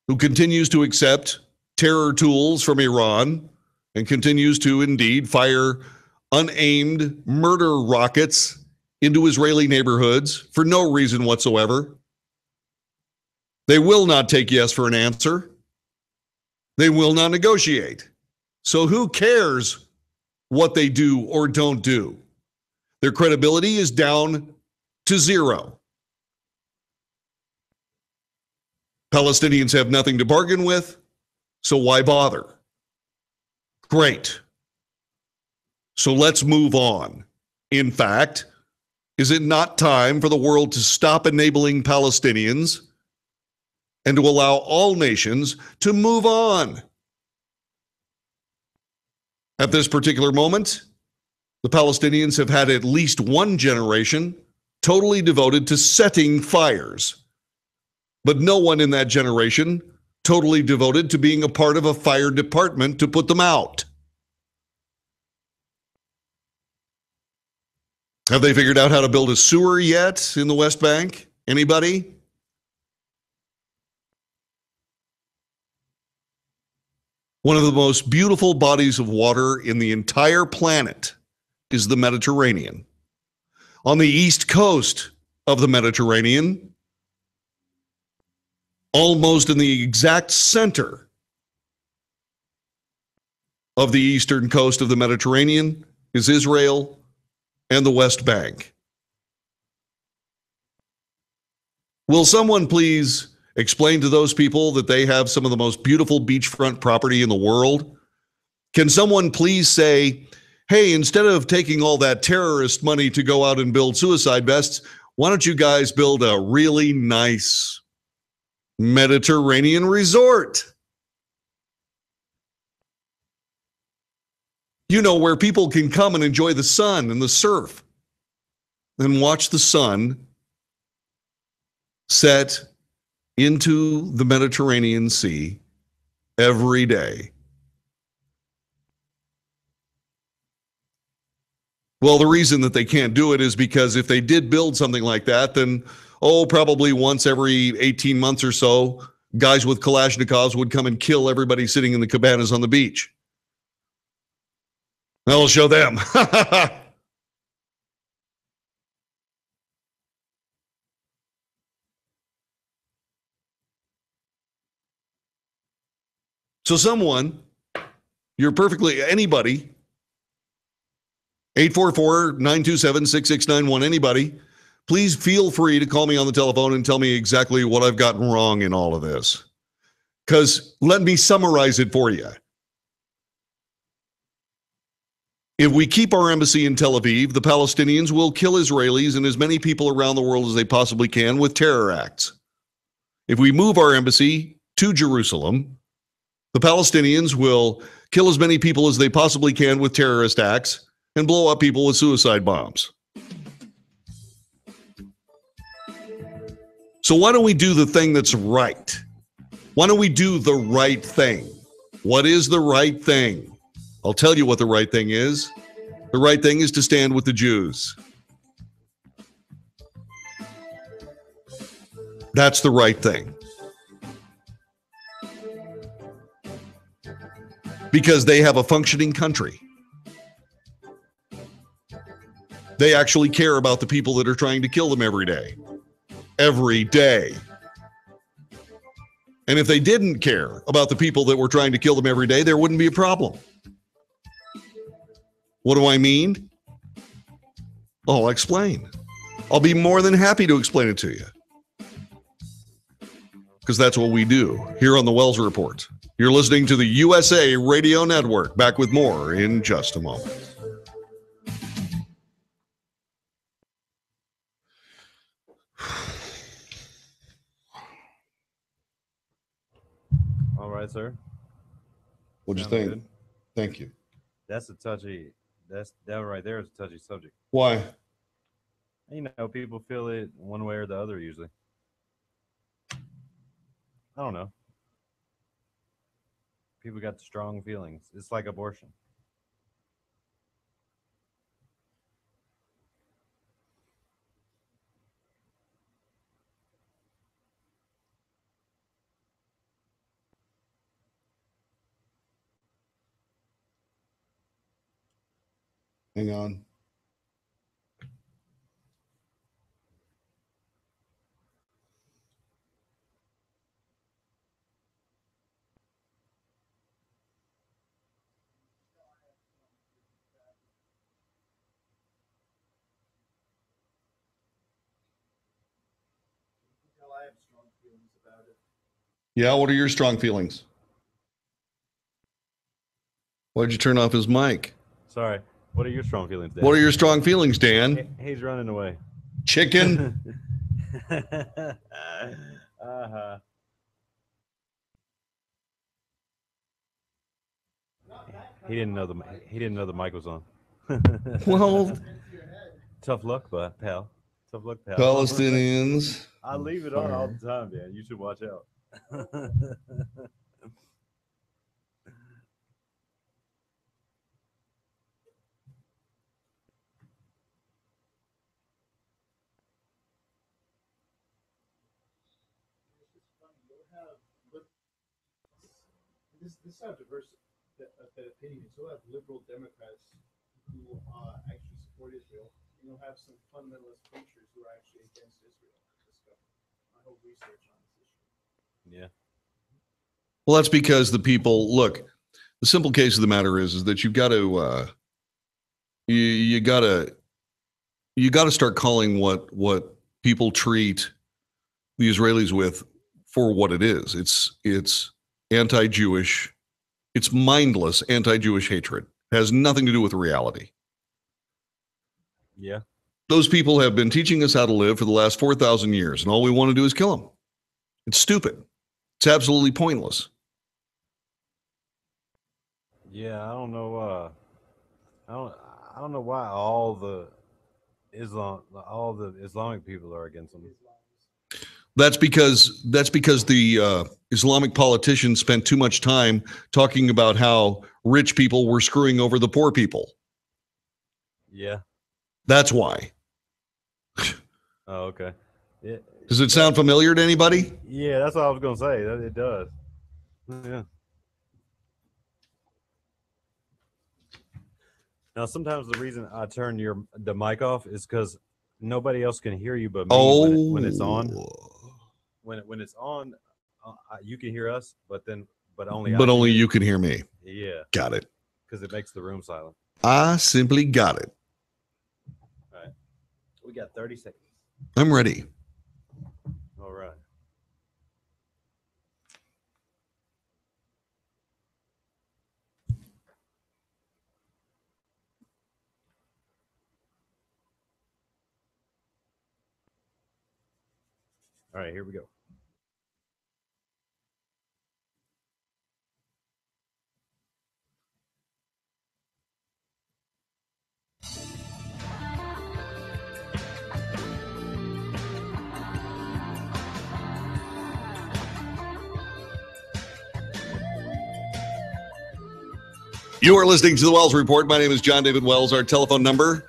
who continues to accept terror tools from Iran and continues to indeed fire unaimed murder rockets into Israeli neighborhoods for no reason whatsoever. They will not take yes for an answer. They will not negotiate. So who cares what they do or don't do? Their credibility is down to zero. Palestinians have nothing to bargain with, so why bother? Great. So let's move on. In fact, is it not time for the world to stop enabling Palestinians and to allow all nations to move on? At this particular moment, the Palestinians have had at least one generation totally devoted to setting fires, but no one in that generation totally devoted to being a part of a fire department to put them out. Have they figured out how to build a sewer yet in the West Bank? Anybody? One of the most beautiful bodies of water in the entire planet is the Mediterranean. On the east coast of the Mediterranean, almost in the exact center of the eastern coast of the Mediterranean, is Israel and the West Bank. Will someone please explain to those people that they have some of the most beautiful beachfront property in the world? Can someone please say, hey, instead of taking all that terrorist money to go out and build suicide vests, why don't you guys build a really nice Mediterranean resort? You know, where people can come and enjoy the sun and the surf and watch the sun set into the Mediterranean Sea every day. Well, the reason that they can't do it is because if they did build something like that, then, probably once every 18 months or so, guys with Kalashnikovs would come and kill everybody sitting in the cabanas on the beach. I'll show them. So anybody, 844-927-6691, anybody, please feel free to call me on the telephone and tell me exactly what I've gotten wrong in all of this. Because let me summarize it for you. If we keep our embassy in Tel Aviv, the Palestinians will kill Israelis and as many people around the world as they possibly can with terror acts. If we move our embassy to Jerusalem, the Palestinians will kill as many people as they possibly can with terrorist acts and blow up people with suicide bombs. So why don't we do the thing that's right? Why don't we do the right thing? What is the right thing? I'll tell you what the right thing is. The right thing is to stand with the Jews. That's the right thing. Because they have a functioning country. They actually care about the people that are trying to kill them every day. Every day. And if they didn't care about the people that were trying to kill them every day, there wouldn't be a problem. What do I mean? I'll explain. I'll be more than happy to explain it to you. Because that's what we do here on the Wells Report. You're listening to the USA Radio Network. Back with more in just a moment. All right, sir. What'd you Sounds think? good. Thank you. That right there is a touchy subject. Why? You know, people feel it one way or the other usually. I don't know. People got strong feelings. It's like abortion. Hang on. Yeah, what are your strong feelings? Why'd you turn off his mic? Sorry. What are your strong feelings, Dan? What are your strong feelings, Dan? He's running away. Chicken? Uh-huh. He didn't know the mic was on. Well, tough luck, pal. Tough luck, pal. Palestinians. I leave it on all the time, Dan. You should watch out. This have diverse opinions. You'll have liberal Democrats who actually support Israel, and you'll have some fundamentalist preachers who are actually against Israel. My whole research on this issue. Yeah. Well, that's because the people look. The simple case of the matter is that you've got to you got to start calling what people treat the Israelis with for what it is. It's anti-Jewish. It's mindless anti-Jewish hatred. It has nothing to do with reality. Yeah. Those people have been teaching us how to live for the last 4,000 years, and all we want to do is kill them. It's stupid. It's absolutely pointless. Yeah, I don't know. I don't know why all the Islamic people are against them. That's because the Islamic politicians spent too much time talking about how rich people were screwing over the poor people. Yeah. That's why. Oh, okay. Yeah, Does it sound familiar to anybody? yeah, that's what I was gonna say. That it does. Yeah. Now, sometimes the reason I turn the mic off is because nobody else can hear you but me when it's on. When it's on, you can hear us, but only only you can hear me. Yeah, Got it. because it makes the room silent. I simply got it. All right, we got 30 seconds. I'm ready. All right. All right, here we go. You are listening to the Wells Report. My name is John David Wells. Our telephone number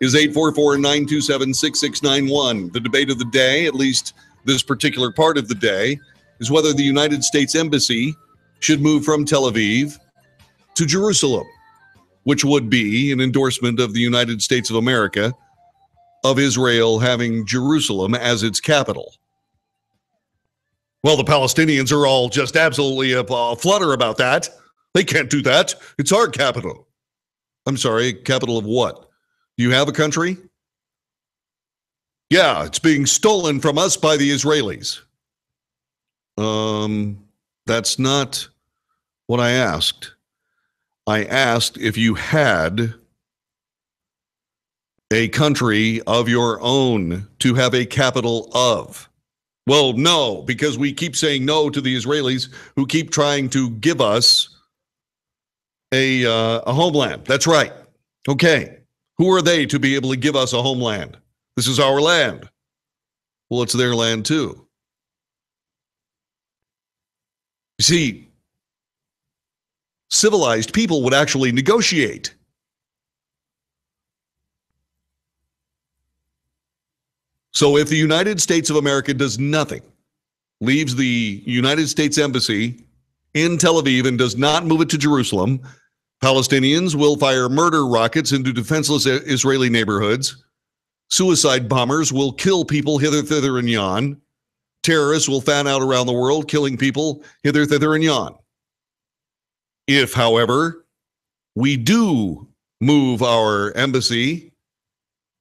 is 844-927-6691. The debate of the day, at least this particular part of the day, is whether the United States Embassy should move from Tel Aviv to Jerusalem, which would be an endorsement of the United States of America, of Israel having Jerusalem as its capital. Well, the Palestinians are all just absolutely flutter about that. They can't do that. It's our capital. I'm sorry, capital of what? Do you have a country? Yeah, it's being stolen from us by the Israelis. That's not what I asked. I asked if you had a country of your own to have a capital of. Well, no, because we keep saying no to the Israelis who keep trying to give us a homeland. That's right. Okay. Who are they to be able to give us a homeland? This is our land. Well, it's their land too. You see, civilized people would actually negotiate. So if the United States of America does nothing, leaves the United States Embassy in Tel Aviv and does not move it to Jerusalem, Palestinians will fire murder rockets into defenseless Israeli neighborhoods. Suicide bombers will kill people hither, thither, and yon. Terrorists will fan out around the world, killing people hither, thither, and yon. If, however, we do move our embassy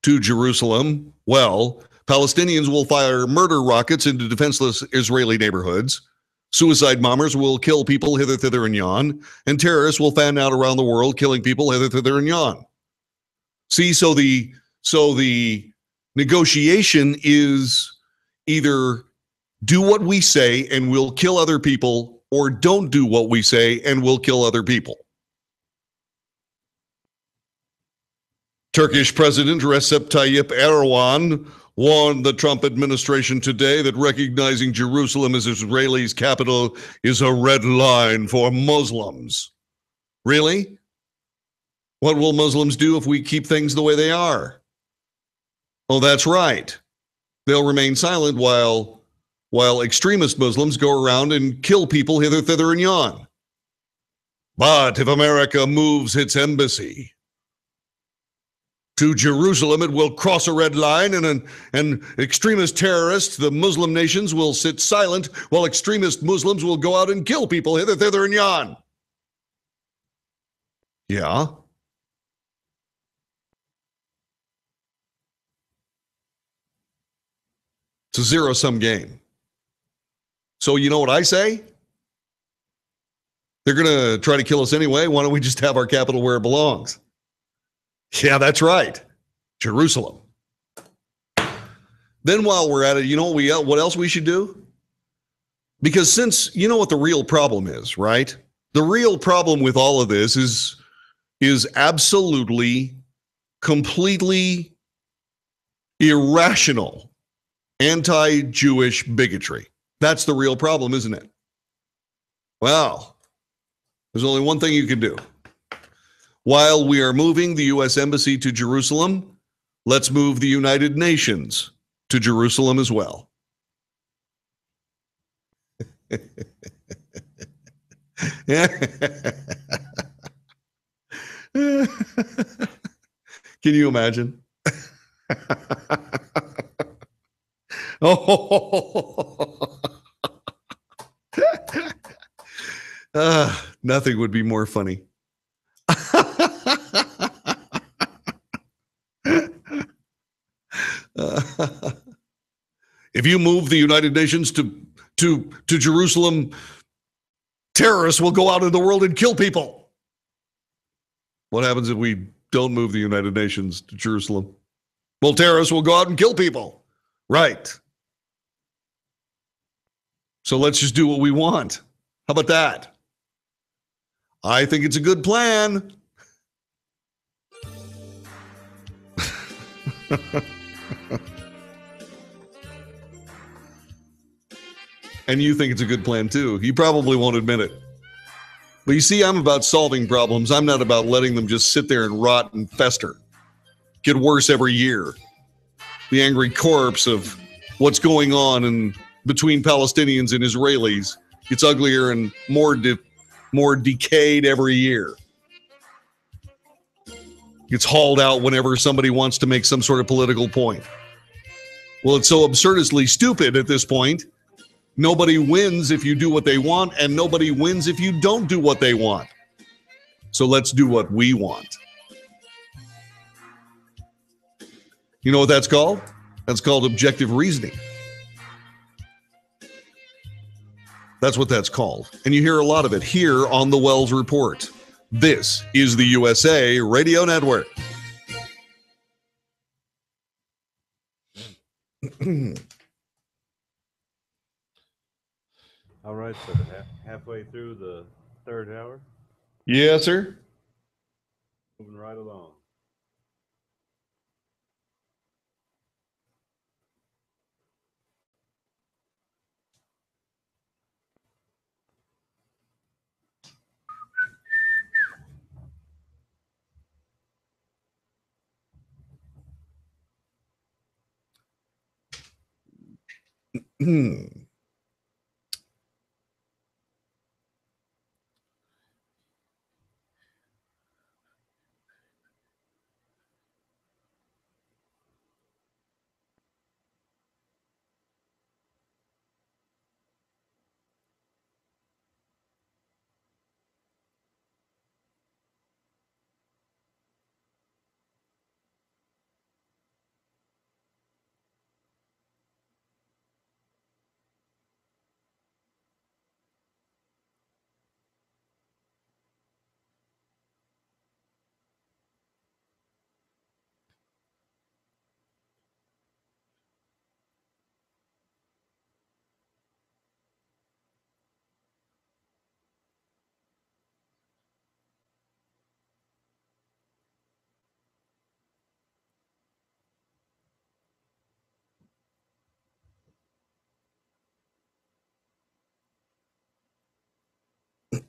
to Jerusalem, well, Palestinians will fire murder rockets into defenseless Israeli neighborhoods. Suicide bombers will kill people hither, thither, and yon, and terrorists will fan out around the world, killing people hither, thither, and yon. See, so the negotiation is either do what we say and we'll kill other people, or don't do what we say and we'll kill other people. Turkish President Recep Tayyip Erdogan warned the Trump administration today that recognizing Jerusalem as Israel's capital is a red line for Muslims. Really? What will Muslims do if we keep things the way they are? Oh, that's right. They'll remain silent while extremist Muslims go around and kill people hither, thither, and yon. But if America moves its embassy to Jerusalem, it will cross a red line, and extremist terrorists, the Muslim nations, will sit silent while extremist Muslims will go out and kill people hither, thither, and yon. Yeah. It's a zero-sum game. So you know what I say? They're going to try to kill us anyway. Why don't we just have our capital where it belongs? Yeah, that's right. Jerusalem. Then while we're at it, you know what else we should do? Because since you know what the real problem is, right? The real problem with all of this is absolutely, completely irrational anti-Jewish bigotry. That's the real problem, isn't it? Well, there's only one thing you can do. While we are moving the U.S. Embassy to Jerusalem, let's move the United Nations to Jerusalem as well. Can you imagine? Oh, nothing would be more funny. If you move the United Nations to Jerusalem, terrorists will go out in the world and kill people. What happens if we don't move the United Nations to Jerusalem? Well, terrorists will go out and kill people. Right. So let's just do what we want. How about that? I think it's a good plan. And you think it's a good plan too. You probably won't admit it. But you see, I'm about solving problems. I'm not about letting them just sit there and rot and fester. Get worse every year. The angry corpse of what's going on between Palestinians and Israelis gets uglier and more decayed every year. Gets hauled out whenever somebody wants to make some sort of political point. Well, it's so absurdly stupid at this point. Nobody wins if you do what they want, and nobody wins if you don't do what they want. So let's do what we want. You know what that's called? That's called objective reasoning. That's what that's called. And you hear a lot of it here on the Wells Report. This is the USA Radio Network. All right, so halfway through the third hour. Yes, sir. Moving right along.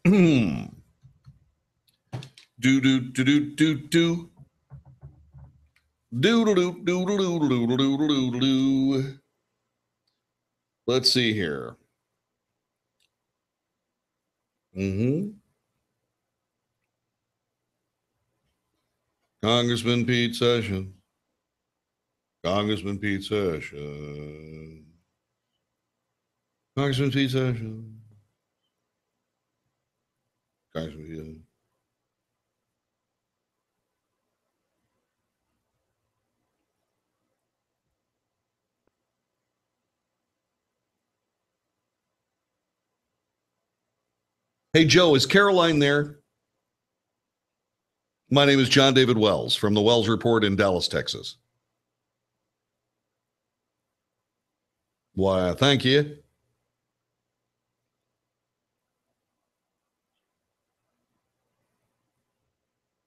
Do do do do do do do do do do do do do do do. Let's see here. Congressman Pete Sessions. Congressman Pete Sessions. Congressman Pete Sessions. Congressman Pete Sessions. Hey, Joe, is Caroline there? My name is John David Wells from the Wells Report in Dallas, Texas. Why, thank you.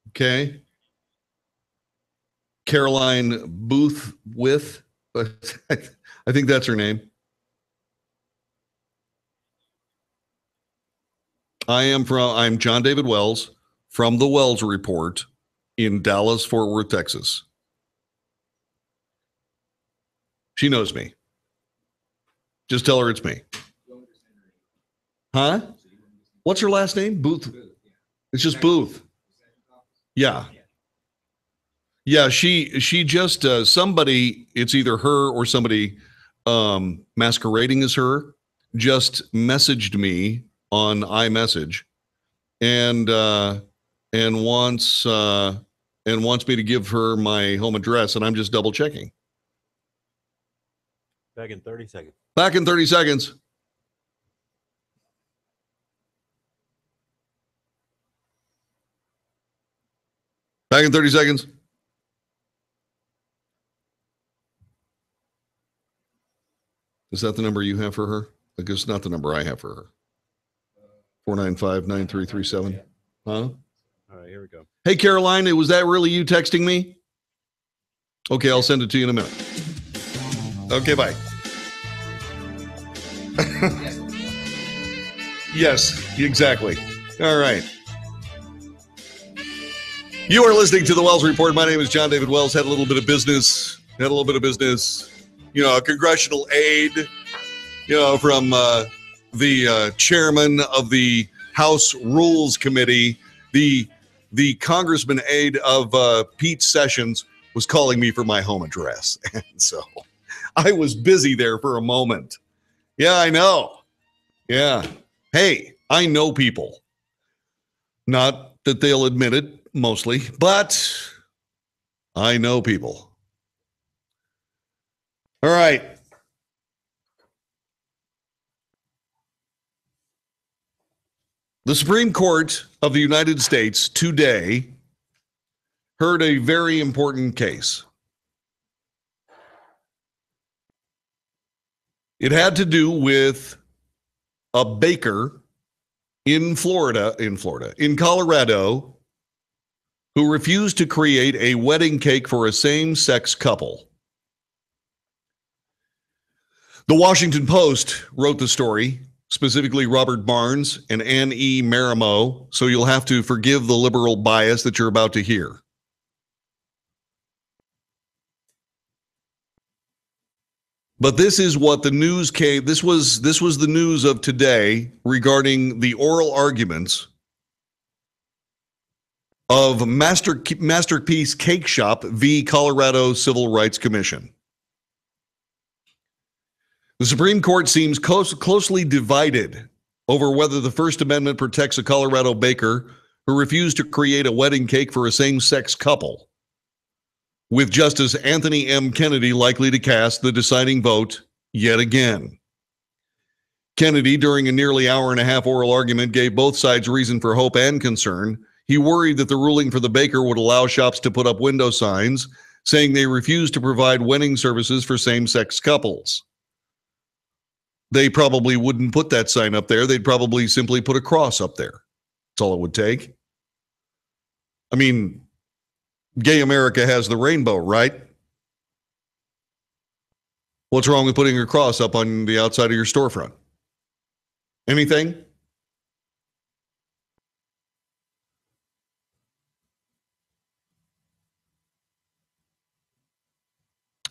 Okay. Caroline Booth with, I think that's her name. I'm John David Wells from the Wells Report in Dallas, Fort Worth, Texas. She knows me. Just tell her it's me. Huh? What's her last name? Booth. It's just Booth. Yeah. Yeah, she just somebody, it's either her or somebody masquerading as her, just messaged me on iMessage and wants me to give her my home address, and I'm just double checking. Back in 30 seconds. Back in 30 seconds. Back in 30 seconds. Is that the number you have for her? I guess not the number I have for her. 495-9337. Huh? All right, here we go. Hey, Caroline, was that really you texting me? Okay, I'll send it to you in a minute. Okay, bye. Yes, exactly. All right. You are listening to the Wells Report. My name is John David Wells. Had a little bit of business. You know, a congressional aide, from the chairman of the House Rules Committee, the congressman aide of Pete Sessions was calling me for my home address. And so I was busy there for a moment. Yeah, I know. Yeah. Hey, I know people. Not that they'll admit it mostly, but I know people. All right. The Supreme Court of the United States today heard a very important case. It had to do with a baker in Colorado, who refused to create a wedding cake for a same-sex couple. The Washington Post wrote the story, specifically Robert Barnes and Ann E. Marimo, so you'll have to forgive the liberal bias that you're about to hear. But this is what the news came. This was the news of today regarding the oral arguments of Masterpiece Cake Shop v. Colorado Civil Rights Commission. The Supreme Court seems closely divided over whether the First Amendment protects a Colorado baker who refused to create a wedding cake for a same-sex couple, with Justice Anthony M. Kennedy likely to cast the deciding vote yet again. Kennedy, during a nearly hour-and-a-half oral argument, gave both sides reason for hope and concern. He worried that the ruling for the baker would allow shops to put up window signs saying they refuse to provide wedding services for same-sex couples. They probably wouldn't put that sign up there. They'd probably simply put a cross up there. That's all it would take. I mean, gay America has the rainbow, right? What's wrong with putting a cross up on the outside of your storefront? Anything?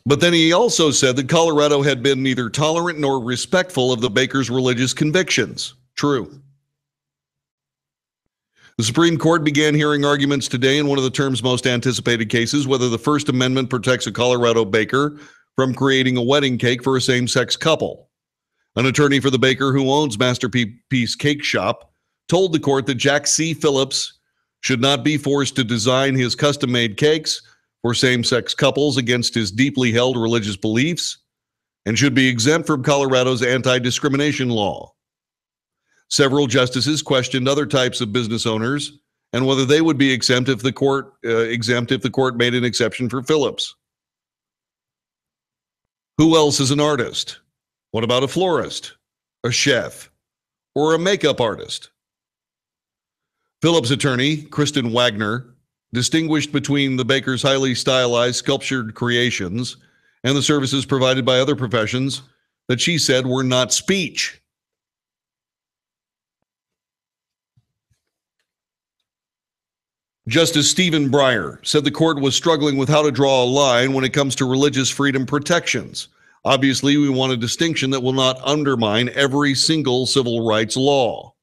But then he also said that Colorado had been neither tolerant nor respectful of the baker's religious convictions. True. The Supreme Court began hearing arguments today in one of the term's most anticipated cases, whether the First Amendment protects a Colorado baker from creating a wedding cake for a same-sex couple. An attorney for the baker who owns Masterpiece Cake Shop told the court that Jack C. Phillips should not be forced to design his custom-made cakes for same-sex couples against his deeply held religious beliefs and should be exempt from Colorado's anti-discrimination law. Several justices questioned other types of business owners and whether they would be exempt if the court made an exception for Phillips. Who else is an artist? What about a florist, a chef, or a makeup artist? Phillips' attorney, Kristen Wagner, distinguished between the baker's highly stylized sculptured creations and the services provided by other professions that she said were not speech. Justice Stephen Breyer said the court was struggling with how to draw a line when it comes to religious freedom protections. Obviously, we want a distinction that will not undermine every single civil rights law.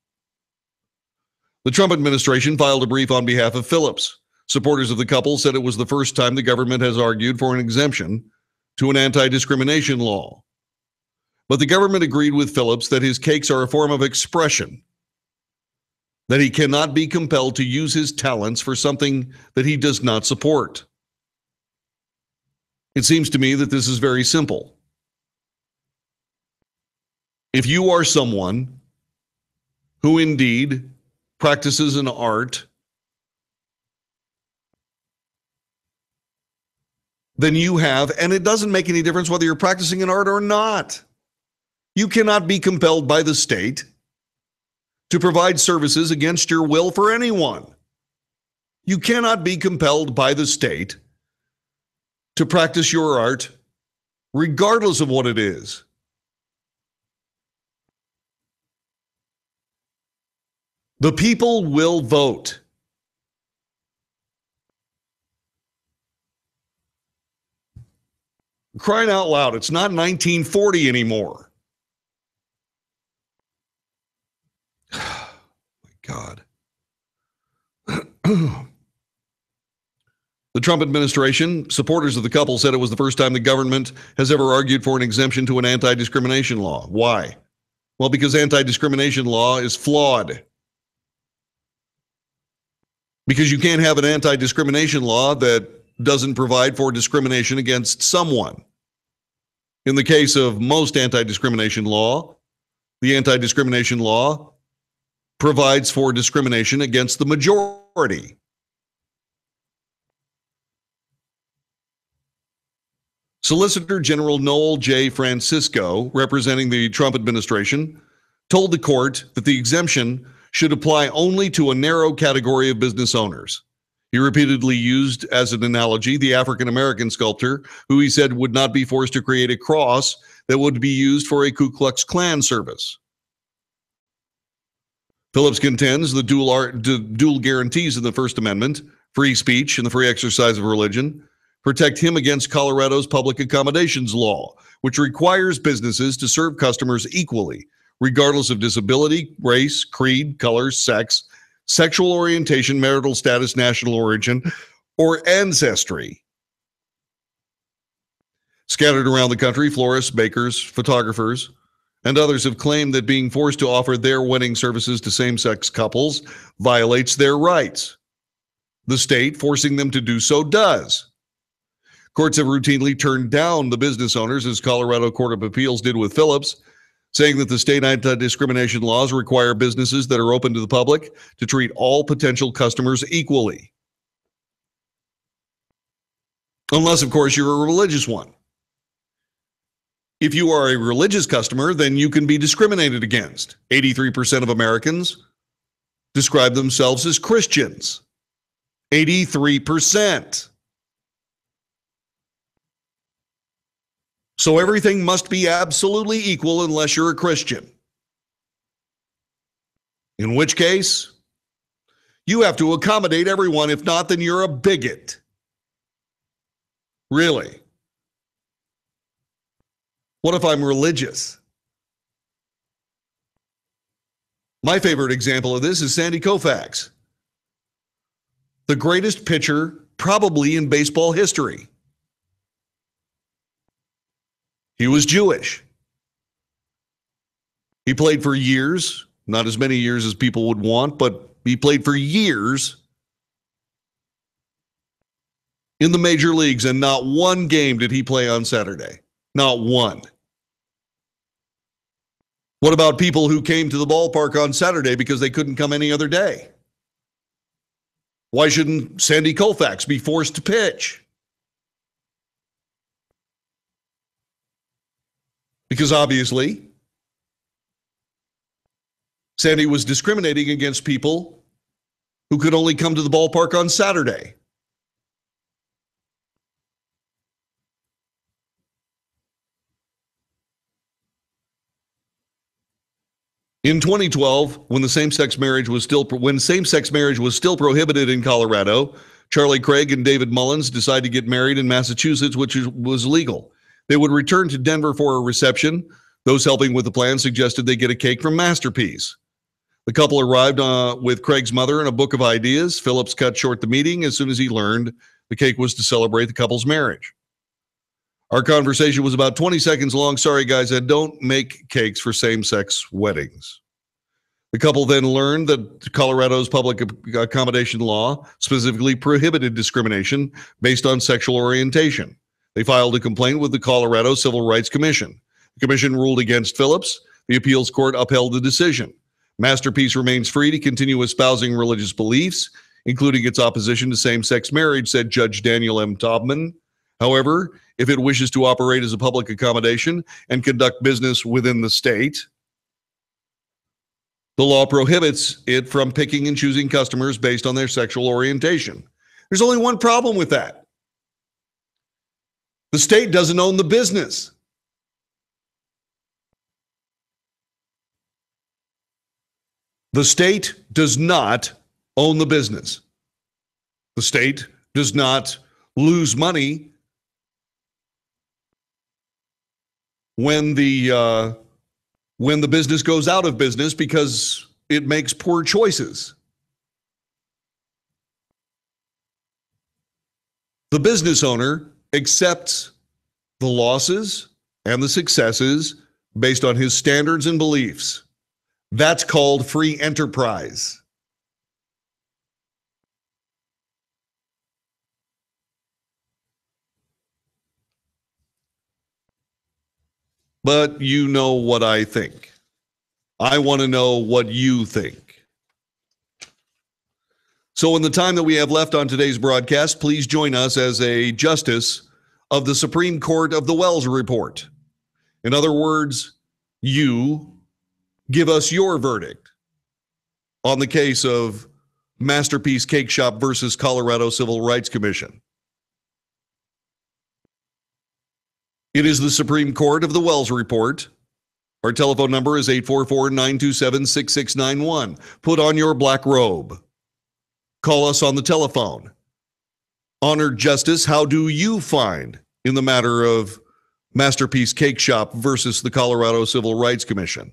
The Trump administration filed a brief on behalf of Phillips. Supporters of the couple said it was the first time the government has argued for an exemption to an anti-discrimination law. But the government agreed with Phillips that his cakes are a form of expression, that he cannot be compelled to use his talents for something that he does not support. It seems to me that this is very simple. If you are someone who indeed practices an art, then you have, and it doesn't make any difference whether you're practicing an art or not. You cannot be compelled by the state to provide services against your will for anyone. You cannot be compelled by the state to practice your art regardless of what it is. The people will vote. Crying out loud, it's not 1940 anymore. My God. The Trump administration, supporters of the couple, said it was the first time the government has ever argued for an exemption to an anti-discrimination law. Why? Well, because anti-discrimination law is flawed. Because you can't have an anti-discrimination law that doesn't provide for discrimination against someone. In the case of most anti-discrimination law, the anti-discrimination law provides for discrimination against the majority. Solicitor General Noel J. Francisco, representing the Trump administration, told the court that the exemption should apply only to a narrow category of business owners. He repeatedly used as an analogy the African-American sculptor who he said would not be forced to create a cross that would be used for a Ku Klux Klan service. Phillips contends the dual guarantees of the First Amendment, free speech and the free exercise of religion, protect him against Colorado's public accommodations law, which requires businesses to serve customers equally, regardless of disability, race, creed, color, sex, sexual orientation, marital status, national origin, or ancestry. Scattered around the country, florists, bakers, photographers, and others have claimed that being forced to offer their wedding services to same-sex couples violates their rights. The state forcing them to do so does. Courts have routinely turned down the business owners, as Colorado Court of Appeals did with Phillips, saying that the state anti-discrimination laws require businesses that are open to the public to treat all potential customers equally. Unless, of course, you're a religious one. If you are a religious customer, then you can be discriminated against. 83% of Americans describe themselves as Christians. 83%. So everything must be absolutely equal unless you're a Christian. In which case, you have to accommodate everyone. If not, then you're a bigot. Really? What if I'm religious? My favorite example of this is Sandy Koufax, the greatest pitcher probably in baseball history. He was Jewish. He played for years, not as many years as people would want, but he played for years in the major leagues, and not one game did he play on Saturday. Not one. What about people who came to the ballpark on Saturday because they couldn't come any other day? Why shouldn't Sandy Koufax be forced to pitch? Because obviously, Sandy was discriminating against people who could only come to the ballpark on Saturday. In 2012, when same-sex marriage was still prohibited in Colorado, Charlie Craig and David Mullins decided to get married in Massachusetts, which was legal. They would return to Denver for a reception. Those helping with the plan suggested they get a cake from Masterpiece. The couple arrived with Craig's mother and a book of ideas. Phillips cut short the meeting as soon as he learned the cake was to celebrate the couple's marriage. Our conversation was about 20 seconds long. Sorry, guys, I don't make cakes for same-sex weddings. The couple then learned that Colorado's public accommodation law specifically prohibited discrimination based on sexual orientation. They filed a complaint with the Colorado Civil Rights Commission. The commission ruled against Phillips. The appeals court upheld the decision. Masterpiece remains free to continue espousing religious beliefs, including its opposition to same-sex marriage, said Judge Daniel M. Taubman. However, if it wishes to operate as a public accommodation and conduct business within the state, the law prohibits it from picking and choosing customers based on their sexual orientation. There's only one problem with that. The state doesn't own the business. The state does not own the business. The state does not lose money when the business goes out of business because it makes poor choices. The business owner accepts the losses and the successes based on his standards and beliefs. That's called free enterprise. But you know what I think. I want to know what you think. So in the time that we have left on today's broadcast, please join us as a justice of the Supreme Court of the Wells Report. In other words, you give us your verdict on the case of Masterpiece Cake Shop versus Colorado Civil Rights Commission. It is the Supreme Court of the Wells Report. Our telephone number is 844-927-6691. Put on your black robe. Call us on the telephone. Honored Justice, how do you find in the matter of Masterpiece Cake Shop versus the Colorado Civil Rights Commission?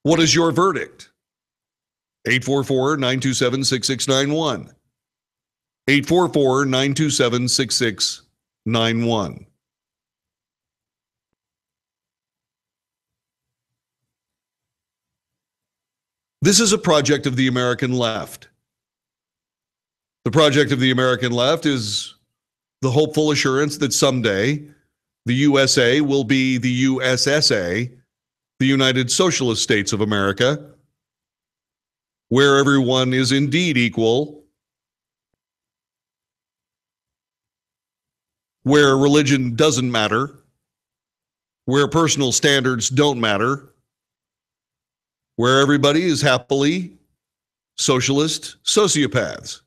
What is your verdict? 844-927-6691. 844-927-6691. This is a project of the American left. The project of the American left is the hopeful assurance that someday the USA will be the USSA, the United Socialist States of America, where everyone is indeed equal, where religion doesn't matter, where personal standards don't matter, where everybody is happily socialist sociopaths,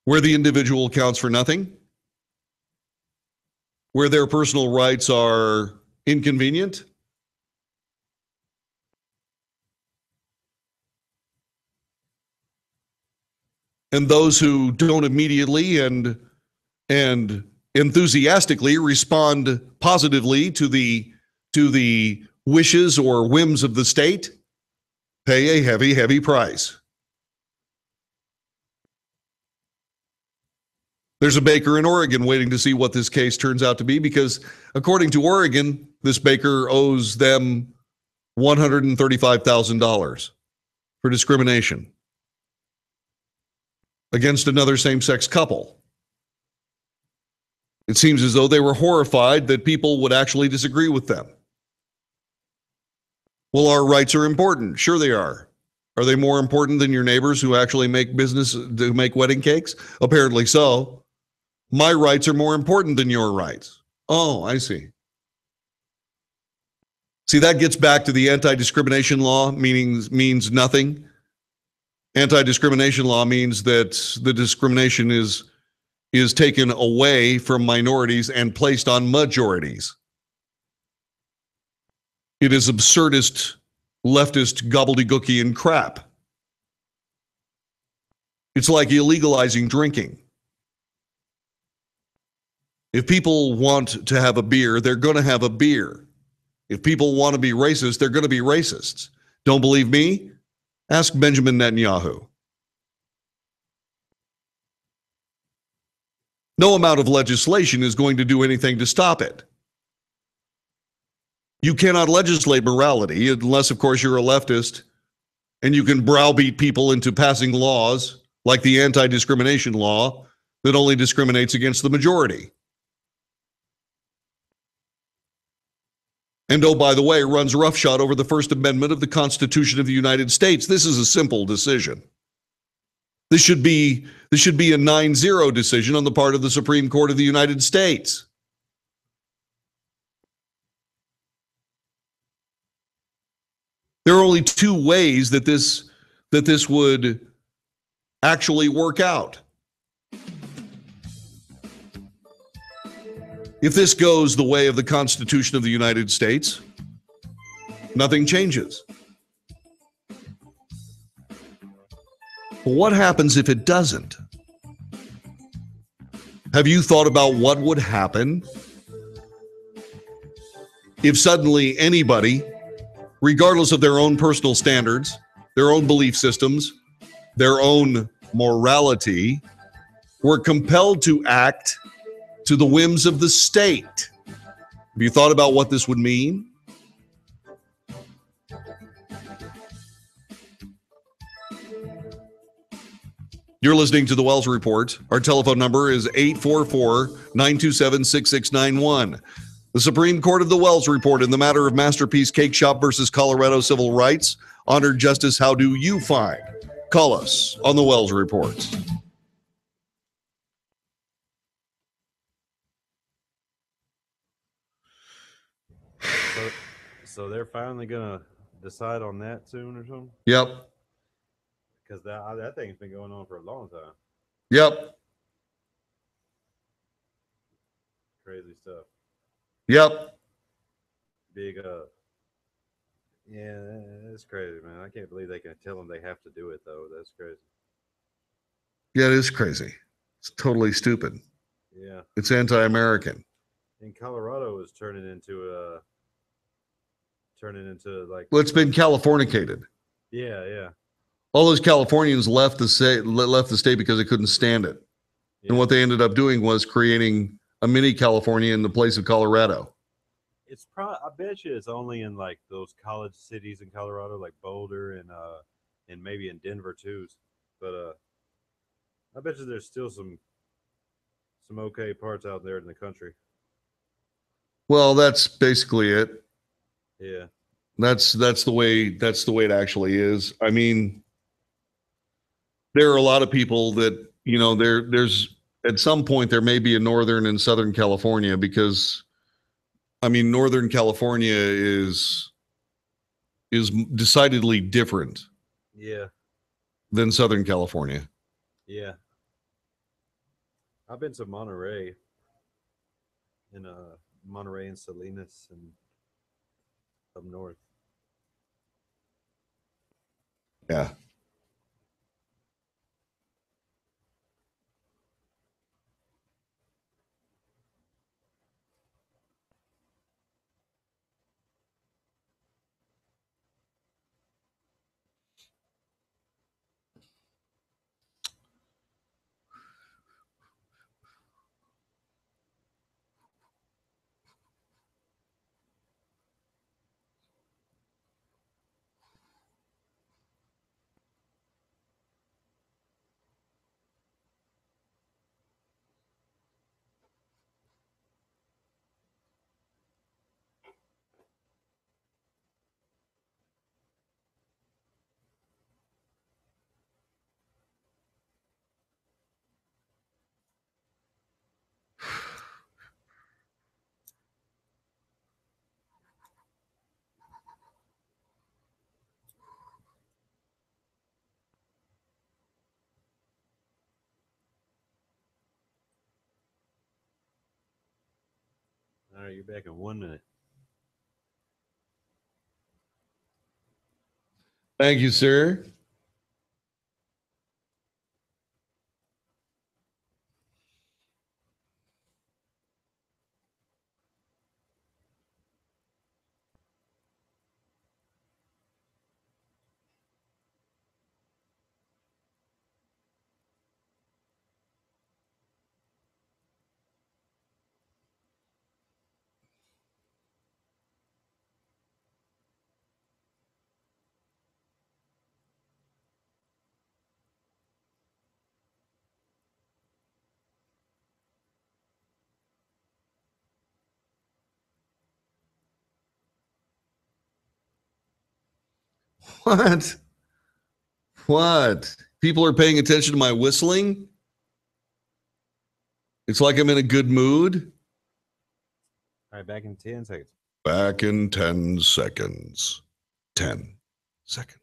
where the individual counts for nothing, where their personal rights are inconvenient, and those who don't immediately and enthusiastically respond positively to the wishes or whims of the state pay a heavy, heavy price. There's a baker in Oregon waiting to see what this case turns out to be because, according to Oregon, this baker owes them $135,000 for discrimination against another same-sex couple. It seems as though they were horrified that people would actually disagree with them. Well, our rights are important. Sure they are. Are they more important than your neighbors who actually make business, who make wedding cakes? Apparently so. My rights are more important than your rights. Oh, I see. See, that gets back to the anti-discrimination law, means nothing. Anti-discrimination law means that the discrimination is taken away from minorities and placed on majorities. It is absurdist, leftist gobbledygookian crap. It's like illegalizing drinking. If people want to have a beer, they're going to have a beer. If people want to be racist, they're going to be racists. Don't believe me? Ask Benjamin Netanyahu. No amount of legislation is going to do anything to stop it. You cannot legislate morality unless, of course, you're a leftist and you can browbeat people into passing laws like the anti-discrimination law that only discriminates against the majority. And oh, by the way, runs roughshod over the First Amendment of the Constitution of the United States. This is a simple decision. This should be a 9-0 decision on the part of the Supreme Court of the United States. There are only two ways that this would actually work out. If this goes the way of the Constitution of the United States, nothing changes. But what happens if it doesn't? Have you thought about what would happen if suddenly anybody, regardless of their own personal standards, their own belief systems, their own morality, were compelled to act to the whims of the state? Have you thought about what this would mean? You're listening to the Wells Report. Our telephone number is 844-927-6691. The Supreme Court of the Wells Report in the matter of Masterpiece Cake Shop versus Colorado Civil Rights. Honored Justice, how do you find? Call us on the Wells Report. So they're finally gonna decide on that soon or something? Yep. Because that thing's been going on for a long time. Yep. Crazy stuff. Yep. Big yeah, it's crazy, man. I can't believe they can tell them they have to do it though. That's crazy. Yeah, it is crazy. It's totally stupid. Yeah. It's anti-American. In Colorado is turning into like. Well, it's been Californicated. Yeah, yeah. All those Californians left the state because they couldn't stand it. Yeah. And what they ended up doing was creating a mini California in the place of Colorado. It's probably, I bet you it's only in like those college cities in Colorado, like Boulder and maybe in Denver too. But I bet you there's still some okay parts out there in the country. Well, that's basically it. Yeah. That's the way it actually is. I mean, there are a lot of people that, there's at some point there may be a Northern and Southern California, because I mean, Northern California is decidedly different. Yeah. Than Southern California. Yeah. I've been to Monterey and Salinas and up north. Yeah. All right, you're back in 1 minute. Thank you, sir. What? What? People are paying attention to my whistling? It's like I'm in a good mood. All right, back in 10 seconds. Back in 10 seconds. 10 seconds.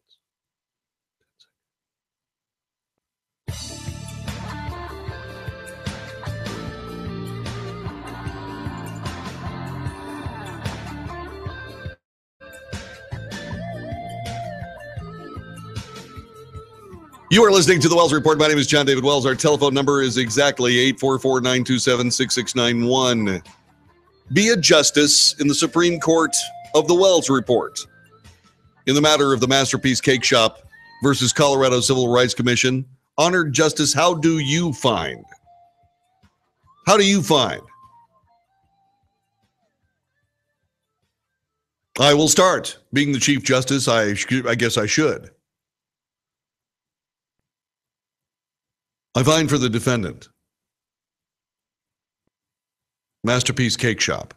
You are listening to the Wells Report. My name is John David Wells. Our telephone number is exactly 844-927-6691. Be a justice in the Supreme Court of the Wells Report. In the matter of the Masterpiece Cake Shop versus Colorado Civil Rights Commission, honored justice, how do you find? How do you find? I will start. Being the Chief Justice, I guess I should. I find for the defendant, Masterpiece Cake Shop.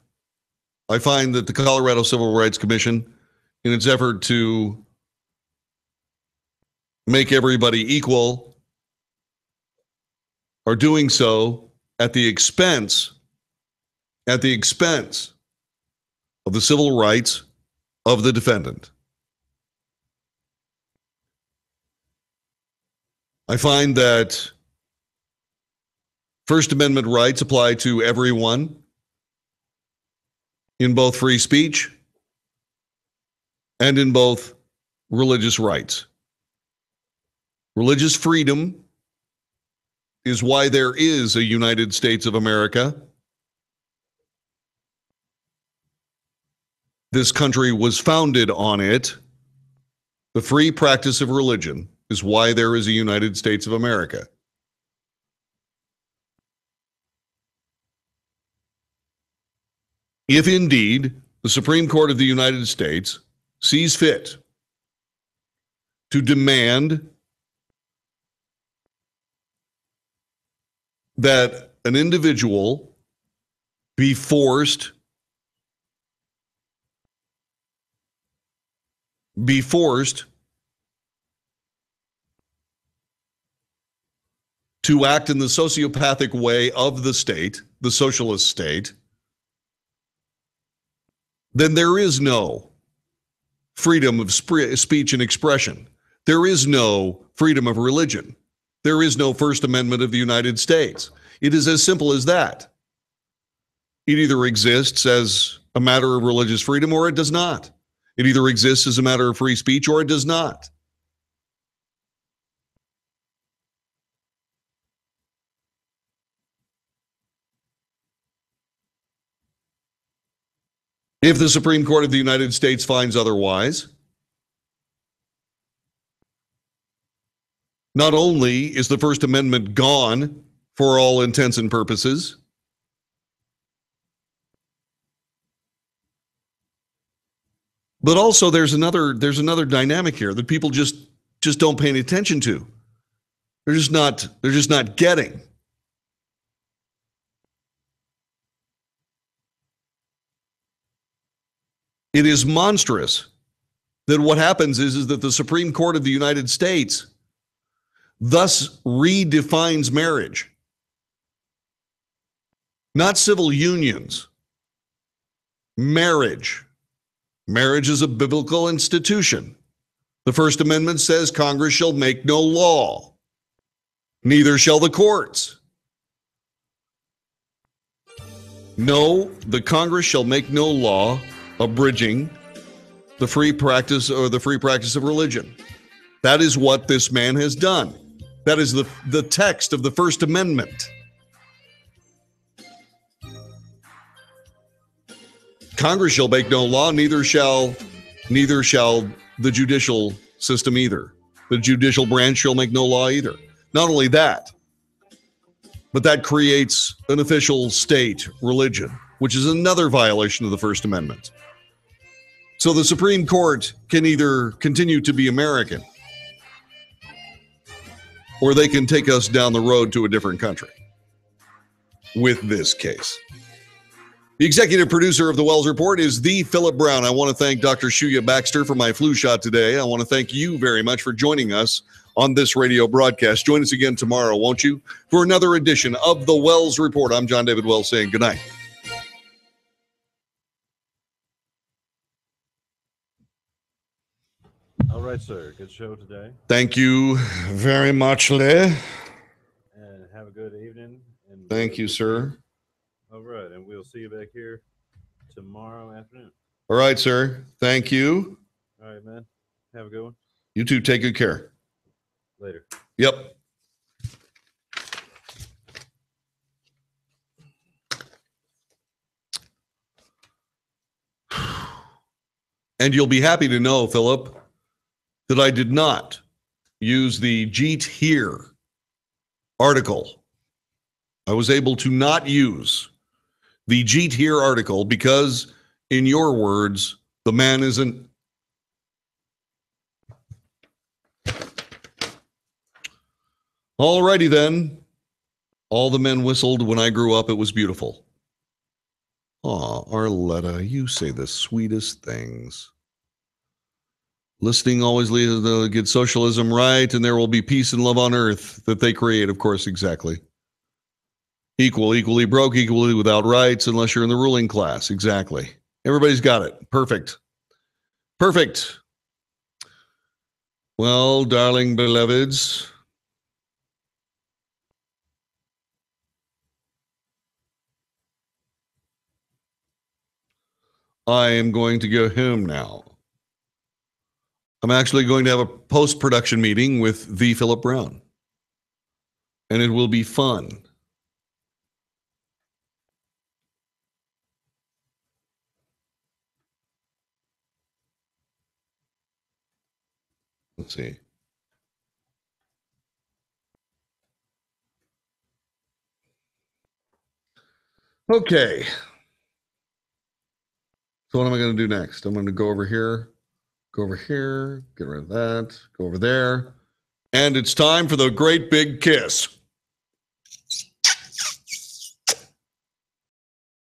I find that the Colorado Civil Rights Commission, in its effort to make everybody equal, are doing so at the expense of the civil rights of the defendant. I find that First Amendment rights apply to everyone in both free speech and in both religious rights. Religious freedom is why there is a United States of America. This country was founded on it. The free practice of religion is why there is a United States of America. If indeed the Supreme Court of the United States sees fit to demand that an individual be forced to act in the sociopathic way of the state, the socialist state, then there is no freedom of speech and expression. There is no freedom of religion. There is no First Amendment of the United States. It is as simple as that. It either exists as a matter of religious freedom or it does not. It either exists as a matter of free speech or it does not. If the Supreme Court of the United States finds otherwise, not only is the First Amendment gone for all intents and purposes, but also there's another dynamic here that people just don't pay any attention to. They're just not getting. It is monstrous that what happens is that the Supreme Court of the United States thus redefines marriage. Not civil unions. Marriage. Marriage is a biblical institution. The First Amendment says Congress shall make no law. Neither shall the courts. No, the Congress shall make no law abridging the free practice of religion. That is what this man has done. That is the text of the First Amendment. Congress shall make no law, neither shall the judicial system either. The judicial branch shall make no law either. Not only that, but that creates an official state religion, which is another violation of the First Amendment. So the Supreme Court can either continue to be American or they can take us down the road to a different country with this case. The executive producer of the Wells Report is the Philip Brown. I want to thank Dr. Shiu-yueh Baxter for my flu shot today. I want to thank you very much for joining us on this radio broadcast. Join us again tomorrow, won't you, for another edition of the Wells Report. I'm John David Wells saying good night. All right, sir. Good show today. Thank you very much, Lee. And have a good evening. And Thank you, sir. All right, and we'll see you back here tomorrow afternoon. All right, sir. Thank you. All right, man. Have a good one. You too. Take good care. Later. Yep. And you'll be happy to know, Philip, that I did not use the Jeet Here article. I was able to not use the Jeet Here article because, in your words, the man isn't. All righty then. All the men whistled when I grew up. It was beautiful. Aw, Arletta, you say the sweetest things. Listening always leads to get socialism right, and there will be peace and love on earth that they create, of course, exactly. Equally broke, equally without rights, unless you're in the ruling class. Exactly. Everybody's got it. Perfect. Perfect. Well, darling beloveds, I am going to go home now. I'm actually going to have a post-production meeting with the Philip Brown, and it will be fun. Let's see. Okay. So what am I going to do next? I'm going to go over here, get rid of that, go over there. And it's time for the great big kiss.